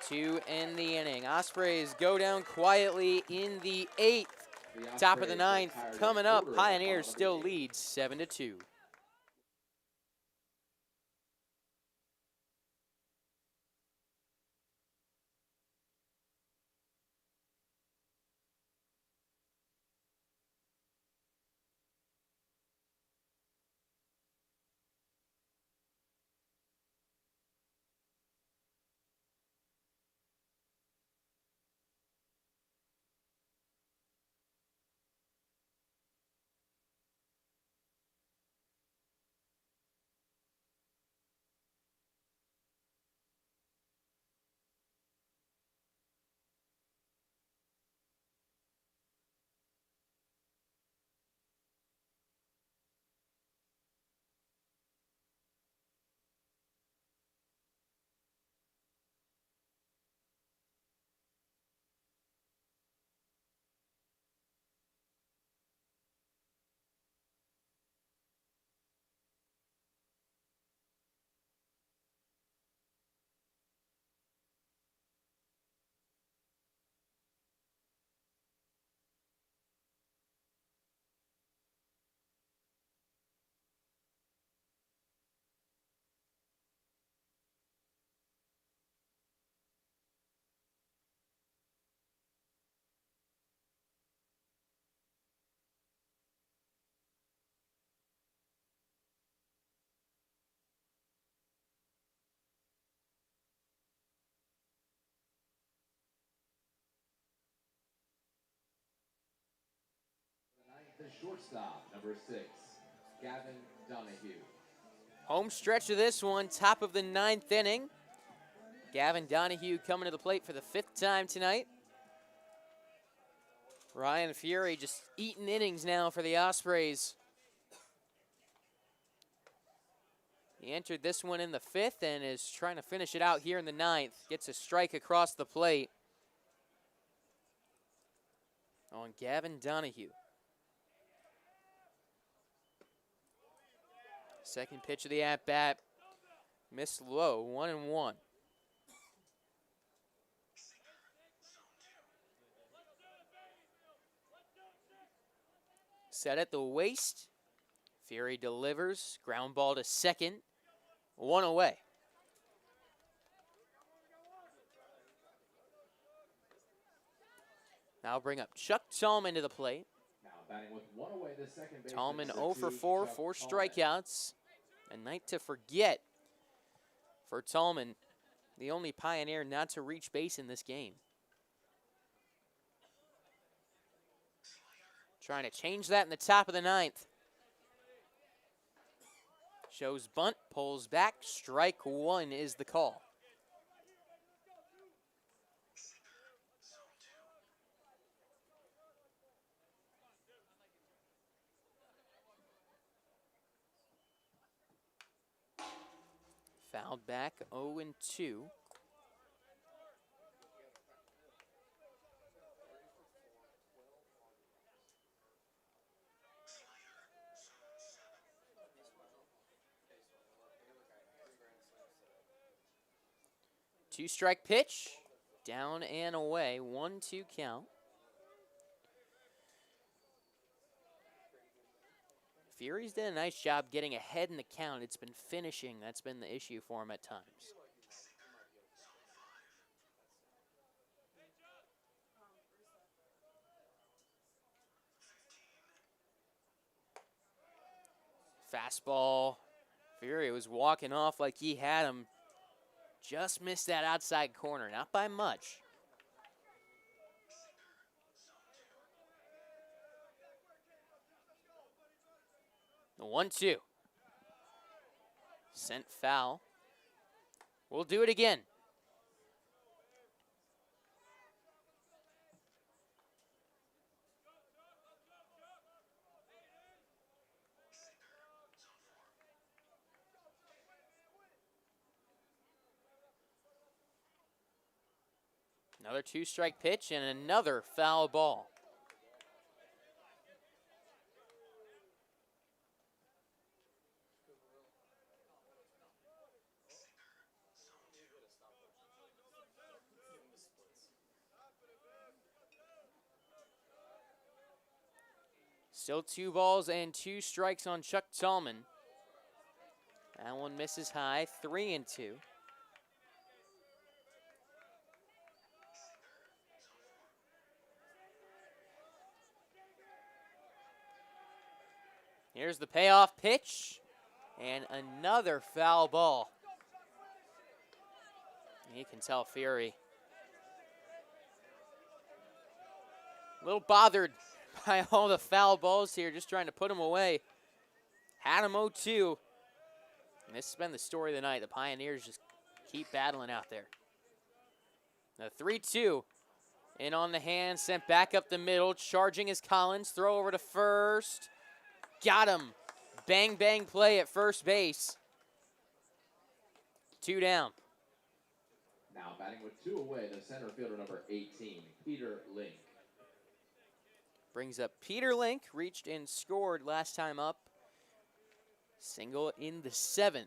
to end the inning. Ospreys go down quietly in the 8th. Top of the 9th coming up. Pioneers still lead 7-2. The shortstop, number 6, Gavin Donahue. Home stretch of this one, top of the 9th inning. Gavin Donahue coming to the plate for the 5th time tonight. Ryan Fury just eating innings now for the Ospreys. He entered this one in the 5th and is trying to finish it out here in the 9th. Gets a strike across the plate on Gavin Donahue. Second pitch of the at-bat. Missed low, 1-1. Set at the waist. Fury delivers. Ground ball to second. 1 away. Now bring up Chuck Tallman to the plate. Now batting with 1 away, the second baseman. Tallman 0 for 4, 4 strikeouts. A night to forget for Tallman, the only Pioneer not to reach base in this game. Trying to change that in the top of the 9th. Shows bunt, pulls back, strike 1 is the call. Fouled back, 0-2. Two-strike pitch, down and away, 1-2 count. Fury's done a nice job getting ahead in the count. It's been finishing that's been the issue for him at times. Fastball. Fury was walking off like he had him. Just missed that outside corner, not by much. The 1-2. Sent foul. We'll do it again. Another two-strike pitch and another foul ball. Still 2 balls and 2 strikes on Chuck Tallman. That one misses high, 3-2. Here's the payoff pitch, and another foul ball. You can tell Fury a little bothered by all the foul balls here, just trying to put them away. Had him 0-2. And this has been the story of the night. The Pioneers just keep battling out there. The 3-2. In on the hand, sent back up the middle. Charging is Collins. Throw over to first. Got him. Bang, bang play at first base. 2 down. Now batting with 2 away, the center fielder number 18, Peter Link. Brings up Peter Link. Reached and scored last time up. Single in the 7th.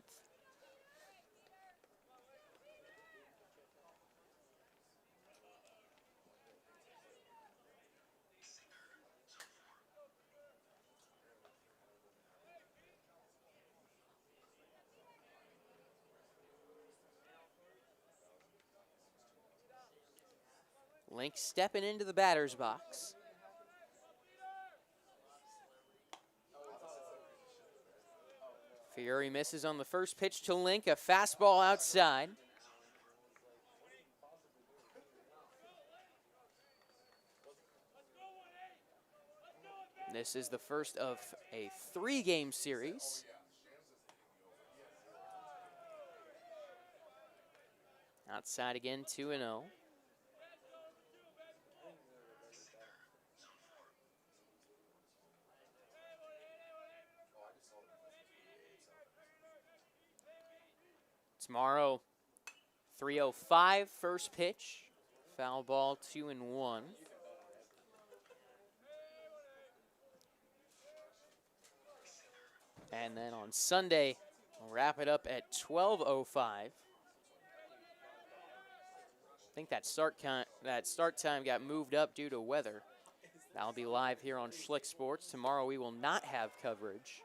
Link stepping into the batter's box. Fury misses on the first pitch to Link, a fastball outside. This is the first of a 3-game series. Outside again, 2-0. Tomorrow, 3:05 first pitch. Foul ball, 2-1. And then on Sunday, we'll wrap it up at 12:05. I think that start time got moved up due to weather. That'll be live here on Schlick Sports. Tomorrow we will not have coverage,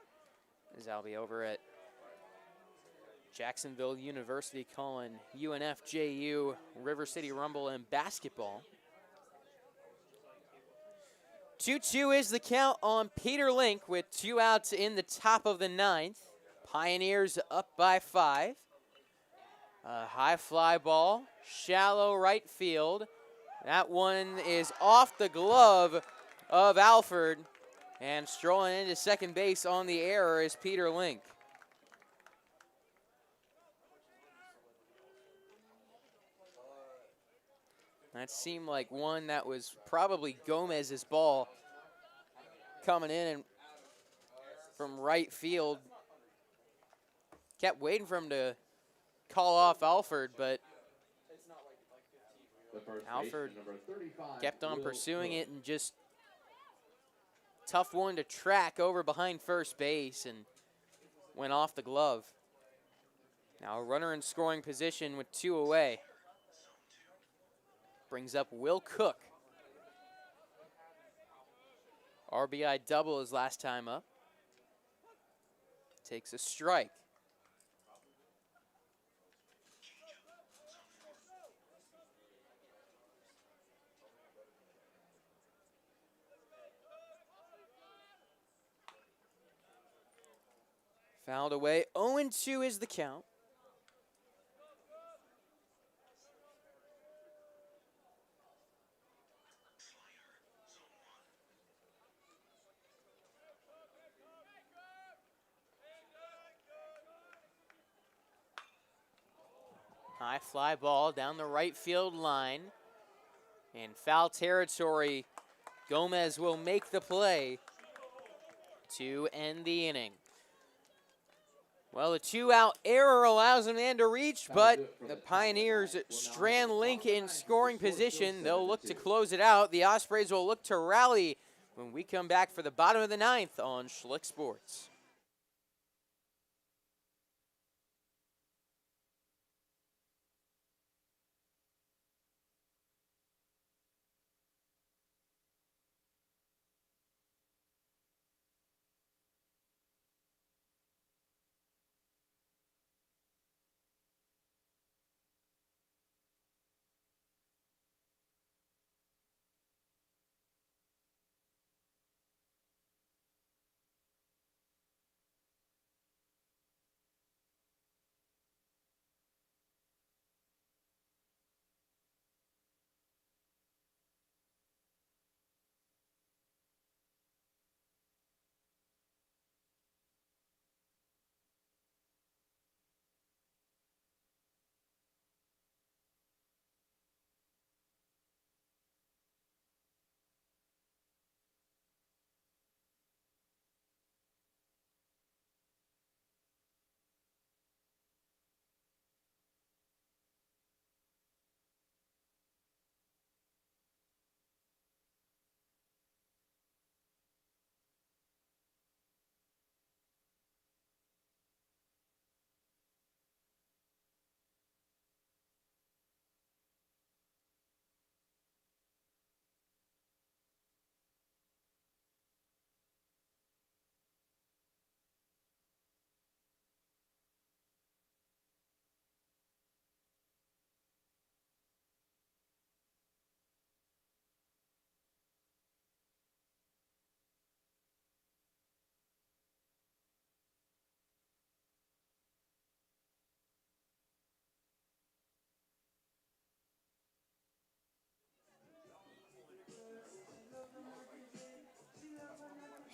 as I'll be over at Jacksonville University calling UNF JU, River City Rumble, and basketball. 2-2 is the count on Peter Link with 2 outs in the top of the 9th. Pioneers up by 5. A high fly ball, shallow right field. That one is off the glove of Alford, and strolling into second base on the error is Peter Link. That seemed like one that was probably Gomez's ball coming in and from right field. Kept waiting for him to call off Alford, but Alford kept on pursuing it and just tough one to track over behind first base and went off the glove. Now a runner in scoring position with 2 away. Brings up Will Cook. RBI double his last time up. Takes a strike. Fouled away. 0-2 is the count. High fly ball down the right field line. In foul territory, Gomez will make the play to end the inning. Well, a 2-out error allows him to reach, but the Pioneers strand Link in scoring position. They'll look to close it out. The Ospreys will look to rally when we come back for the bottom of the 9th on Schlick Sports.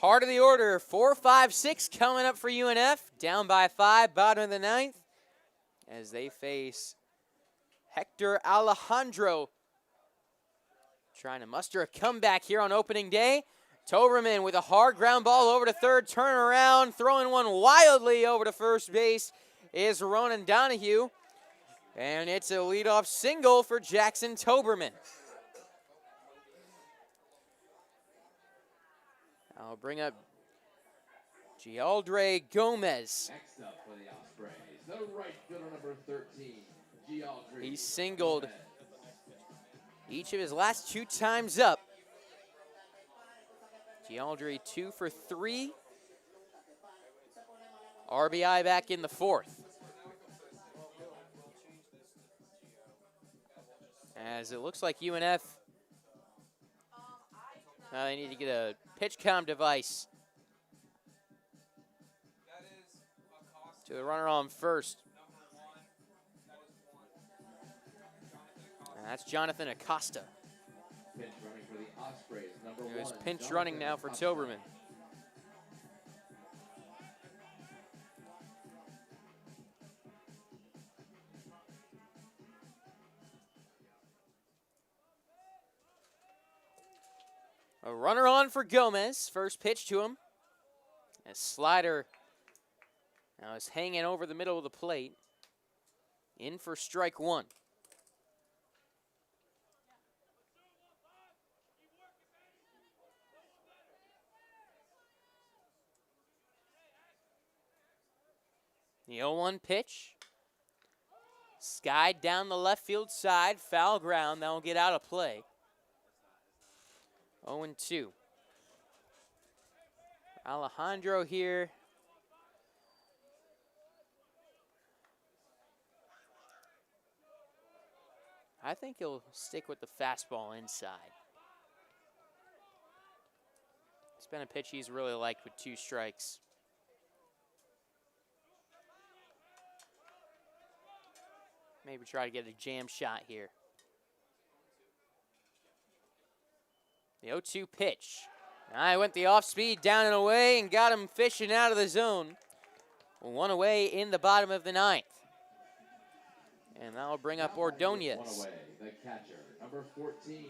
Heart of the order, 4, 5, 6 coming up for UNF. Down by 5, bottom of the 9th, as they face Hector Alejandro. Trying to muster a comeback here on opening day. Toberman with a hard ground ball over to third, turn around, throwing one wildly over to first base is Ronan Donahue. And it's a leadoff single for Jackson Toberman. I'll bring up Gialdre Gomez. Next up for the Ospreys, the right fielder number 13, Gialdre. He singled each of his last 2 times up. Gialdre 2 for 3. RBI back in the 4th. As it looks like UNF, they need to get a pitch count device to the runner on first. And that's Jonathan Acosta. Pinch running for the Ospreys, number 1. There's pinch running now for Toberman. A runner on for Gomez. First pitch to him. A slider now is hanging over the middle of the plate. In for strike 1. The 0-1 pitch. Skied down the left field side. Foul ground. That will get out of play. 0-2. Alejandro here. I think he'll stick with the fastball inside. It's been a pitch he's really liked with 2 strikes. Maybe try to get a jam shot here. The 0-2 pitch. I went the off speed down and away and got him fishing out of the zone. 1 away in the bottom of the 9th. And that'll bring up Ordonez. 1 away, the catcher, number 14,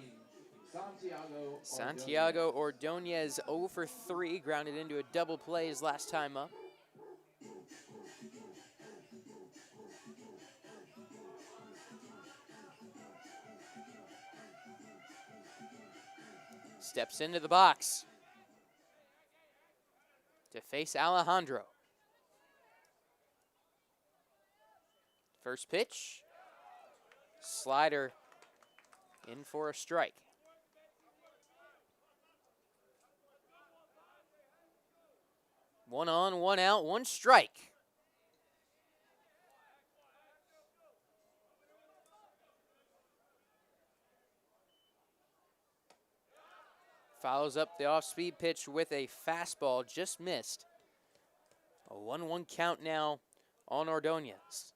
Santiago Ordonez 0 for 3, grounded into a double play his last time up. Steps into the box to face Alejandro. First pitch, slider in for a strike. One on, 1 out, 1 strike. Follows up the off-speed pitch with a fastball, just missed. A 1-1 count now on Ordonez.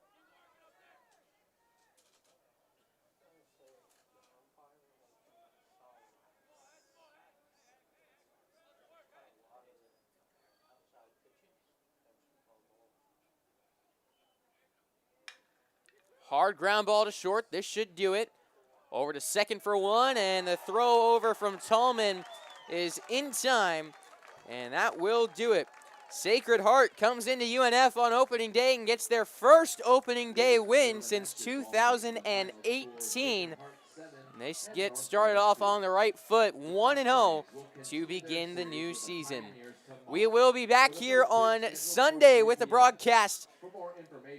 Hard ground ball to short. This should do it. Over to second for 1, and the throw over from Tallman is in time, and that will do it. Sacred Heart comes into UNF on opening day and gets their first opening day win since 2018. And they get started off on the right foot, 1-0 to begin the new season. We will be back here on Sunday with a broadcast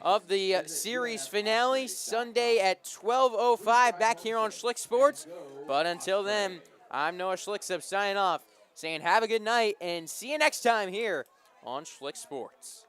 of the series finale, Sunday at 12:05 back here on Schlick Sports. But until then, I'm Noah Schlick signing off, saying have a good night and see you next time here on Schlick Sports.